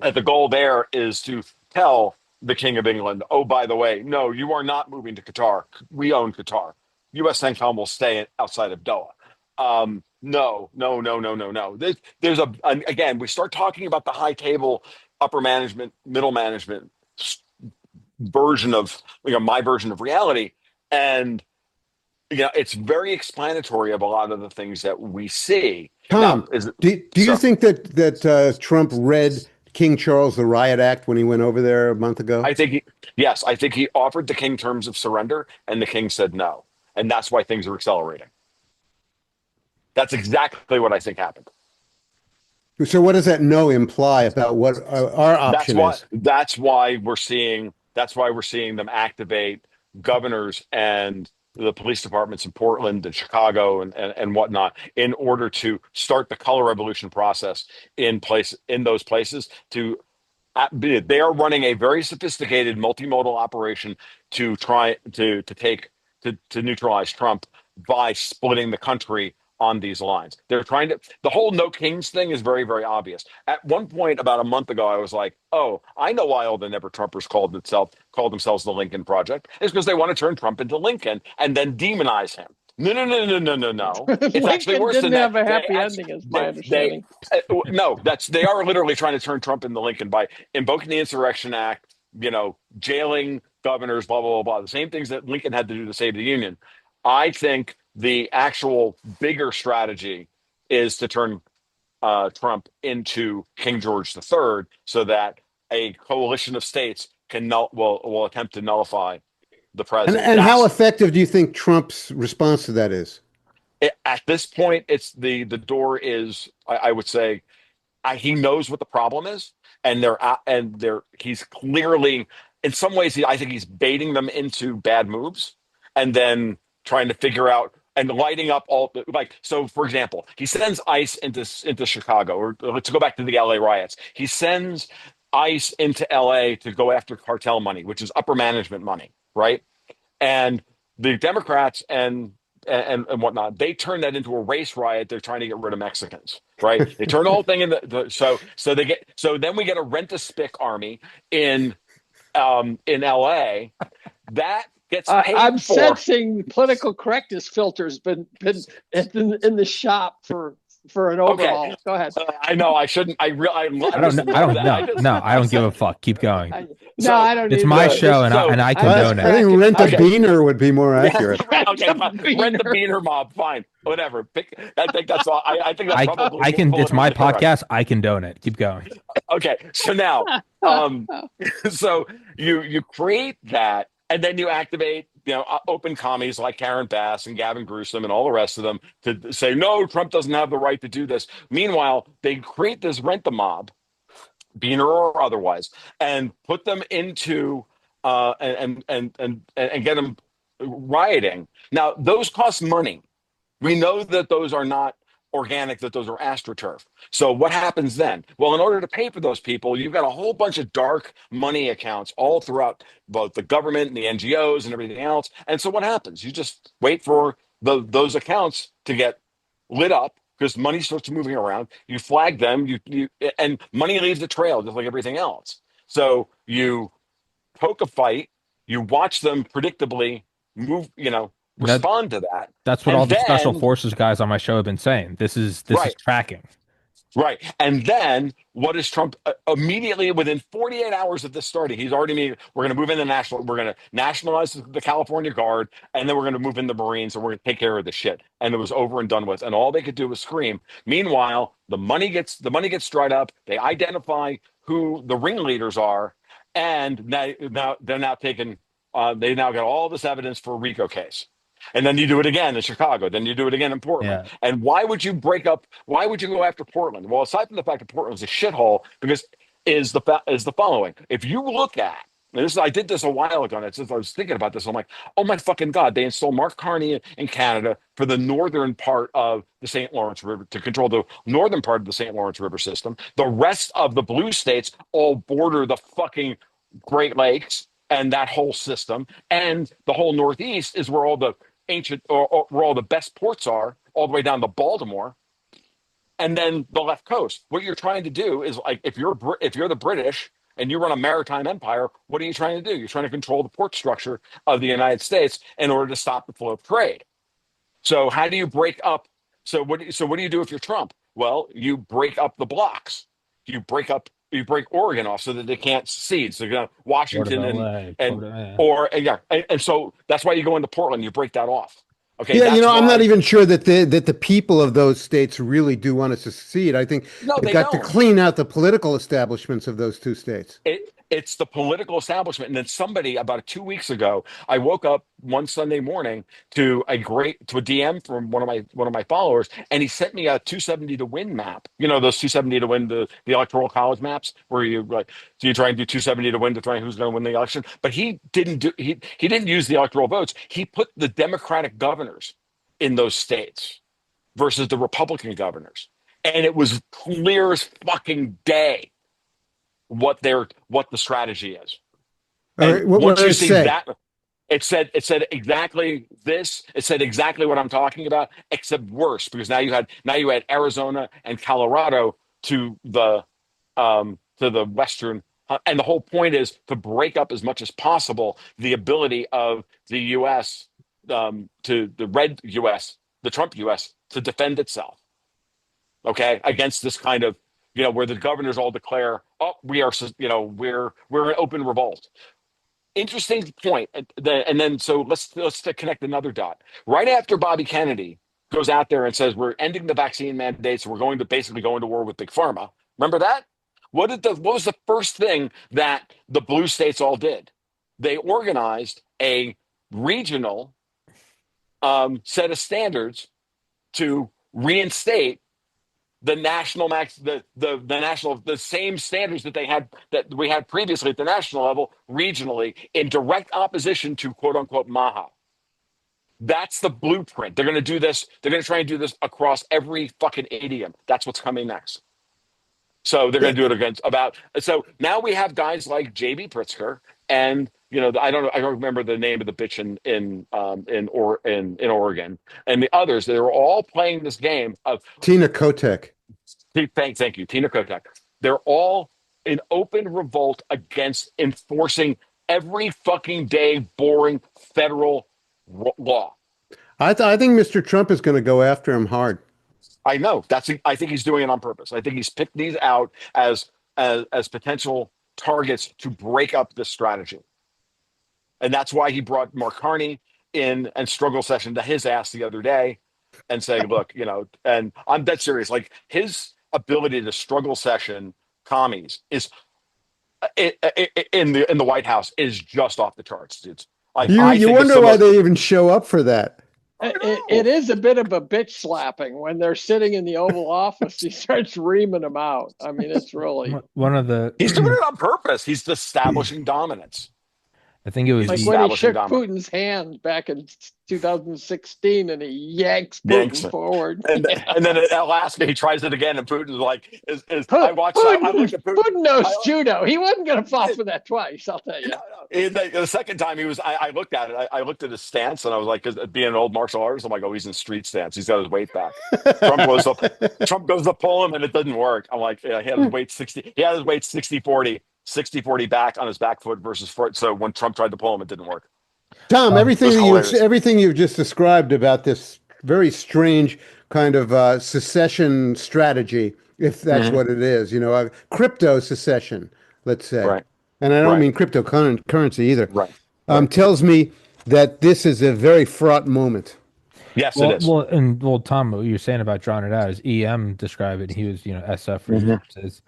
and the goal there is to tell the King of England, oh, by the way, no, you are not moving to Qatar. We own Qatar. U.S. CENTCOM will stay outside of Doha. No, no, no, no, no, no. There's again, we start talking about the high table, upper management, middle management version of my version of reality, and it's very explanatory of a lot of the things that we see now. Tom, Is it do you so? think that Trump read King Charles the Riot Act when he went over there a month ago? Yes, I think he offered the king terms of surrender, and the king said no, and that's why things are accelerating. That's exactly what I think happened. So what does that no imply about what our That's option why is? that's why we're seeing them activate governors and the police departments in Portland and Chicago and whatnot in order to start the color revolution process in those places to they are running a very sophisticated multimodal operation to try to neutralize Trump by splitting the country on these lines. They're trying to the whole no kings thing is very, very obvious. At one point about a month ago, I was like, oh, I know why all the Never Trumpers called themselves the Lincoln Project. It's because they want to turn Trump into Lincoln and then demonize him. No, no, no, no, no, no, no. It's actually Lincoln worse than didn't that. have a happy ending, is my They understanding. no, they are literally trying to turn Trump into Lincoln by invoking the Insurrection Act, jailing governors, blah, blah, blah, blah. The same things that Lincoln had to do to save the Union. I think the actual bigger strategy is to turn Trump into King George III so that a coalition of states will attempt to nullify the president. And how effective do you think Trump's response to that is? At this point, it's the door is I would say he knows what the problem is, and he's clearly in some ways I think he's baiting them into bad moves, and then trying to figure out and lighting up all so. For example, he sends ICE into Chicago, or let's go back to the LA riots. He sends ICE into LA to go after cartel money, which is upper management money, right? And the Democrats and whatnot, they turn that into a race riot. They're trying to get rid of Mexicans, right? They turn the whole thing into so then we get a rent a spick army in LA that gets I'm paid for. sensing political correctness filters been in the shop for an Okay, overhaul. Go ahead. I know I shouldn't. I don't just know. I love don't that. know. No, I don't give a fuck. Keep going. No, So I don't It's either. my I'm show, just- and I I'm just condone I it. think cracking rent a up. beaner would be more accurate. Okay, fine. Rent the Beaner. beaner mob. Fine, whatever. I think that's all. I think that's I probably I can. It's my politically correct. podcast. I condone it. Keep going. Okay, so now, so you create that, and then you activate, open commies like Karen Bass and Gavin Newsom and all the rest of them to say no, Trump doesn't have the right to do this. Meanwhile, they create this rent the mob, Beaner or otherwise, and put them into and get them rioting. Now, those cost money. We know that those are not organic, that those are astroturf. So what happens then? Well, in order to pay for those people, you've got a whole bunch of dark money accounts all throughout both the government and the NGOs and everything else. And so what happens? You just wait for those accounts to get lit up because money starts moving around. You flag them, and money leaves the trail just like everything else. So you poke a fight, you watch them predictably move, That respond to that, that's what all and the special then forces guys on my show have been saying. This is right. tracking. Right. And then what is Trump immediately within 48 hours of this starting? He's already made, we're going to move in we're going to nationalize the California Guard, and then we're going to move in the Marines, and we're going to take care of the shit. And it was over and done with. And all they could do was scream. Meanwhile, the money gets dried up. They identify who the ringleaders are, and now they're now taking, they now got all this evidence for a RICO case. And then you do it again in Chicago. Then you do it again in Portland. Yeah. And why would you break up? Why would you go after Portland? Well, aside from the fact that Portland's a shithole, because is the following. If you look at, and this, I did this a while ago, and it's just, I was thinking about this. I'm like, oh my fucking God, they installed Mark Carney in Canada for the northern part of the St. Lawrence River to control the northern part of the St. Lawrence River system. The rest of the blue states all border the fucking Great Lakes and that whole system. And the whole Northeast is where all the ancient or where all the best ports are, all the way down to Baltimore, and then the left coast. What you're trying to do is, like, if you're the British and you run a maritime empire, what are you trying to do? You're trying to control the port structure of the United States in order to stop the flow of trade. So how do you break up? So what do you do if you're Trump? Well, you break up the blocks. You break Oregon off so that they can't secede. So Port of Washington LA, and Port of, yeah. or yeah, and so that's why you go into Portland. You break that off. Okay, Yeah, that's I'm not why. even sure that the people of those states really do want to secede. I think No, they've they got to don't. clean out the political establishments of those two states. It's the political establishment. And then somebody about 2 weeks ago, I woke up one Sunday morning to a DM from one of my followers, and he sent me a 270 to win map. You know, those 270 to win the electoral college maps where you like, so you try and do 270 to win to try who's going to win the election. But he didn't use the electoral votes. He put the Democratic governors in those states versus the Republican governors. And it was clear as fucking day what the strategy is. All And right, what once did you it see say? that, it said exactly this. It said exactly what I'm talking about, except worse, because now you had Arizona and Colorado to the western. And the whole point is to break up as much as possible the ability of the U.S. To the red U.S., the Trump U.S. to defend itself. Okay, against this kind of, where the governors all declare, oh, we are, we're in open revolt. Interesting point. And then so let's connect another dot. Right after Bobby Kennedy goes out there and says we're ending the vaccine mandates, we're going to basically go into war with big pharma. Remember that? What was the first thing that the blue states all did? They organized a regional set of standards to reinstate the national the same standards that we had previously at the national level regionally, in direct opposition to quote unquote Maha. That's the blueprint. They're going to do this. They're going to try and do this across every fucking idiom. That's what's coming next. So they're Yeah, going to do it against about. So now we have guys like JB Pritzker and, I don't remember the name of the bitch in Oregon, and the others. They're all playing this game of. Tina Kotek. Thank you, Tina Kotek. They're all in open revolt against enforcing every fucking day boring federal law. I think Mr. Trump is going to go after him hard. I know I think he's doing it on purpose. I think he's picked these out as potential targets to break up this strategy, and that's why he brought Mark Carney in and struggle session to his ass the other day, and say, look, and I'm dead serious. Like, his ability to struggle session commies is in the White House is just off the charts, dudes. Like, I You think it's wonder the why most. they even show up for that. I It know. is a bit of a bitch slapping when they're sitting in the Oval Office. He starts reaming them out. I mean, it's really. One of the He's doing it on purpose. He's establishing dominance. I think it was Like He's when he establishing shook dominance. Putin's hand back in 2016 and he yanks Yanks. Putin forward. And then at Alaska, he tries it again, and Putin's like, I watched that. I looked Putin, at Putin. Putin knows I, judo. He wasn't going to fall for that twice, I'll tell you. no, no. The second time he was, I looked at it. I looked at his stance, and I was like, because being an old martial artist, I'm like, oh, he's in street stance. He's got his weight back. Trump goes to Trump goes to pull him, and it didn't work. I'm like, yeah, he had his weight 60. He had his weight 60-40 back on his back foot versus foot. So when Trump tried to pull him, it didn't work. Tom, It was hilarious. everything you've just described about this very strange kind of secession strategy, if that's what it is, crypto secession, let's say, Right, and I don't right, mean cryptocurrency either, right, right. tells me that this is a very fraught moment. Yes, it is. Tom, what you were saying about drawing it out is EM described it. He was, SF for Mhm. years.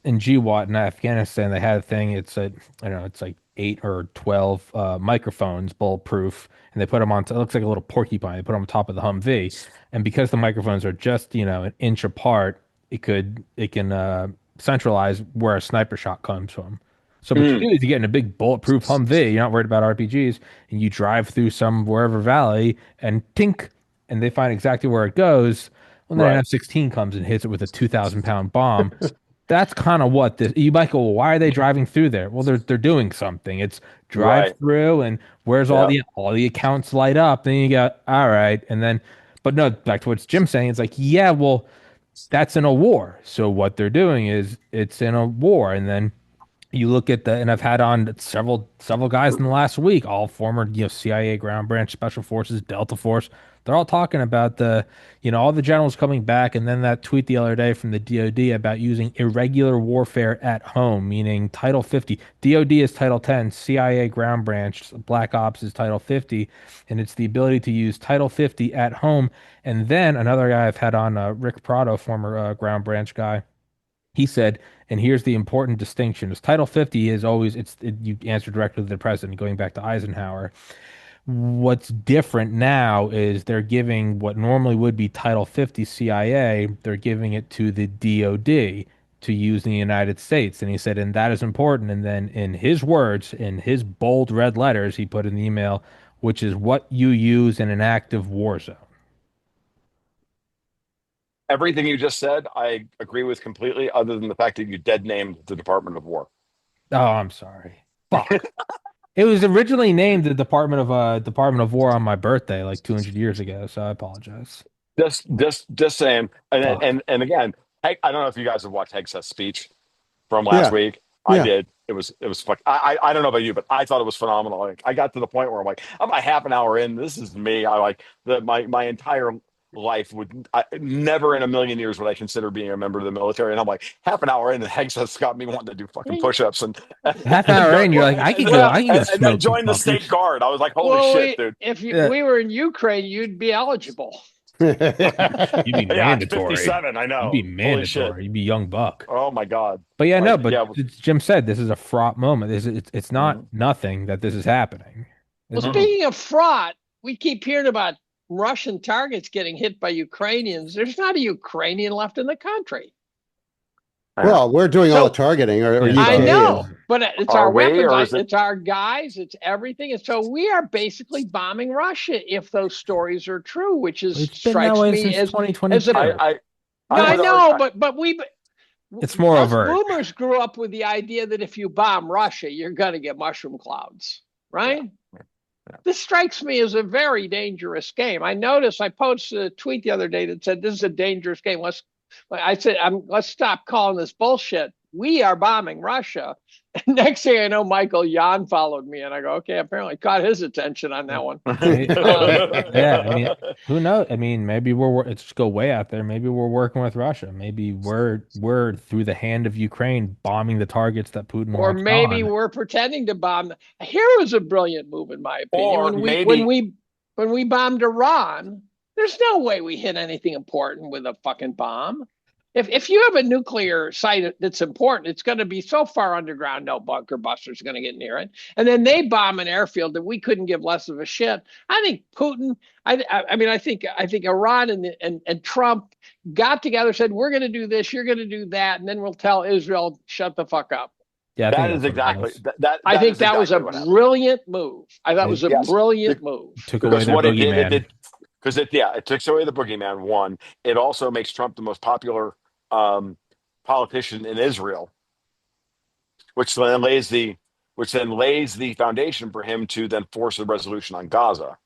In GWAT in Afghanistan, they had a thing. It's I don't know, it's like 8 or 12 microphones, bulletproof, and they put them on. It looks like a little porcupine. They put them on top of the Humvee, and because the microphones are just an inch apart, it can centralize where a sniper shot comes from. So what you Mm, do is you get in a big bulletproof Humvee. You're not worried about RPGs, and you drive through some wherever valley, and tink, and they find exactly where it goes. Well, then an right, F-16 comes and hits it with a 2,000-pound bomb. That's kind of what this. You might go, well, why are they driving through there? Well, they're doing something. It's drive right. through, and where's Yeah. all the accounts light up? Then you go, all right, and then, but no, back to what Jim's saying. It's like, yeah, well, that's in a war. So what they're doing is it's in a war, and then you look at and I've had on several guys in the last week, all former CIA ground branch, special forces, Delta Force. They're all talking about all the generals coming back, and then that tweet the other day from the DoD about using irregular warfare at home, meaning Title 50. DoD is Title 10, CIA ground branch, Black Ops is Title 50, and it's the ability to use Title 50 at home. And then another guy I've had on, Rick Prado, former ground branch guy. He said, and here's the important distinction: is Title 50 is always you answer directly to the president, going back to Eisenhower. What's different now is they're giving what normally would be Title 50 CIA, they're giving it to the DoD to use in the United States. And he said, and that is important. And then in his words, in his bold red letters, he put in the email, which is what you use in an active war zone. Everything you just said, I agree with completely, other than the fact that you dead named the Department of War. Oh, I'm sorry. Fuck. It was originally named the Department of War on my birthday, like 200 years ago. So I apologize. Just saying. Fuck. And again, I don't know if you guys have watched Hegseth's speech from last Yeah, week. I yeah. did. It was fuck. I don't know about you, but I thought it was phenomenal. Like, I got to the point where I'm about half an hour in. This is me. I like my entire life never in a million years would I consider being a member of the military. And I'm like half an hour in, and Hegseth's got me wanting to do fucking push-ups Half and hour go, in, you're like, Well, I can go and then smoke some join the state fuckers. guard. I was like, holy well, shit, dude. if Yeah. we were in Ukraine, you'd be eligible. You'd be Yeah, it's mandatory. 57. I You'd be know. Holy shit. mandatory. You'd be young buck. Oh my God. But yeah, no, Like, but yeah. as Jim said, this is a fraught moment. It's not Mhm. nothing that this is happening. Well, It's- speaking of fraught, we keep hearing about Russian targets getting hit by Ukrainians. There's not a Ukrainian left in the country. Well, we're doing all So- the targeting, or Yeah. I UK know, is. but it's Are our we, weapons, or is it- it's our guys, it's everything. And so we are basically bombing Russia if those stories are true, which is It's been that strikes way me since as 2022. I No, I would know, argue- but It's more us overt. boomers grew up with the idea that if you bomb Russia, you're going to get mushroom clouds, right? Yeah. This strikes me as a very dangerous game. I noticed I posted a tweet the other day that said this is a dangerous game. Let's stop calling this bullshit. We are bombing Russia. And next thing I know, Michael Yan followed me, and I go, okay, apparently caught his attention on that one. Yeah, I mean, who knows? I mean, maybe let's just go way out there. Maybe we're working with Russia. Maybe we're through the hand of Ukraine bombing the targets that Putin Or wants maybe gone. we're pretending to bomb. Here was a brilliant move, in my opinion. Or When we bombed Iran, there's no way we hit anything important with a fucking bomb. If you have a nuclear site that's important, it's going to be so far underground, no bunker busters are going to get near it. And then they bomb an airfield that we couldn't give less of a shit. I think Putin. I mean, I think Iran and Trump got together, said we're going to do this, you're going to do that, and then we'll tell Israel shut the fuck up. Yeah, I think That is that's what it exactly was. I that think is that was a exactly what happened. brilliant move. I thought it was It a Yes, brilliant move. took away because their what it boogeyman. did, because it takes away the boogeyman. One, it also makes Trump the most popular um, politician in Israel, which then lays the foundation for him to then force a resolution on Gaza.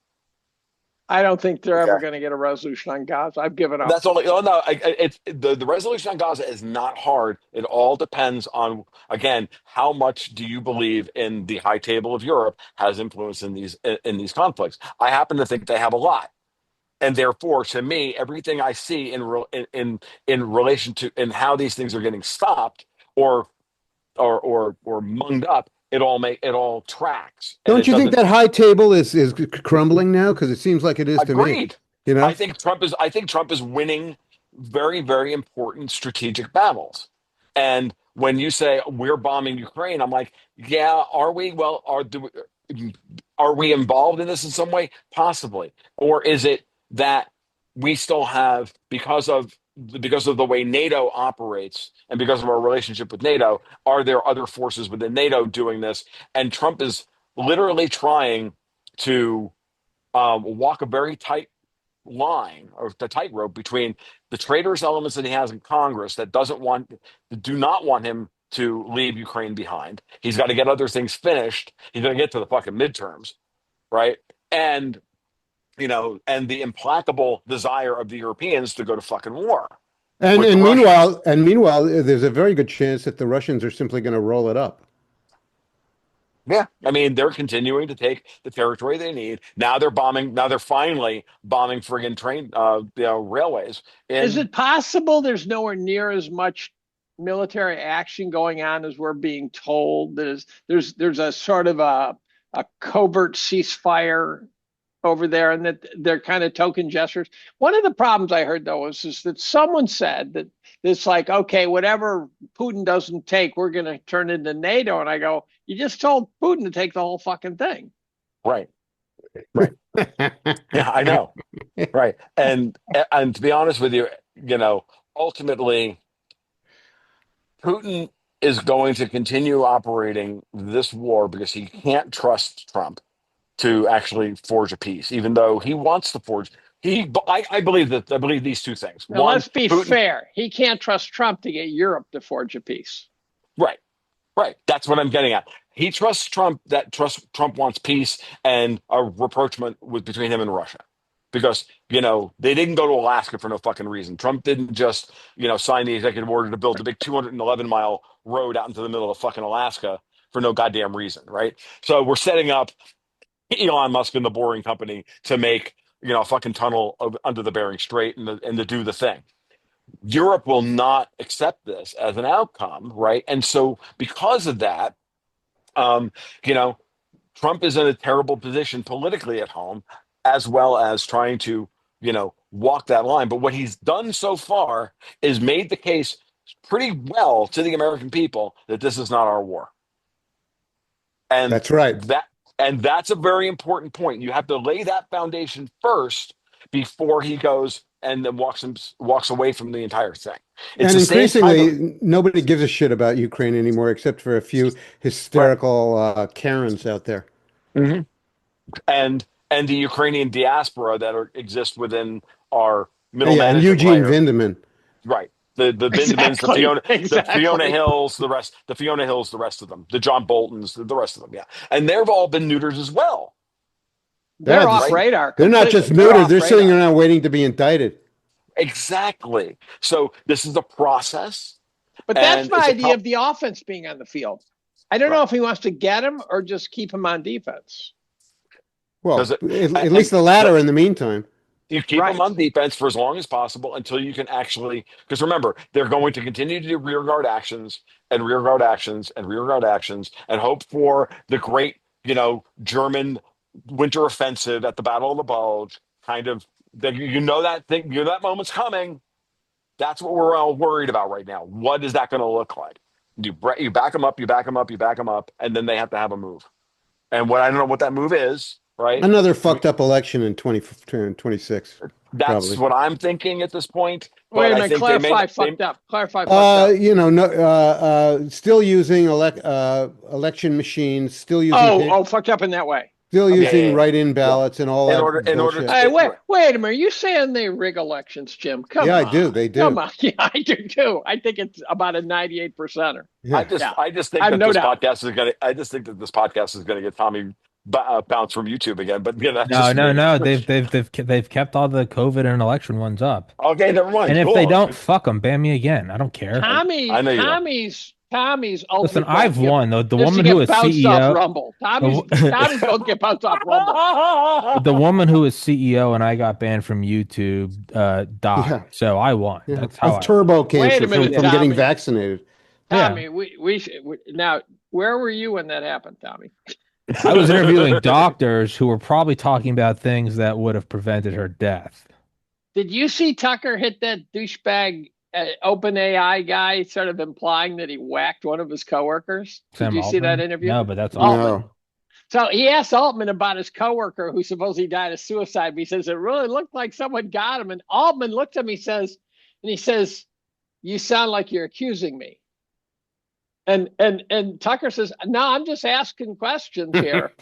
I don't think they're ever Okay. going to get a resolution on Gaza. I've given up. That's only. Oh no! It's the resolution on Gaza is not hard. It all depends on, again, how much do you believe in the high table of Europe has influence in these conflicts. I happen to think they have a lot, and therefore, to me, everything I see in relation to in how these things are getting stopped or or munged up, it all tracks, and Don't it you think doesn't. that high table is crumbling now? Because it seems like it is to me. Agreed. You know? I think Trump is winning very, very important strategic battles. And when you say we're bombing Ukraine, I'm like, yeah, are we? Well, are we involved in this in some way? Possibly. Or is it that we still have, because of the way NATO operates and because of our relationship with NATO, are there other forces within NATO doing this? And Trump is literally trying to walk a very tight line or the tightrope between the traitorous elements that he has in Congress that do not want him to leave Ukraine behind. He's got to get other things finished. He's going to get to the fucking midterms, right? And and the implacable desire of the Europeans to go to fucking war And with the and Russians. meanwhile, there's a very good chance that the Russians are simply going to roll it up. Yeah, I mean they're continuing to take the territory they need. Now they're bombing. Now they're finally bombing friggin' train, railways. Is And it possible there's nowhere near as much military action going on as we're being told? There's a sort of a covert ceasefire over there, and that they're kind of token gestures. One of the problems I heard though is that someone said that it's like, okay, whatever Putin doesn't take, we're going to turn into NATO. And I go, you just told Putin to take the whole fucking thing. right, right, yeah, I know, right, and to be honest with you, ultimately Putin is going to continue operating this war because he can't trust Trump to actually forge a peace, even though he wants to forge. I believe I believe these two things. Now, One, let's be Putin, fair. He can't trust Trump to get Europe to forge a peace. right, right. That's what I'm getting at. He trusts Trump. Trump wants peace and a rapprochement between him and Russia, because they didn't go to Alaska for no fucking reason. Trump didn't just sign the executive order to build the big 211-mile road out into the middle of fucking Alaska for no goddamn reason, right? So we're setting up Elon Musk and the Boring Company to make a fucking tunnel under the Bering Strait and to do the thing. Europe will not accept this as an outcome, right? And so because of that, um, you know, Trump is in a terrible position politically at home, as well as trying to walk that line. But what he's done so far is made the case pretty well to the American people that this is not our war. And That's right. that's a very important point. You have to lay that foundation first before he goes and then walks away from the entire thing. It's And the same kind of increasingly, nobody gives a shit about Ukraine anymore, except for a few right. hysterical Karens out there. Mhm. And the Ukrainian diaspora exist within our middle Yeah, and management Eugene layer. Vindman. Right. The Vindemans, Exactly. The Fiona Exactly. Hills, the Fiona Hills, the rest of them, the John Boltons, the rest of them. Yeah. And they've all been neutered as well. Yeah, They're off Right. radar they're not just completely. They're neutered; off they're sitting radar. around waiting to be indicted. Exactly. So this is a process But that's and my it's a idea of the offense being on the field. I don't know right. if he wants to get him or just keep him on defense. Does Well, it at and least the latter in the meantime. you keep them Right. on defense for as long as possible until you can actually, because remember, they're going to continue to do rearguard actions and rearguard actions and rearguard actions and hope for the great, German winter offensive at the Battle of the Bulge. Kind of, that that thing, that moment's coming. That's what we're all worried about right now. What is that going to look like? You back them up, you back them up, you back them up, and then they have to have a move. And what I don't know what that move is, right? Another We, fucked up election in 2026. That's probably. what I'm thinking at this point. Wait But a I minute. think they may. Clarify. They, Fucked up. Clarify. Fucked up. No, still using election machines, Fucked up in that way. still Okay. using yeah. write-in Yeah. ballots and all that In order bullshit. to Hey, it, wait a minute. You saying they rig elections, Jim? Come Yeah, I on. do. They Come do. on. Yeah, I do too. I think it's about a 98 percenter. Yeah. Yeah, I just I think have that no this doubt. podcast is gonna. I just think that this podcast is gonna get Tommy bounced from YouTube again. But that's No, just no, me. no. They've kept all the COVID and election ones up. Okay, never And mind. if they Cool. don't, fuck them. Ban me again. I don't care. Tommy, I know you don't. Tommy's Listen, ultimate goal I've won. The is to woman who get is bounced off CEO, Rumble. the, Tommy's goal to get bounced off Rumble. the woman who is CEO and I got banned from YouTube died. Yeah. So I won. Yeah. That's how Of I won. turbo Wait cancer a minute, from getting Tommy. vaccinated. Yeah. Tommy, now. Where were you when that happened, Tommy? I was interviewing doctors who were probably talking about things that would have prevented her death. Did you see Tucker hit that douchebag OpenAI guy, sort of implying that he whacked one of his coworkers? Did Sam you see that Altman? interview? No, but that's Altman. awesome. No. So he asked Altman about his coworker who supposedly died of suicide. But he says it really looked like someone got him. And Altman looked at him. He says, "You sound like you're accusing me." And Tucker says, "No, I'm just asking questions here."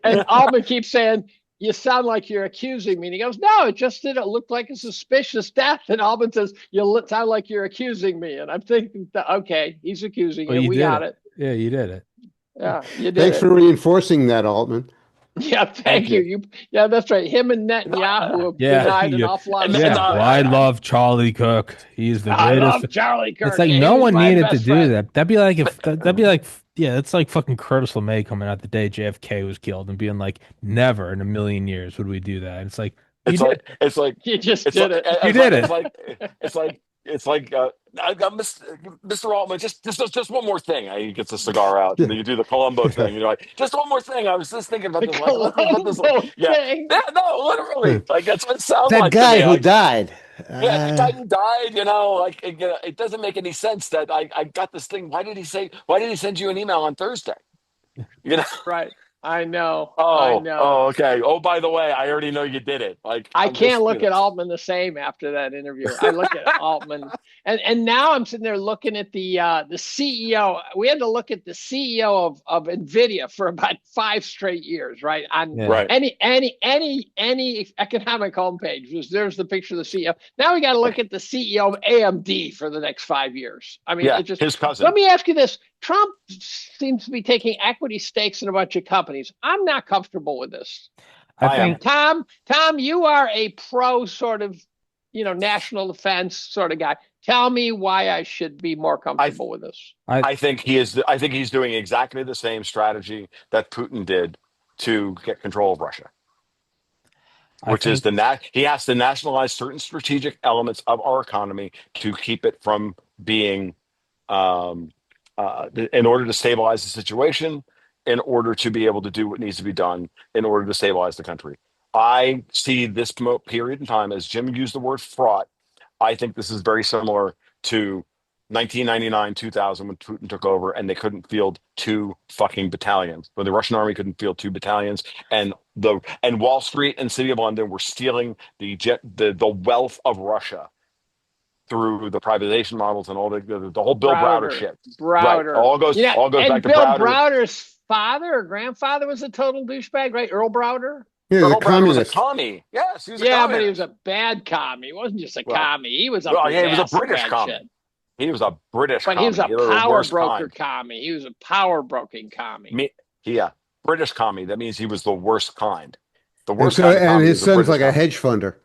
And Altman keeps saying, "You sound like you're accusing me." And he goes, "No, it just didn't look like a suspicious death." And Altman says, "You sound like you're accusing me." And I'm thinking, okay, he's accusing Well, you. you We did got it. it. Yeah, you did it. Yeah, you did Thanks it. for reinforcing that, Altman. Yeah, thank you. Yeah, that's right. Him and Netanyahu have Yeah, denied an yeah, awful lot of And, yeah. stuff. Well, I love Charlie Cook. He's the I greatest. love Charlie Kirk. It's like He no was one my needed to best do friend. that. That'd be like if that'd be like yeah, it's like fucking Curtis LeMay coming out the day JFK was killed and being like, never in a million years would we do that. And it's like you it's did. like it's like You just it's did like it. You did it. it's like I got Mr. Altman. Just one more thing. He gets a cigar out, and then you do the Columbo thing. You're like, just one more thing. I was just thinking about The this. Like, let me put Columbo yeah, thing. yeah, no, literally. Like that's what it sounds That like to guy me. who Like, died. yeah, that guy who died. Like it doesn't make any sense that I got this thing. Why did he say? Why did he send you an email on Thursday? You know. Right. I know. Oh, okay. Oh, by the way, I already know you did it. Like, I I'm can't just, look at Altman the same after that interview. I look at Altman, and now I'm sitting there looking at the CEO. We had to look at the CEO of Nvidia for about 5 straight years, right? On Yeah. right. any economic homepage, there's the picture of the CEO. Now we got to look at the CEO of AMD for the next 5 years. I mean, Yeah, it just. his cousin. Let me ask you this: Trump seems to be taking equity stakes in a bunch of companies. I'm not comfortable with this. I I am. think Tom, you are a pro sort of, national defense sort of guy. Tell me why I should be more comfortable with this. I think he is. I think he's doing exactly the same strategy that Putin did to get control of Russia, I which is think he has to nationalize certain strategic elements of our economy to keep it from being, in order to stabilize the situation, in order to be able to do what needs to be done, in order to stabilize the country. I see this period in time, as Jim used the word fraught. I think this is very similar to 1999, 2000, when Putin took over and they couldn't field 2 fucking battalions. When the Russian army couldn't field 2 battalions, and Wall Street and City of London were stealing the wealth of Russia through the privatization models and all the whole Bill Browder shit. Right. Browder. All goes And back to Bill Browder. Browder's father or grandfather was a total douchebag, right? Earl Browder. Yeah, the Earl Browder was a communist. commie. Yes, he was a Yeah, but he communist. was a bad commie. He wasn't just a Well, commie. He was up well, his yeah, he was a ass in British bad commie. shit. He was a British But commie. he was a He was the power worst broker kind. commie. He was a power broking commie. Yeah, British commie. That means he was the worst kind. The And worst so, kind of and commie his is a son's British like a commie. hedge funder.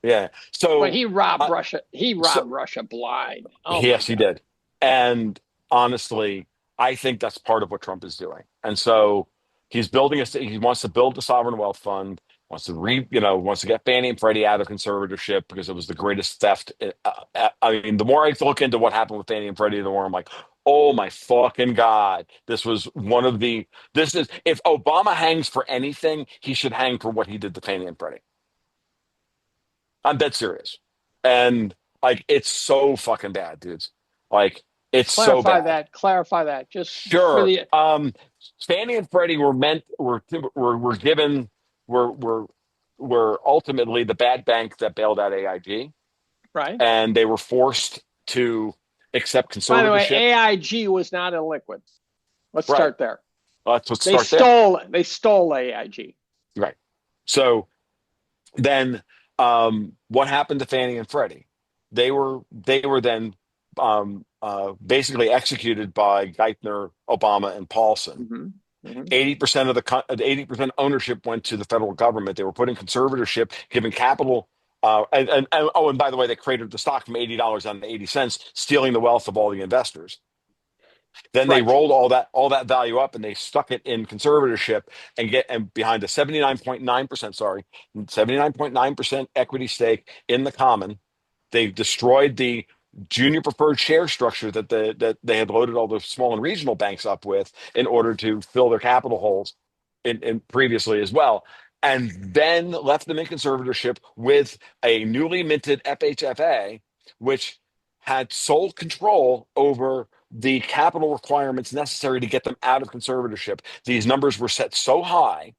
Yeah. So But he robbed Russia. He robbed so- Russia blind. Oh yes, my he God. did. And honestly, I think that's part of what Trump is doing. And so he's building he wants to build the sovereign wealth fund, wants to get Fannie and Freddie out of conservatorship because it was the greatest theft. I mean, the more I look into what happened with Fannie and Freddie, the more I'm like, oh my fucking God. This is if Obama hangs for anything, he should hang for what he did to Fannie and Freddie. I'm dead serious. And like, it's so fucking bad, dudes. Like, it's so bad. Clarify that. Just for Sure. the Fannie and Freddie were were ultimately the bad bank that bailed out AIG, Right. and they were forced to accept By the way, conservatorship. AIG was not illiquid. Let's Right. start there. Let's They start there. stole AIG. Right. So then, what happened to Fannie and Freddie? They were then basically executed by Geithner, Obama, and Paulson. Mm-hmm. Mm-hmm. 80% of the 80% ownership went to the federal government. They were put in conservatorship, giving capital. And by the way, they created the stock from $80 down to 80 cents, stealing the wealth of all the investors. Then they Right. rolled all that value up and they stuck it in conservatorship and behind a 79.9%, sorry, 79.9% equity stake in the common. They destroyed the junior preferred share structure that they had loaded all the small and regional banks up with in order to fill their capital holes in previously as well. And then left them in conservatorship with a newly minted FHFA, which had sole control over the capital requirements necessary to get them out of conservatorship. These numbers were set so high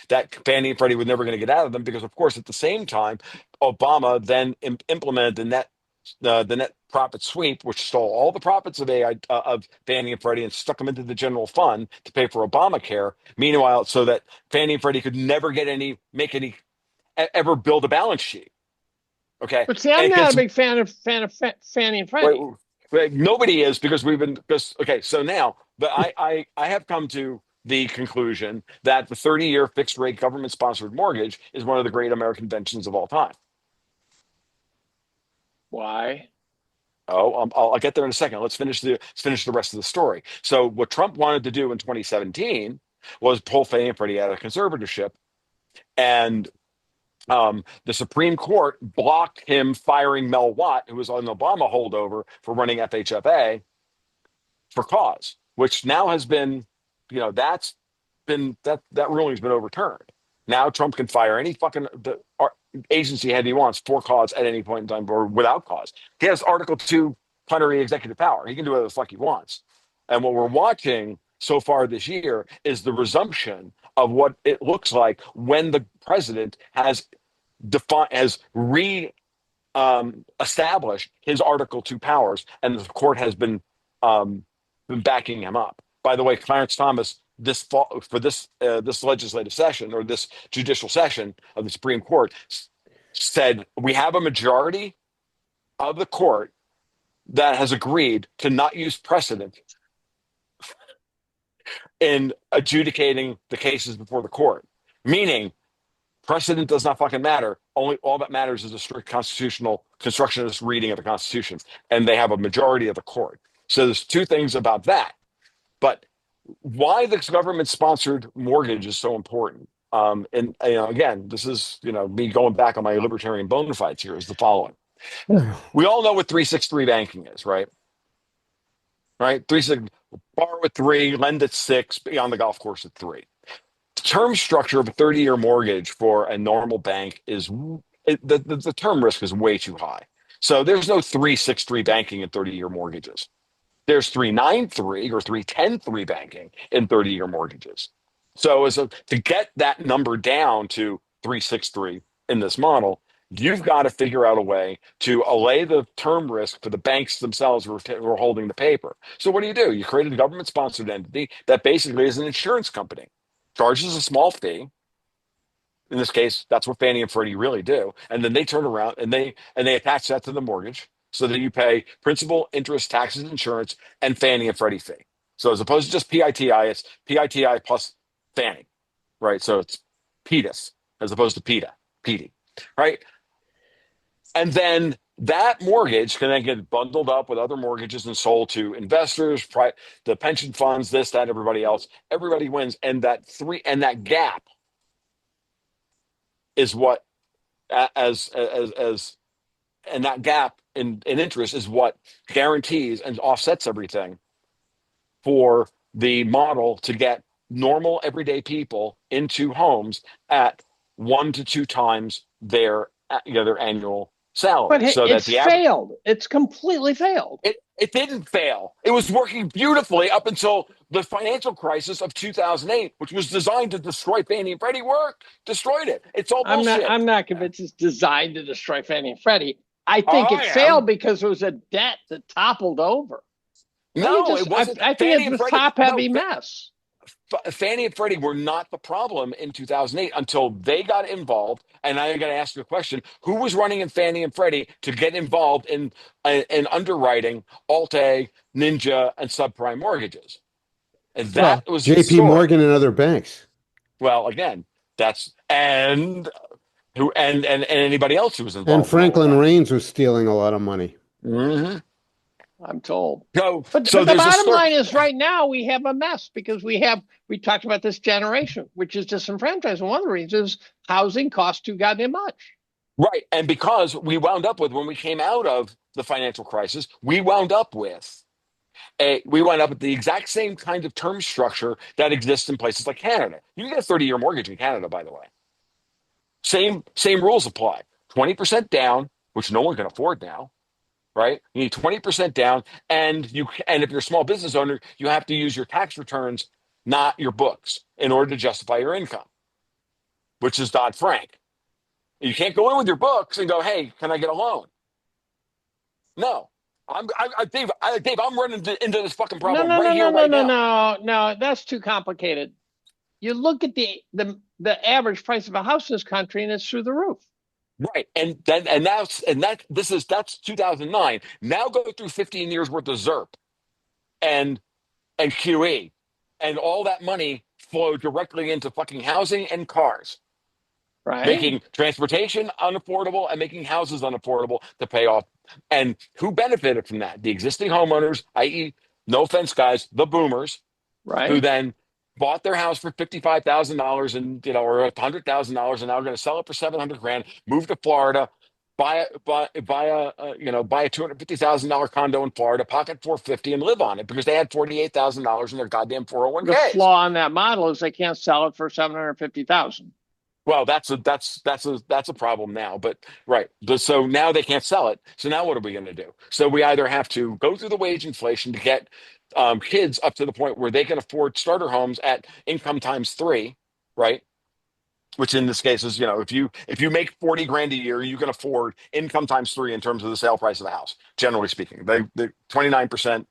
that Fannie and Freddie were never going to get out of them because, of course, at the same time, Obama then implemented the net profit sweep, which stole all the profits of Fannie and Freddie and stuck them into the general fund to pay for Obamacare. Meanwhile, so that Fannie and Freddie could never ever build a balance sheet. Okay, But see, and I'm it not gets a big fan of Fannie and Wait, Freddie. wait, nobody is because we've been because okay. So now, but I have come to the conclusion that the 30-year fixed rate government sponsored mortgage is one of the great American inventions of all time. Why? Oh, I'll get there in a second. Let's finish the rest of the story. So what Trump wanted to do in 2017 was pull Fannie and Freddie out of conservatorship, and the Supreme Court blocked him firing Mel Watt, who was on the Obama holdover for running FHFA, for cause, which now has been, that ruling's been overturned. Now Trump can fire any fucking agency head he wants for cause at any point in time or without cause. He has Article 2 plenary executive power. He can do whatever the fuck he wants. And what we're watching so far this year is the resumption of what it looks like when the president has re established his Article 2 powers, and the court has been backing him up. By the way, Clarence Thomas, this fall for this legislative session or this judicial session of the Supreme Court, said we have a majority of the court that has agreed to not use precedent in adjudicating the cases before the court, meaning precedent does not fucking matter. Only all that matters is a strict constitutional constructionist reading of the Constitution, and they have a majority of the court. So there's two things about that. But why this government-sponsored mortgage is so important, and again, this is me going back on my libertarian bona fides here, is the following. We all know what 363 banking is, right? Right? Borrow at 3, lend at 6, be on the golf course at 3. The term structure of a 30-year mortgage for a normal bank the term risk is way too high. So there's no 363 banking in 30-year mortgages. There's 393 or 310-3 banking in 30-year mortgages. So to get that number down to 363 in this model, you've got to figure out a way to allay the term risk for the banks themselves who are holding the paper. So what do? You create a government-sponsored entity that basically is an insurance company, charges a small fee. In this case, that's what Fannie and Freddie really do. And then they turn around and they attach that to the mortgage so that you pay principal, interest, taxes, insurance, and Fannie and Freddie fee. So as opposed to just PITI, it's PITI plus Fannie, right? So it's PETUS as opposed to PD, right? And then that mortgage can then get bundled up with other mortgages and sold to investors, the pension funds, this, that, everybody else. Everybody wins. And that gap is what and that gap in interest is what guarantees and offsets everything for the model to get normal everyday people into homes at 1 to 2 times their annual But salary so that it's the average. failed. It's completely failed. It didn't fail. It was working beautifully up until the financial crisis of 2008, which was designed to destroy Fannie and Freddie. Destroyed it. It's all bullshit. I'm not convinced it's designed to destroy Fannie and Freddie. I think I it failed am. because it was a debt that toppled over. No, it wasn't. I think Fannie it's and a Freddie. top No, heavy mess. Fannie and Freddie were not the problem in 2008 until they got involved. And I got to ask you a question: who was running in Fannie and Freddie to get involved in underwriting Alt-A, Ninja, and subprime mortgages? And Well, that was J.P. historic. Morgan and other banks. Well, again, that's and anybody else who was And involved in all of Franklin that. Raines was stealing a lot of money. Hmm. I'm told. So, But the there's a bottom story, line is right now we have a mess because we talked about this generation, which is disenfranchised. And one of the reasons is housing costs too goddamn much. right? And because we wound up with when we came out of the financial crisis, we wound up with the exact same kind of term structure that exists in places like Canada. You can get a 30-year mortgage in Canada, by the way. Same rules apply. 20% down, which no one can afford now, right? You need 20% down, and if you're a small business owner, you have to use your tax returns, not your books, in order to justify your income, which is Dodd-Frank. You can't go in with your books and go, "Hey, can I get a loan?" No. Dave, I'm running into this fucking No, problem no, right no, here, no, no, right no, now. no, no. That's too complicated. You look at the average price of a house in this country, and it's through the roof. Right. That's 2009. Now go through 15 years worth of ZERP and QE, and all that money flowed directly into fucking housing and cars, Right? making transportation unaffordable and making houses unaffordable to pay off. And who benefited from that? The existing homeowners, i.e., no offense, guys, the boomers, who Right? then bought their house for $55,000 and or $100,000 and now are going to sell it for 700 grand, move to Florida, buy a $250,000 condo in Florida, pocket 450 and live on it because they had $48,000 in their goddamn The 401ks. flaw in that model is they can't sell it for 750,000. Well, that's a problem now, but right. So now they can't sell it. So now what are we going to do? So we either have to go through the wage inflation to get kids up to the point where they can afford starter homes at income times three, right? Which in this case is, if you make 40 grand a year, you can afford income times three in terms of the sale price of the house. Generally speaking, the 29%,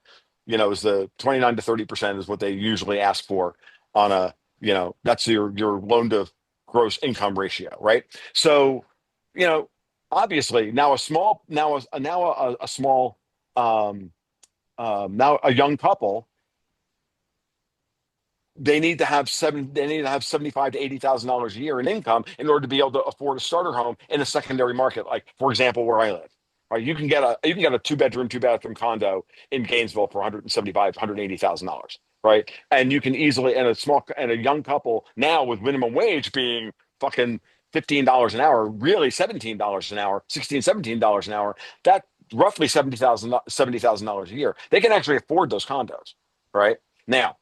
is the 29 to 30% is what they usually ask for on that's your loan to gross income ratio, right? So, you know, obviously now a small now a young couple, they need to have 75 to $80,000 a year in income in order to be able to afford a starter home in a secondary market, like for example where I live. Right, you can get a two-bedroom, two-bathroom condo in Gainesville for 175, $180,000. Right, and you can easily, and a young couple now with minimum wage being fucking $15 an hour, really $17 an hour, 16, $17 an hour. That roughly $70,000 a year. They can actually afford those condos. Right now,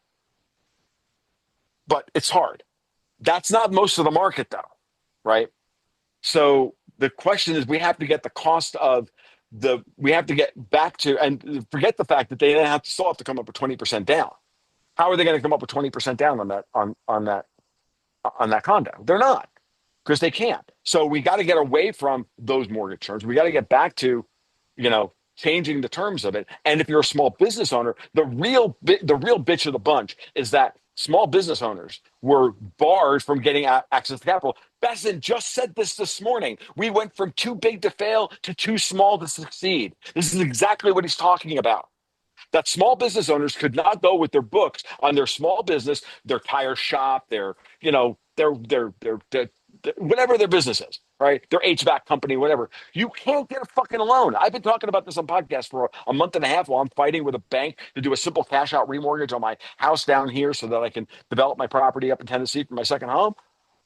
but it's hard. That's not most of the market, though, right? So the question is, we have to get the cost of we have to get back to, and forget the fact that they still have to come up with 20% down. How are they going to come up with 20% down on that condo? They're not, because they can't. So we got to get away from those mortgage terms. We got to get back to, changing the terms of it. And if you're a small business owner, the real bitch of the bunch is that small business owners were barred from getting access to capital. Besson just said this morning. We went from too big to fail to too small to succeed. This is exactly what he's talking about. That small business owners could not go with their books on their small business, their tire shop, their whatever their business is, right? Their HVAC company, whatever. You can't get a fucking loan. I've been talking about this on podcast for a month and a half while I'm fighting with a bank to do a simple cash out remortgage on my house down here so that I can develop my property up in Tennessee for my second home.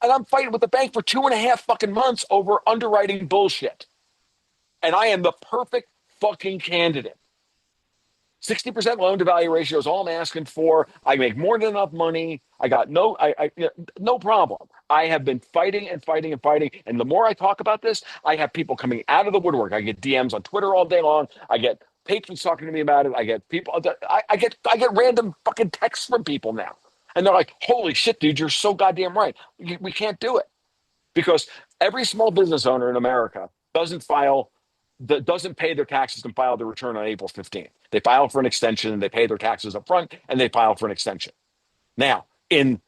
And I'm fighting with the bank for 2.5 fucking months over underwriting bullshit. And I am the perfect fucking candidate 60% loan to value ratio is all I'm asking for. I make more than enough money. I got no problem. I have been fighting and fighting and fighting. And the more I talk about this, I have people coming out of the woodwork. I get DMs on Twitter all day long. I get patrons talking to me about it. I get people. I get random fucking texts from people now, and they're like, "Holy shit, dude, you're so goddamn right. We can't do it because every small business owner in America doesn't pay their taxes and file their return on April 15th. They file for an extension and they pay their taxes up front and they file for an extension. Now, in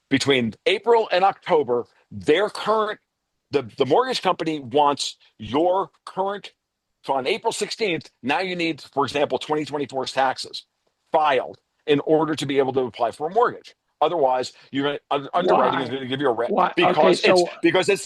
between April and October, the mortgage company wants your current. So on April 16th, now you need, for example, 2024's taxes filed in order to be able to apply for a mortgage. Otherwise, underwriting is going to give you a rent because it's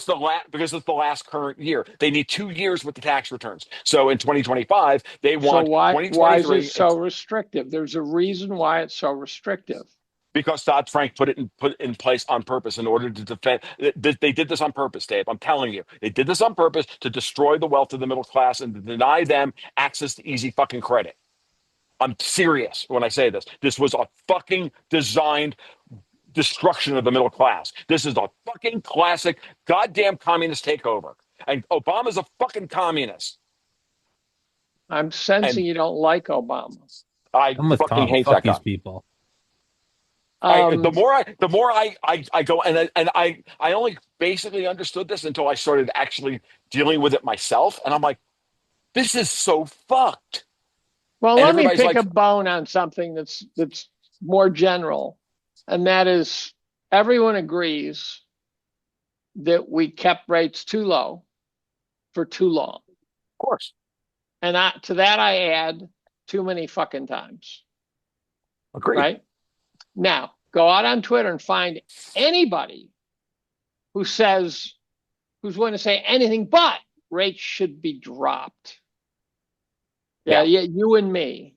the last current year. They need 2 years with the tax returns. So in 2025, they want why is it so restrictive? There's a reason why it's so restrictive. Because Dodd-Frank put it in place on purpose in order to defend. They did this on purpose, Dave. I'm telling you, they did this on purpose to destroy the wealth of the middle class and to deny them access to easy fucking credit. I'm serious when I say this. This was a fucking designed destruction of the middle class. This is a fucking classic goddamn communist takeover. And Obama's a fucking communist. I'm sensing you don't like Obama. I fucking hate that guy. These people. The more I go and I only basically understood this until I started actually dealing with it myself, and I'm like, this is so fucked. Well, let me pick a bone on something that's more general, and that is everyone agrees that we kept rates too low for too long. Of course. And to that I add too many fucking times. Agreed. Right? Now, go out on Twitter and find anybody who's willing to say anything but rates should be dropped. Yeah, you and me.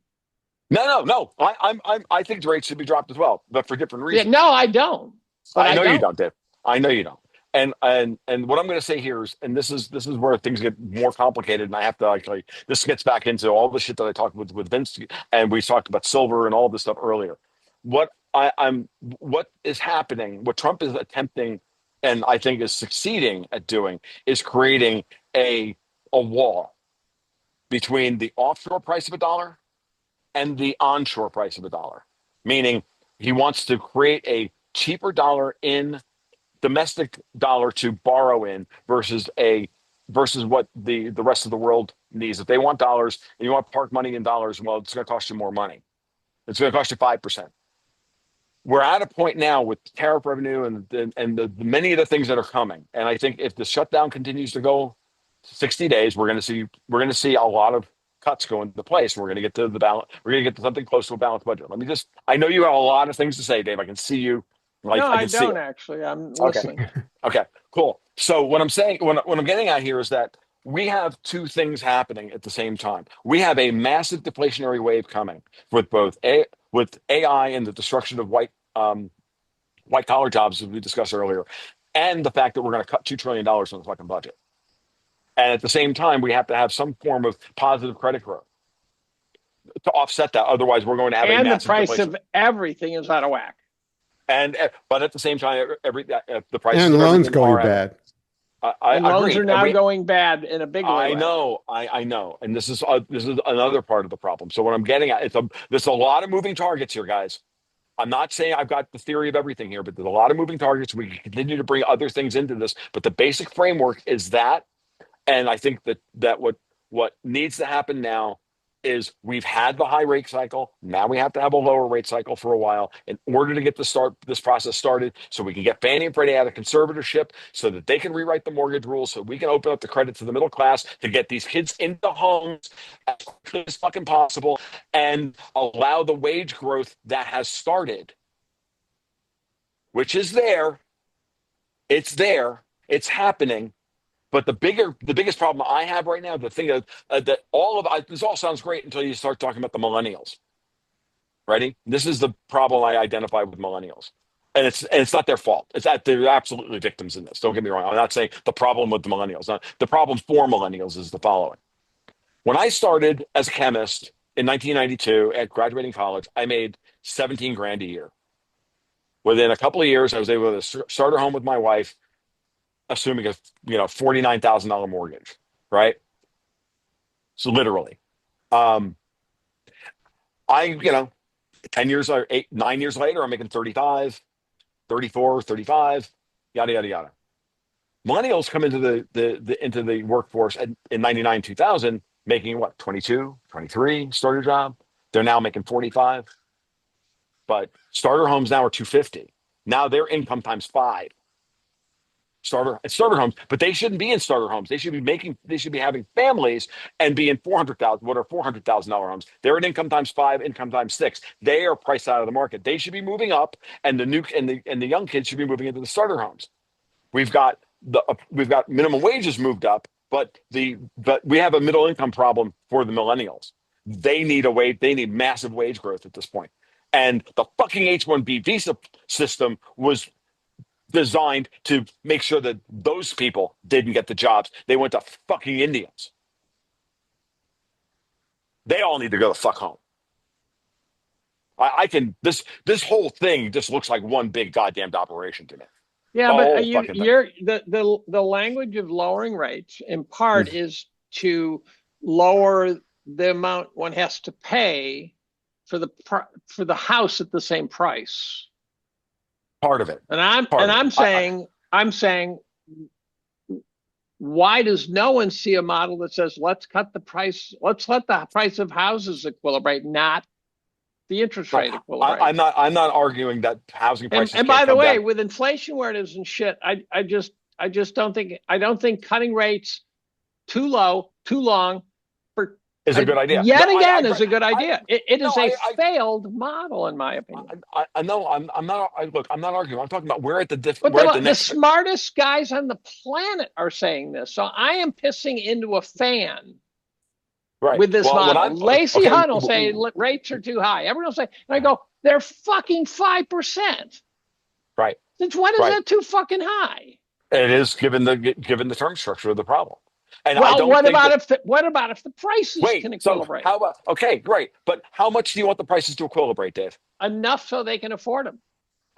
No. I think the rates should be dropped as well, but for different reasons. Yeah, no, I don't. I know you don't, Dave. I know you don't. And what I'm going to say here is, and this is where things get more complicated, and I have to actually. This gets back into all the shit that I talked with Vince, and we talked about silver and all this stuff earlier. What is happening? What Trump is attempting, and I think is succeeding at doing, is creating a wall between the offshore price of a dollar and the onshore price of a dollar. Meaning, he wants to create a cheaper dollar in domestic dollar to borrow in versus what the rest of the world needs. If they want dollars and you want to park money in dollars, well, it's going to cost you more money. It's going to cost you 5%. We're at a point now with tariff revenue and the many of the things that are coming. And I think if the shutdown continues to go 60 days, we're going to see a lot of cuts go into place. We're going to get to the balance. We're going to get to something close to a balanced budget. I know you have a lot of things to say, Dave. I can see you. No, I don't actually. I'm listening. Okay, cool. So what I'm saying, what I'm getting at here is that we have two things happening at the same time. We have a massive deflationary wave coming with with AI and the destruction of white collar jobs, as we discussed earlier, and the fact that we're going to cut $2 trillion from the fucking budget. And at the same time, we have to have some form of positive credit growth to offset that. Otherwise, we're going to have a massive the price deflation. of everything is out of whack. But at the same time, the price and of loans going bad. And loans are now going bad in a big way. I know, and this is another part of the problem. So what I'm getting at, there's a lot of moving targets here, guys. I'm not saying I've got the theory of everything here, but there's a lot of moving targets. We can continue to bring other things into this, but the basic framework is that. And I think that what needs to happen now is we've had the high rate cycle. Now we have to have a lower rate cycle for a while in order to get this process started, so we can get Fannie and Freddie out of conservatorship, so that they can rewrite the mortgage rules, so we can open up the credit to the middle class to get these kids into homes as quickly as fucking possible and allow the wage growth that has started, which is there. It's there. It's happening. But the biggest problem I have right now, the thing that this all sounds great until you start talking about the millennials. Ready? This is the problem I identify with millennials, and it's not their fault. It's that they're absolutely victims in this. Don't get me wrong. I'm not saying the problem with the millennials. The problem for millennials is the following: when I started as a chemist in 1992 at graduating college, I made 17 grand a year. Within a couple of years, I was able to start a home with my wife, assuming a $49,000 mortgage, right? So literally, um, I 10 years or 8 9 years later, I'm making 35, 34, 35, yada yada yada. Millennials come into the workforce in 99 2000 making what, 22, 23, starter job. They're now making 45, but starter homes now are 250. Now their income times five. Starter homes, but they shouldn't be in starter homes. They should be having families and be in 400,000. What are $400,000 homes? They're an income times five, income times six. They are priced out of the market. They should be moving up, and the young kids should be moving into the starter homes. We've got minimum wages moved up, but we have a middle income problem for the millennials. They need massive wage growth at this point. And the fucking H-1B visa system was designed to make sure that those people didn't get the jobs. They went to fucking Indians. They all need to go the fuck home. This whole thing just looks like one big goddamned operation to me. Yeah, The but whole fucking thing. the language of lowering rates in part is to lower the amount one has to pay for the house at the same price. Part of it. And I'm saying, why does no one see a model that says let's cut the price, let's let the price of houses equilibrate, not the interest rate equilibrate? I'm not arguing that housing prices. And by the way, with inflation where it is and shit, I just don't think cutting rates too low, too long is a good idea. Yet again, is a good idea. It is a failed model, in my opinion. I know. I'm not. Look, I'm not arguing. I'm talking about we're at the the smartest guys on the planet are saying this. So I am pissing into a fan. Right. With this model. Lacey Hunt will say rates are too high. Everyone will say, and I go, they're fucking 5%. Right. Since when is that too fucking high? It is given the term structure of the problem. And what about if the prices can equilibrate? So how about, okay, great. But how much do you want the prices to equilibrate, Dave? Enough so they can afford them.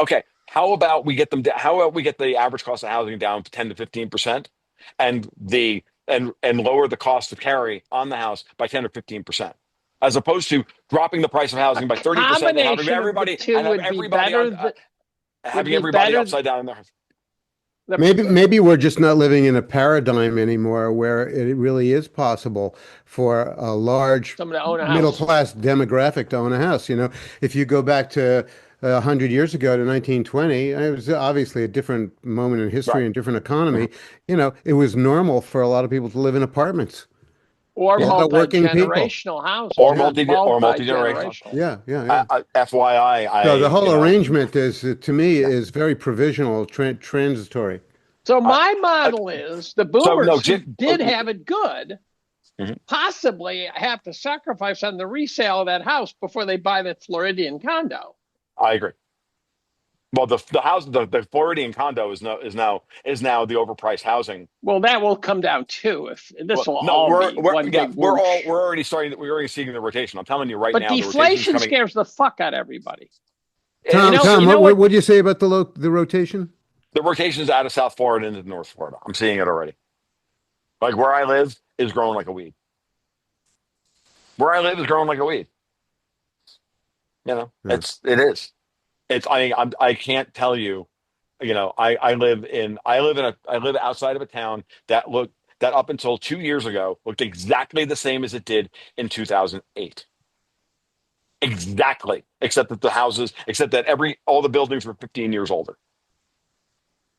Okay. How about we get the average cost of housing down 10 to 15% and lower the cost of carry on the house by 10 or 15%, as opposed to dropping the price of housing by 30% and having everybody upside down in their house. Maybe we're just not living in a paradigm anymore where it really is possible for a large middle-class demographic to own a house. If you go back to 100 years ago to 1920, it was obviously a different moment in history and different economy. It was normal for a lot of people to live in apartments. Or multi-generational houses. Or multi-generational. Yeah. FYI. So the whole arrangement to me, is very provisional, transitory. So my model is the boomers who did have it good, possibly have to sacrifice on the resale of that house before they buy the Floridian condo. I agree. Well, the Floridian condo is now the overpriced housing. Well, that will come down too. If this we're already seeing the rotation. I'm telling you right now. But deflation scares the fuck out of everybody. Tom, what do you say about the rotation? The rotation is out of South Florida into North Florida. I'm seeing it already. Like where I live is growing like a weed. It is. I can't tell you, I live outside of a town that up until 2 years ago looked exactly the same as it did in 2008. Exactly. Except that all the buildings were 15 years older.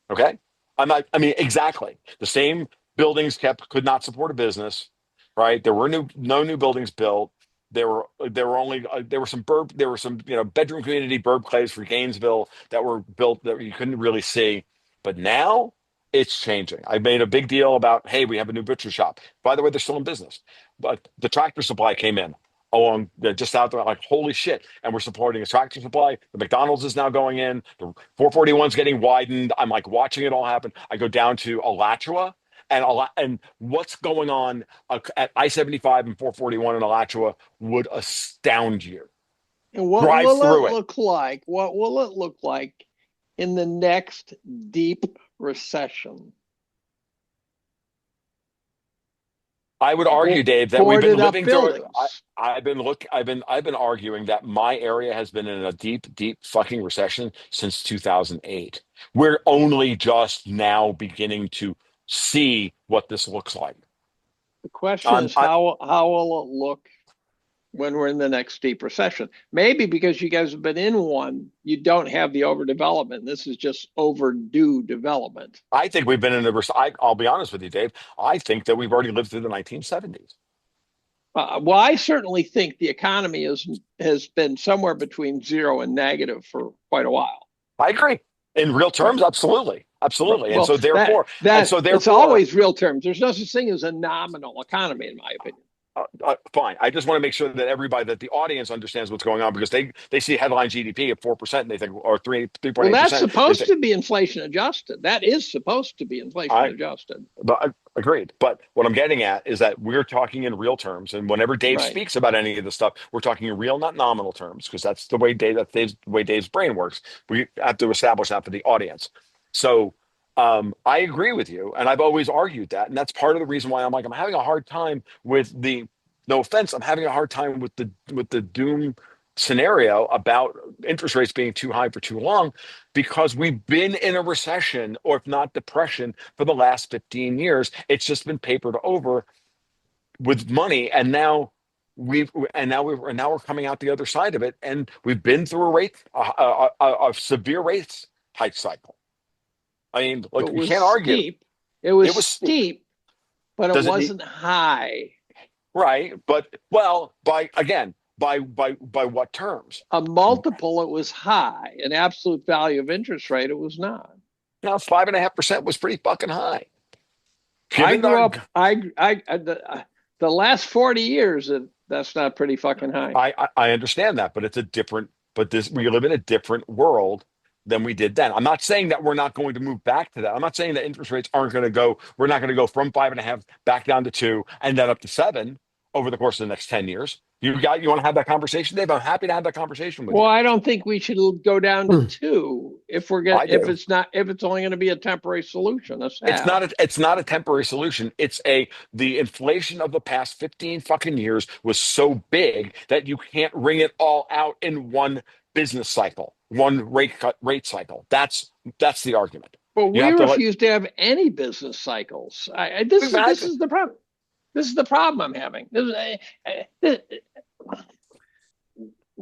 Okay. Exactly. The same buildings could not support a business, right? There were no new buildings built. There were some bedroom community burb clays for Gainesville that were built that you couldn't really see. But now it's changing. I made a big deal about, hey, we have a new butcher shop. By the way, they're still in business. But the Tractor Supply came in just out there, like, holy shit. And we're supporting a Tractor Supply. The McDonald's is now going in. The 441's getting widened. I'm like watching it all happen. I go down to Alachua and what's going on at I-75 and 441 in Alachua would astound you. And what Drive will through it look like? What will it look like in the next deep recession? I would argue, Dave, that we've been Boarded up living through it. buildings. I've been arguing that my area has been in a deep, deep fucking recession since 2008. We're only just now beginning to see what this looks like. The question is how will it look when we're in the next deep recession? Maybe because you guys have been in one, you don't have the overdevelopment. This is just overdue development. I think we've been in a. I'll be honest with you, Dave. I think that we've already lived through the 1970s. Well, I certainly think the economy has been somewhere between zero and negative for quite a while. I agree. In real terms, absolutely, absolutely. Well, and so therefore, it's always real terms. There's no such thing as a nominal economy, in my opinion. Fine. I just want to make sure that that the audience understands what's going on, because they see headline GDP at 4% and they think, or 3.8%. Well, that's supposed to be inflation adjusted. That is supposed to be inflation adjusted. But agreed. But what I'm getting at is that we're talking in real terms, and whenever Dave speaks about any of this stuff, we're talking in real, not nominal terms, because that's the way Dave's brain works. We have to establish that for the audience. So I agree with you, and I've always argued that, and that's part of the reason why I'm having a hard time with the. No offense, I'm having a hard time with the doom scenario about interest rates being too high for too long, because we've been in a recession, or if not depression, for the last 15 years. It's just been papered over with money, and now we're coming out the other side of it, and we've been through a severe rates hike cycle. I mean, look, you can't argue. It was steep, but it wasn't high. Right, but by what terms? A multiple, it was high. An absolute value of interest rate, it was not. Now 5.5% was pretty fucking high. I grew up. The last 40 years, that's not pretty fucking high. I understand that, but we live in a different world than we did then. I'm not saying that we're not going to move back to that. I'm not saying that interest rates aren't going to go. We're not going to go from 5.5 back down to 2 and then up to 7 over the course of the next 10 years. You want to have that conversation, Dave? I'm happy to have that conversation with you. Well, I don't think we should go down to 2 if it's only going to be a temporary solution. It's not a temporary solution. The inflation of the past 15 fucking years was so big that you can't wring it all out in one business cycle, one rate cycle. That's the argument. But we refuse to have any business cycles. This is the problem. This is the problem I'm having.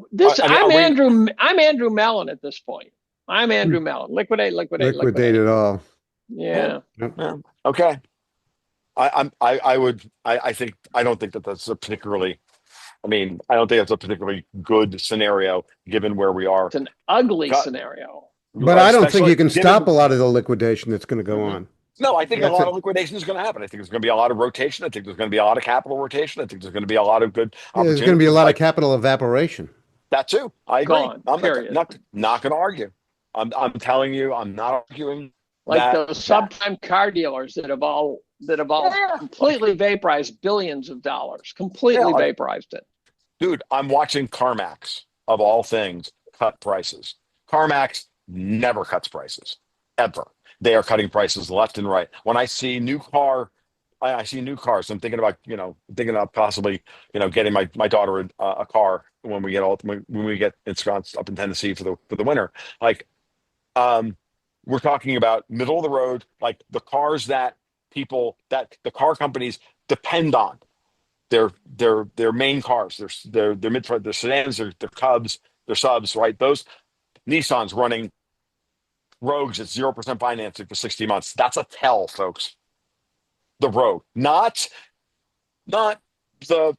I'm Andrew Mellon at this point. I'm Andrew Mellon. Liquidate it all. Yeah. Okay. I don't think that's a particularly. I don't think that's a particularly good scenario given where we are. It's an ugly scenario. But I don't think you can stop a lot of the liquidation that's going to go on. No, I think a lot of liquidation is going to happen. I think there's going to be a lot of rotation. I think there's going to be a lot of capital rotation. I think there's going to be a lot of good opportunities. There's going to be a lot of capital evaporation. That too. I agree. Gone, I'm not going to argue. I'm telling you, I'm not arguing. Like those subprime car dealers that have all completely vaporized billions of dollars. Completely vaporized it. Dude, I'm watching CarMax, of all things, cut prices. CarMax never cuts prices, ever. They are cutting prices left and right. When I see new cars. I'm thinking about possibly, getting my daughter a car when we get ensconced up in Tennessee for the winter. We're talking about middle of the road, like the cars that the car companies depend on. Their main cars, their mid, their sedans, their Cubs, their subs, right? Those Nissans running Rogues at 0% financing for 60 months. That's a tell, folks. The Rogue, not the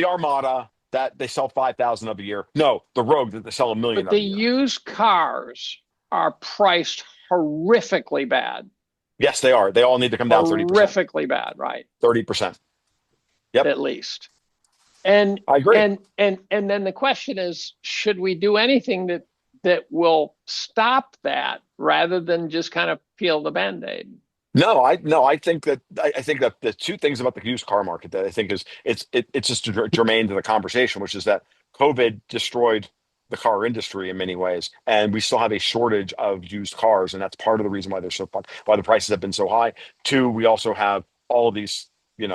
Armada that they sell 5,000 of a year. No, the Rogue that they sell 1 million. But the used cars are priced horrifically bad. Yes, they are. They all need to come down 30%. Horrifically bad, right? 30%. Yep. At least. And I agree. And then the question is, should we do anything that will stop that rather than just kind of peel the Band-Aid? I think that the two things about the used car market that I think is it's just germane to the conversation, which is that COVID destroyed the car industry in many ways, and we still have a shortage of used cars, and that's part of the reason why why the prices have been so high. Two, we also have all of these, the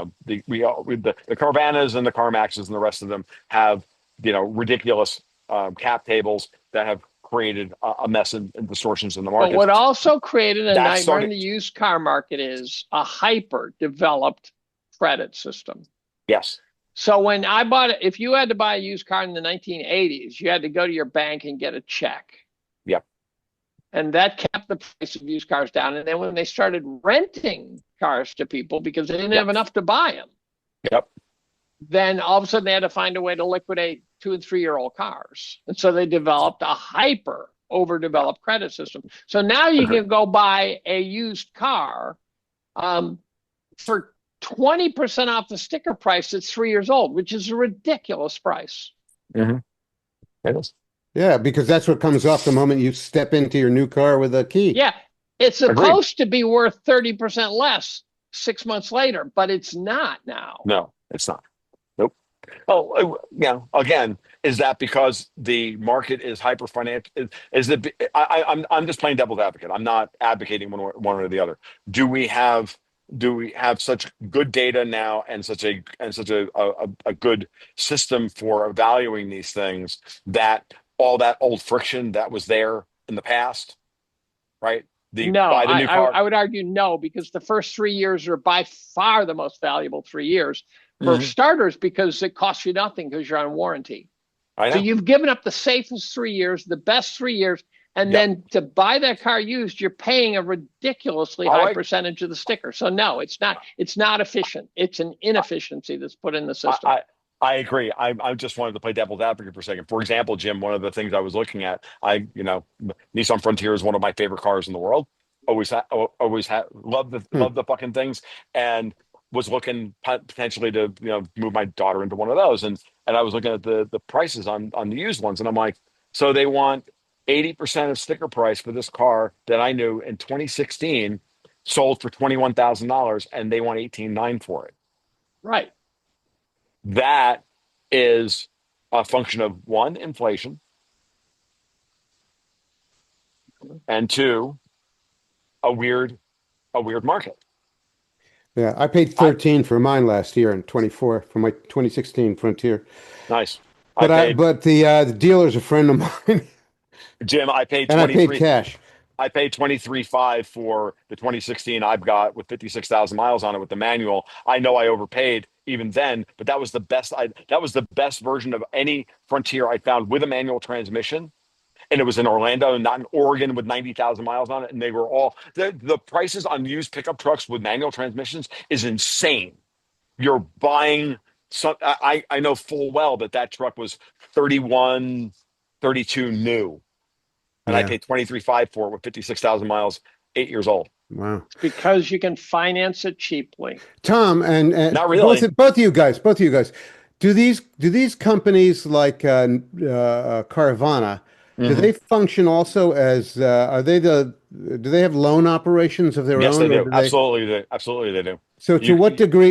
Carvanas and the CarMaxes and the rest of them have ridiculous cap tables that have created a mess and distortions in the But market. what also created a That's nightmare in starting. the used car market is a hyper developed credit system. Yes. So when I bought it, if you had to buy a used car in the 1980s, you had to go to your bank and get a check. Yep. And that kept the price of used cars down. And then when they started renting cars to people because they didn't Yep. have enough to buy them, Yep. then all of a sudden they had to find a way to liquidate 2 and 3 year old cars. And so they developed a hyper overdeveloped credit system. So now you Agreed. can go buy a used car for 20% off the sticker price that's 3 years old, which is a ridiculous price. Mm-hmm. It is. Yeah, because that's what comes off the moment you step into your new car with a key. Yeah, it's Agreed. supposed to be worth 30% less 6 months later, but it's not now. No, it's not. Nope. Oh, again, is that because the market is hyper financial? Is it? I'm just playing devil's advocate. I'm not advocating one or the other. Do we have such good data now and such a good system for evaluating these things that all that old friction that was there in the past, right? No, Buy the new car. I would argue no, because the first 3 years are by far the most valuable 3 years for Mhm. starters, because it costs you nothing because you're on warranty. I So know. you've given up the safest 3 years, the best 3 years, and Yep. then to buy that car used, you're paying a ridiculously high percentage of the sticker. So no, it's not. It's not efficient. It's an inefficiency that's put in the system. I agree. I just wanted to play devil's advocate for a second. For example, Jim, one of the things I was looking at, Nissan Frontier is one of my favorite cars in the world. Love the fucking things, and was looking potentially to move my daughter into one of those, and I was looking at the prices on the used ones, and I'm like, so they want 80% of sticker price for this car that I knew in 2016 sold for $21,000, and they want 18.9 for it. Right. That is a function of one, inflation, and two, a weird market. Yeah, I paid 13 for mine last year and 24 for my 2016 Frontier. Nice. But the dealer's a friend of mine, Jim, I paid and I paid 23. cash. I paid 23.5 for the 2016 I've got with 56,000 miles on it with the manual. I know I overpaid even then, but that was the best. That was the best version of any Frontier I found with a manual transmission, and it was in Orlando and not in Oregon with 90,000 miles on it. And they were all the prices on used pickup trucks with manual transmissions is insane. You're buying some. I know full well that truck was 31, 32 new. And I Yeah. paid 23.5 for it with 56,000 miles, 8 years old. Wow. Because you can finance it cheaply. Tom and Not really. both of you guys, do these companies like Carvana, do Mhm. they function also as do they have loan operations of their Yes, they own, or do. do they? Absolutely, they do. So You,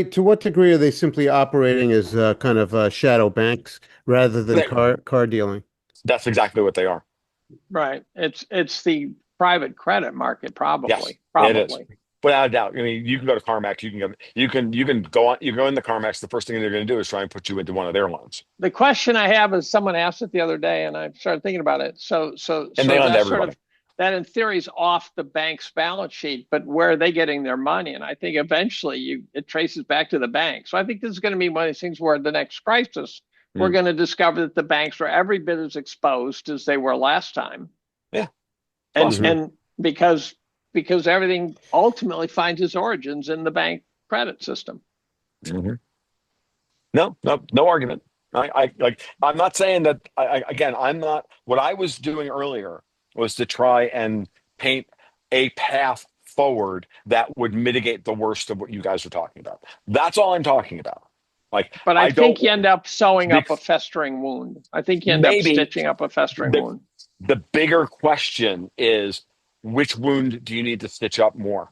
to what degree are they simply operating as kind of shadow banks rather than they- car dealing? that's exactly what they are. Right. It's the private credit market, Yes, probably. it is. Probably. Without a doubt. I mean, you can go to CarMax. You can go in the CarMax. The first thing they're going to do is try and put you into one of their loans, The question I have is, someone asked it the other day, and I started thinking about it. So and they lend that's sort everybody. of, that in theory is off the bank's balance sheet, but where are they getting their money? And I think eventually it traces back to the bank. So I think this is going to be one of these things where the next crisis, we're Mm. going to discover that the banks are every bit as exposed as they were last time. Yeah, And possibly. and because everything ultimately finds its origins in the bank credit system. Mhm. No argument. I'm not saying that. Again, I'm not. What I was doing earlier was to try and paint a path forward that would mitigate the worst of what you guys are talking about. That's all I'm talking about. Like, But I I don't think you end up sewing up a bec- festering wound. I think you end up maybe stitching up a festering the wound. the bigger question is which wound do you need to stitch up more?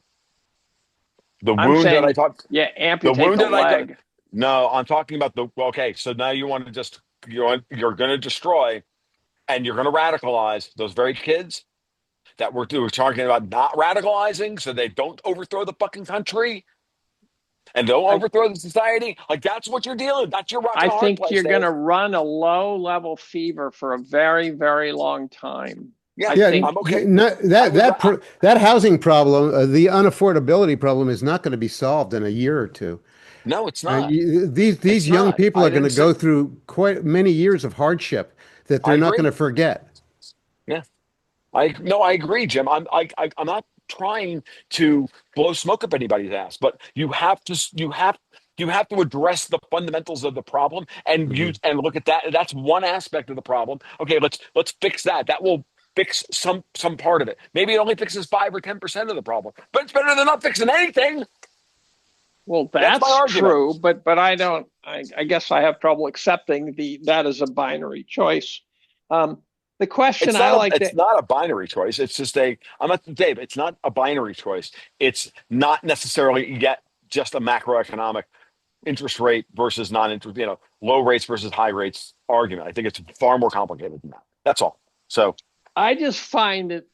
The I'm wound that I saying, talked, yeah, the amputate wound the that I got. leg. No, I'm talking about the. Okay, so now you want to just you're going to destroy and you're going to radicalize those very kids that we're talking about not radicalizing, so they don't overthrow the fucking country and don't I overthrow the society. Like that's what you're dealing. That's your rock I and a hard think place, you're going Dave. to run a low level fever for a very, very long time. Yeah, I Yeah, think I'm okay. I that would. that housing problem, the unaffordability problem, is not going to be solved in a year or two. No, it's not. These It's young not. people I are going to didn't say. go through quite many years of hardship that I they're not going agree. to forget. Yeah. I no, I agree, Jim. I'm not trying to blow smoke up anybody's ass, but you have to address the fundamentals of the problem and Mhm. use and look at that. That's one aspect of the problem. Okay, let's fix that. That will fix some part of it. Maybe it only fixes 5 or 10% of the problem, but it's better than not fixing anything. well, That's my that's argument. true, but I don't. I guess I have trouble accepting that as a binary choice. Um, the question I like to It's not a binary choice. It's just a I'm not Dave. It's not a binary choice. It's not necessarily yet just a macroeconomic interest rate versus non-interest, low rates versus high rates argument. I think it's far more complicated than that. That's all. So I just find it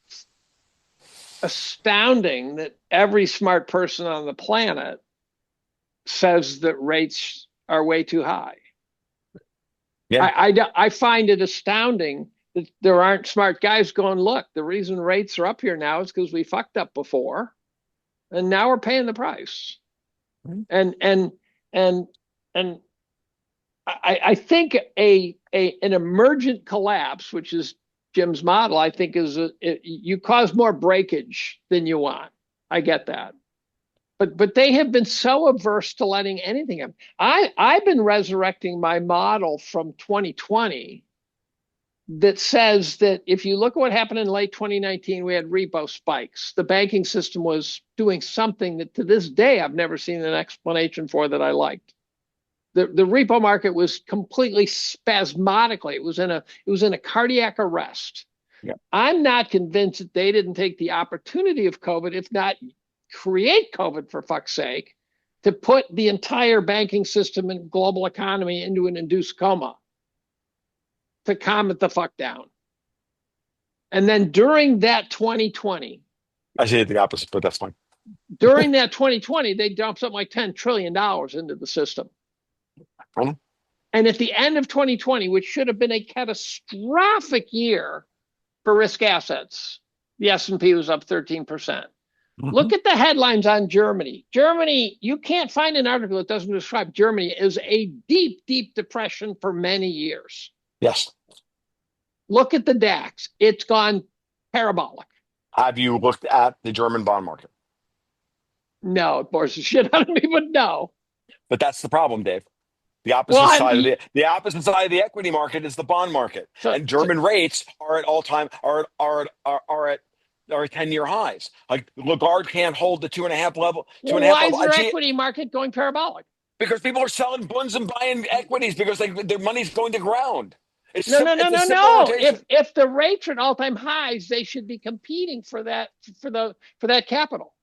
astounding that every smart person on the planet says that rates are way too high. yeah, I find it astounding that there aren't smart guys going, look, the reason rates are up here now is because we fucked up before, and now we're paying the price. And and and and I think an emergent collapse, which is Jim's model, I think you cause more breakage than you want. I get that. But they have been so averse to letting anything happen. I've been resurrecting my model from 2020 that says that if you look at what happened in late 2019, we had repo spikes. The banking system was doing something that to this day I've never seen an explanation for that I liked. The repo market was completely spasmodically. It was in a cardiac arrest. yeah. I'm not convinced that they didn't take the opportunity of COVID, if not create COVID for fuck's sake, to put the entire banking system and global economy into an induced coma to calm it the fuck down. And then during that 2020, I say the opposite, but that's fine. they dumped something like $10 trillion into the system. Mhm. And at the end of 2020, which should have been a catastrophic year for risk assets, the S&P was up 13%. Look at the headlines on Germany. Germany, you can't find an article that doesn't describe Germany as a deep, deep depression for many years. Yes. Look at the DAX. It's gone parabolic. Have you looked at the German bond market? No, it bores the shit out of me, but no. But that's the problem, Dave. The Well, opposite side of the opposite side of the equity market is the bond market, so, and so German rates are at all time are at 10-year highs. Like Lagarde can't hold the two well, and a half why is level. their equity market going parabolic? Because people are selling bonds and buying equities because their money's going to ground. No, no, no, It's a no, simple no. rotation. If the rates are at all-time highs, they should be competing for that capital.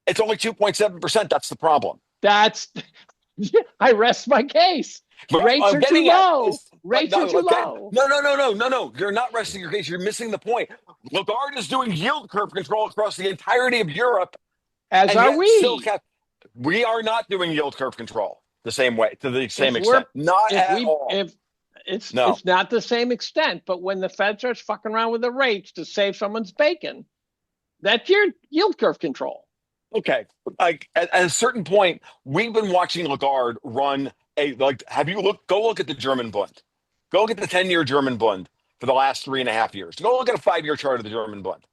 It's only 2.7%. That's the problem. That's I rest my case. But Rates I'm are too getting at low. is, but Rates are no, too okay, low. no. You're not resting your case. You're missing the point. Lagarde is doing yield curve control across the entirety of Europe, As and are yet still we. kept. We are not doing yield curve control the same way to the If same we're extent. Not if at we all. if No. it's not the same extent, but when the Fed starts fucking around with the rates to save someone's bacon, that's your yield curve control. Okay. Like at a certain point, we've been watching Lagarde run have you go look at the German Bund. Go look at the 10-year German Bund for the last 3.5 years. Go look at a 5-year chart of the German Bund.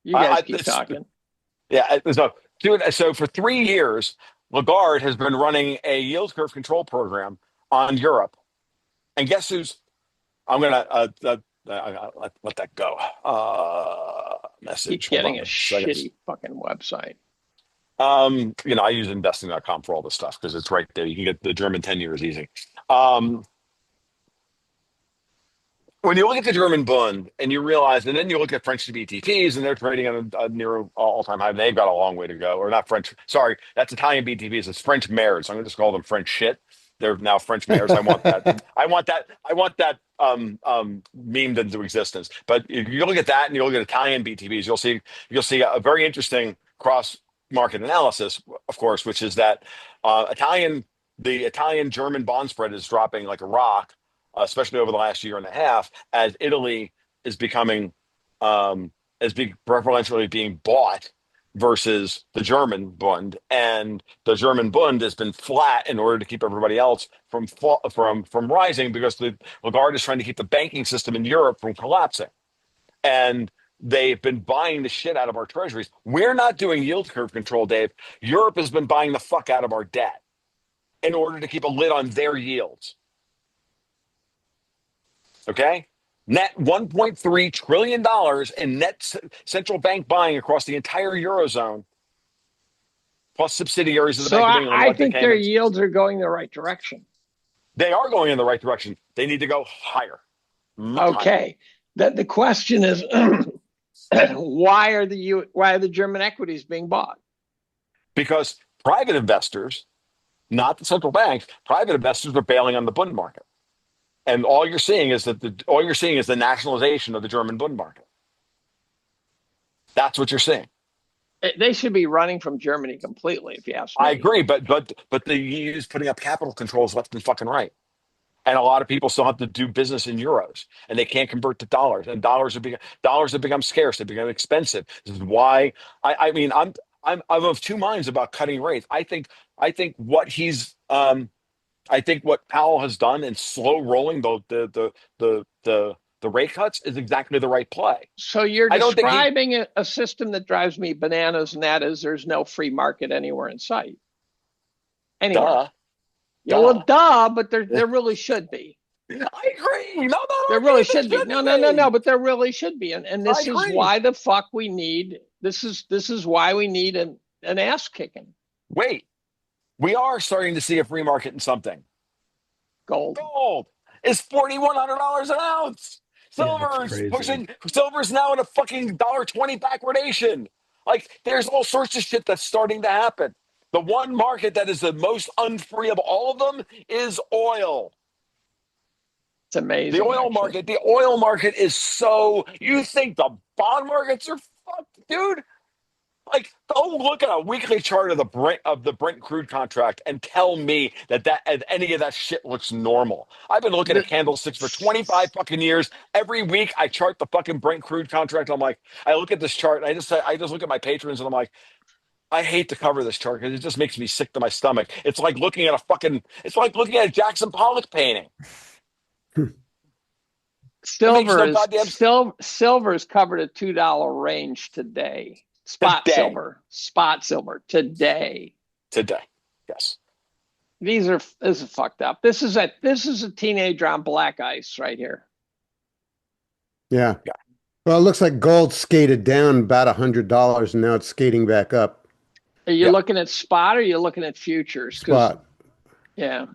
You guys keep It's talking. yeah. So for 3 years, Lagarde has been running a yield curve control program on Europe, and guess who's? I'm gonna let that go. Keep Message. Hold getting on a a second. shitty fucking website. I use investing.com for all this stuff because it's right there. You can get the German 10 years easy. Um, when you look at the German Bund and you realize, and then you look at French BTPs and they're trading at a near all-time high. They've got a long way to go. Or not French. Sorry, that's Italian BTPs. It's French mares. I'm going to just call them French shit. They're now French mares. I want that. I want that. I want that memed into existence. But if you look at that and you look at Italian BTPs, you'll see a very interesting cross market analysis, of course, which is that the Italian German bond spread is dropping like a rock, especially over the last year and a half, as Italy is becoming preferentially being bought versus the German Bund, and the German Bund has been flat in order to keep everybody else from rising because the Lagarde is trying to keep the banking system in Europe from collapsing, and they've been buying the shit out of our treasuries. We're not doing yield curve control, Dave. Europe has been buying the fuck out of our debt in order to keep a lid on their yields. Okay? Net $1.3 trillion in net central bank buying across the entire Eurozone, plus subsidiaries of the So Bank of England. I think their yields are going the right direction. They are going in the right direction. They need to go higher. Okay. The question is, why are the German equities being bought? Because private investors, not the central banks, private investors are bailing on the Bund market. And all you're seeing is the nationalization of the German Bund market. That's what you're seeing. They should be running from Germany completely, if you ask me. I agree, but the EU is putting up capital controls left and fucking right. And a lot of people still have to do business in euros, and they can't convert to dollars. And dollars have become scarce. They become expensive. This is why I'm of two minds about cutting rates. I think what Powell has done in slow rolling the rate cuts is exactly the right play. So you're describing a system that drives me bananas, and that is there's no free market anywhere in sight. Anywhere. Duh. Yeah, well, duh, but there really should be. I agree. No, there really should be. No, but there really should be, and this is why the fuck we need. This is why we need an ass kicking. Wait, we are starting to see a free market in something. Gold is $4,100 an ounce. Silver's now in a fucking $1.20 backwardation. Like, there's all sorts of shit that's starting to happen. The one market that is the most unfree of all of them is oil. It's amazing. The oil market is so. You think the bond markets are fucked, dude? Like, don't look at a weekly chart of the Brent crude contract and tell me that any of that shit looks normal. I've been looking at candlesticks for 25 fucking years. Every week I chart the fucking Brent crude contract. I'm like, I look at this chart. And I just look at my patrons and I'm like, I hate to cover this chart because it just makes me sick to my stomach. It's like looking at a Jackson Pollock painting. Silver is covered at $2 range today. Spot silver today. Yes. This is fucked up. This is a teenager on black ice right here. Yeah. Well, it looks like gold skated down about $100 and now it's skating back up. Are you looking at spot or are you looking at futures? Spot. Yeah.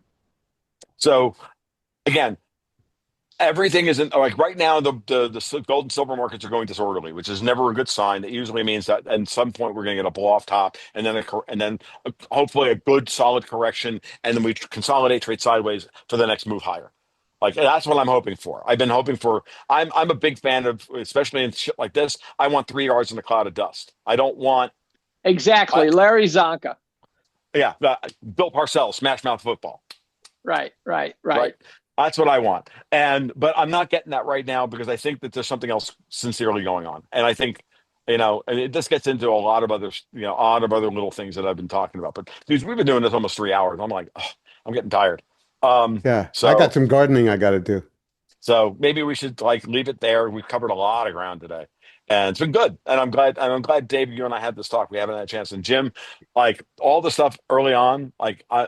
So again, everything isn't like right now. The gold and silver markets are going disorderly, which is never a good sign. It usually means that at some point we're going to get a blow off top, and then hopefully a good solid correction, and then we consolidate, trade sideways for the next move higher. Like, that's what I'm hoping for. I've been hoping for. I'm a big fan of, especially in shit like this. I want 3 yards in a cloud of dust. I don't want exactly Larry Zonka. Yeah, Bill Parcells, Smash Mouth Football. Right. That's what I want. But I'm not getting that right now because I think that there's something else sincerely going on. And I think, and this gets into a lot of other little things that I've been talking about. But dude, we've been doing this almost 3 hours. I'm like, I'm getting tired. Yeah. So I got some gardening I got to do. So maybe we should leave it there. We've covered a lot of ground today. And it's been good. And I'm glad, Dave, you and I had this talk. We haven't had a chance. And Jim, all the stuff early on,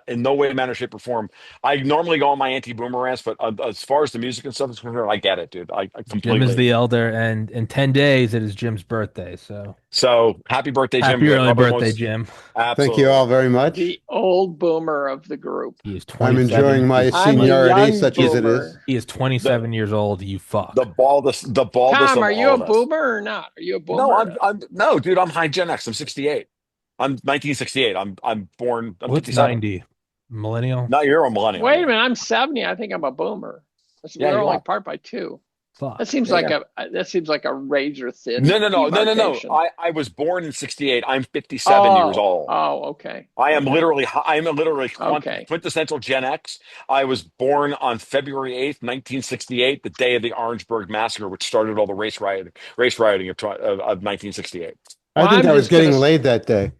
in no way, manner, shape, or form. I normally go on my anti-boomer rants, but as far as the music and stuff is concerned, I get it, dude. I completely. Jim is the elder, and in 10 days, it is Jim's birthday. So So happy birthday, Jim. Happy We early probably birthday, won't. Jim. Thank you Absolutely. all very much. The old boomer of the group. He is I'm 27. enjoying my I'm the seniority, young such as it is. boomer. He is The 27 years old. You the fuck. baldest Tom, of are you all a of us. boomer or not? Are you a No, boomer? I'm no, dude. I'm high Gen X. I'm 68. I'm 1968. I'm born. I'm What's 57. 90? Millennial? No, you're a millennial. Wait a Yeah. minute, I'm 70. I think I'm a boomer. Yeah, We're you only are. apart by 2. That Fuck. seems Yeah, like yeah. a razor No, thin no, no, no, no, no. demarcation. I was born in 68. I'm 57 years Oh, old. oh, okay. I am Okay. literally Okay. quintessential Gen X. I was born on February 8th, 1968, the day of the Orangeburg massacre, which started all the race rioting of 1968. I Well, think I'm I was just gonna. getting laid that day.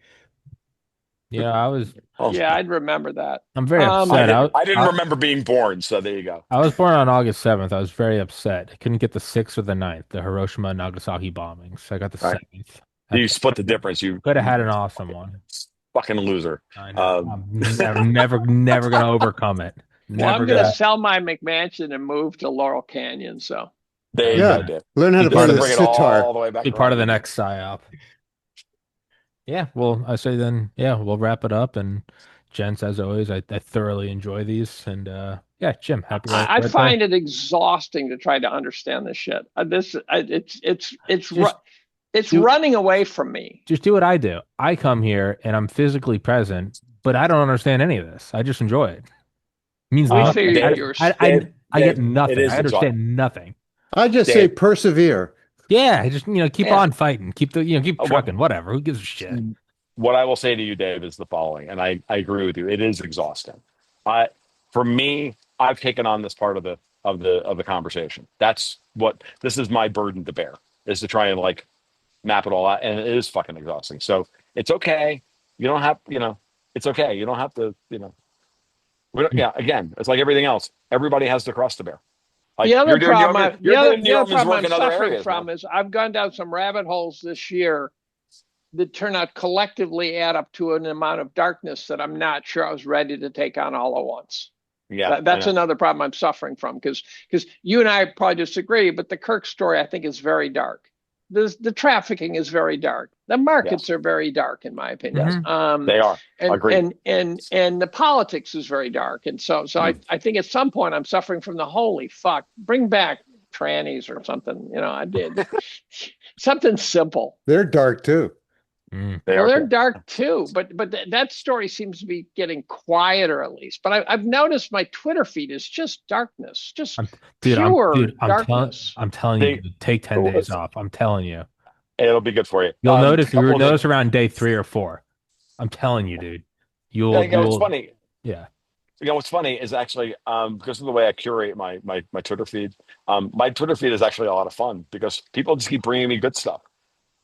Yeah, I was. Oh, Yeah, I'd remember that. I'm very I upset. didn't I didn't remember being born, so there you go. I was born on August 7th. I was very upset. I couldn't get the 6th or the 9th, the Hiroshima and Nagasaki bombings. I got the All right. 7th. I You split the difference, you could have had an awesome one. fucking loser. I know. Um, I'm never gonna overcome it. Well, Never I'm gonna gonna. sell my McMansion and move to Laurel Canyon. So there you go, Yeah, Dave. learn how to Just play to the bring it sitar. all the way back Be part of around. the next psyop. Yeah, well, I say then, yeah, we'll wrap it up. And gents, as always, I thoroughly enjoy these. And yeah, Jim, happy I birthday. find it exhausting to try to understand this shit. Just It's do running away from me. just do what I do. I come here and I'm physically present, but I don't understand any of this. I just enjoy it. It means We nothing. figured Dave, you were. I get Dave, it nothing. is I exhausting. understand nothing. I just say Dave, persevere. Yeah, I just keep Yeah. on fighting. Keep keep what trucking, whatever. Who gives a shit? what I will say to you, Dave, is the following, and I agree with you. It is exhausting. I For me, I've taken on this part of the conversation. That's what this is my burden to bear, is to try and like map it all out, and it is fucking exhausting. So it's okay. You don't have, it's okay. You don't have to, we don't, yeah. Again, it's like everything else. Everybody has the cross to bear. Like you're doing The other yeoman's problem work I'm in other suffering areas, from man. is I've gone down some rabbit holes this year that turn out collectively add up to an amount of darkness that I'm not sure I was ready to take on all at once. Yeah, I That's know. another problem I'm suffering from because you and I probably disagree, but the Kirk story I think is very dark. The trafficking is very dark. The markets Yes, are very dark, in my opinion. yes, Hmm. they are. Agreed. And the politics is very dark. And so Mm. I think at some point I'm suffering from the holy fuck. Bring back trannies or something. I did something simple. They're dark too. Mm. They Well, are they're cool. dark too, but that story seems to be getting quieter at least. But I've noticed my Twitter feed is just darkness, just I'm, pure I'm darkness. telling you, They, dude, take 10 days off. I'm telling you. it'll be good for you. You'll notice Couple of notice around day 3 or 4. I'm telling you, dude. yeah, it's You'll funny. yeah. What's funny is actually because of the way I curate my Twitter feed. My Twitter feed is actually a lot of fun because people just keep bringing me good stuff.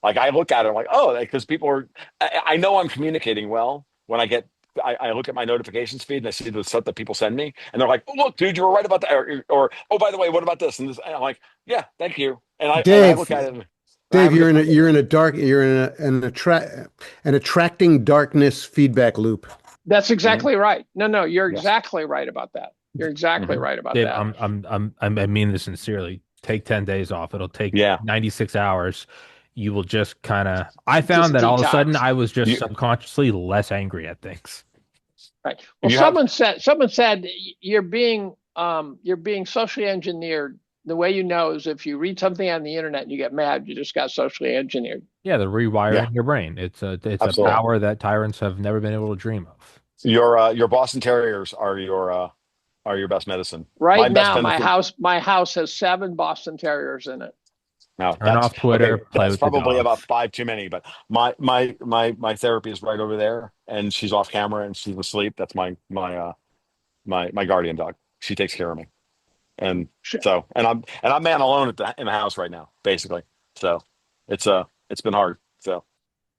Like I look at it, I'm like, oh, because people are. I know I'm communicating well when I look at my notifications feed and I see the stuff that people send me, and they're like, oh, look, dude, you were right about that, or oh, by the way, what about this and this? And I'm like, yeah, thank you. And I look Dave, at it. And I Dave, have a good. you're in a dark, you're in an attracting darkness feedback loop. That's Mhm. exactly right. No, you're Yes. exactly right about that. You're exactly Mhm. right about Dave, that. I mean this sincerely. Take 10 days off. It'll take Yeah. 96 hours. You will just kind of I Just found that all of a sudden detox. I was just You subconsciously less angry at things. Right. Well, you have someone said you're being socially engineered. The way you know is if you read something on the internet and you get mad, you just got socially engineered. Yeah, the yeah, rewiring your brain. It's a absolutely. power that tyrants have never been able to dream of. Your Boston Terriers are your best medicine. My Right best now, medicine. my house has 7 Boston Terriers in it. No, Turn off Twitter, okay. play That's with the probably about dogs. 5 too many. But my therapy is right over there, and she's off camera and she's asleep. That's my guardian dog. She takes care of me, and so and I'm man alone in the house right now, basically. So it's been hard. So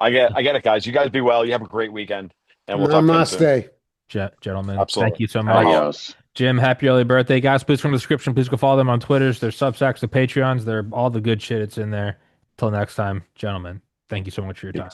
I get it, guys. You guys be well. You have a great weekend, and we'll talk again soon. Namaste. Gentlemen, thank Absolutely. you so much. Mahalo. Adios. Jim, happy early birthday, guys. Please from the description. Please go follow them on Twitters. Their Substacks, the Patreons. They're all the good shit. It's in there. Till next time, gentlemen. Thank you so much for your time.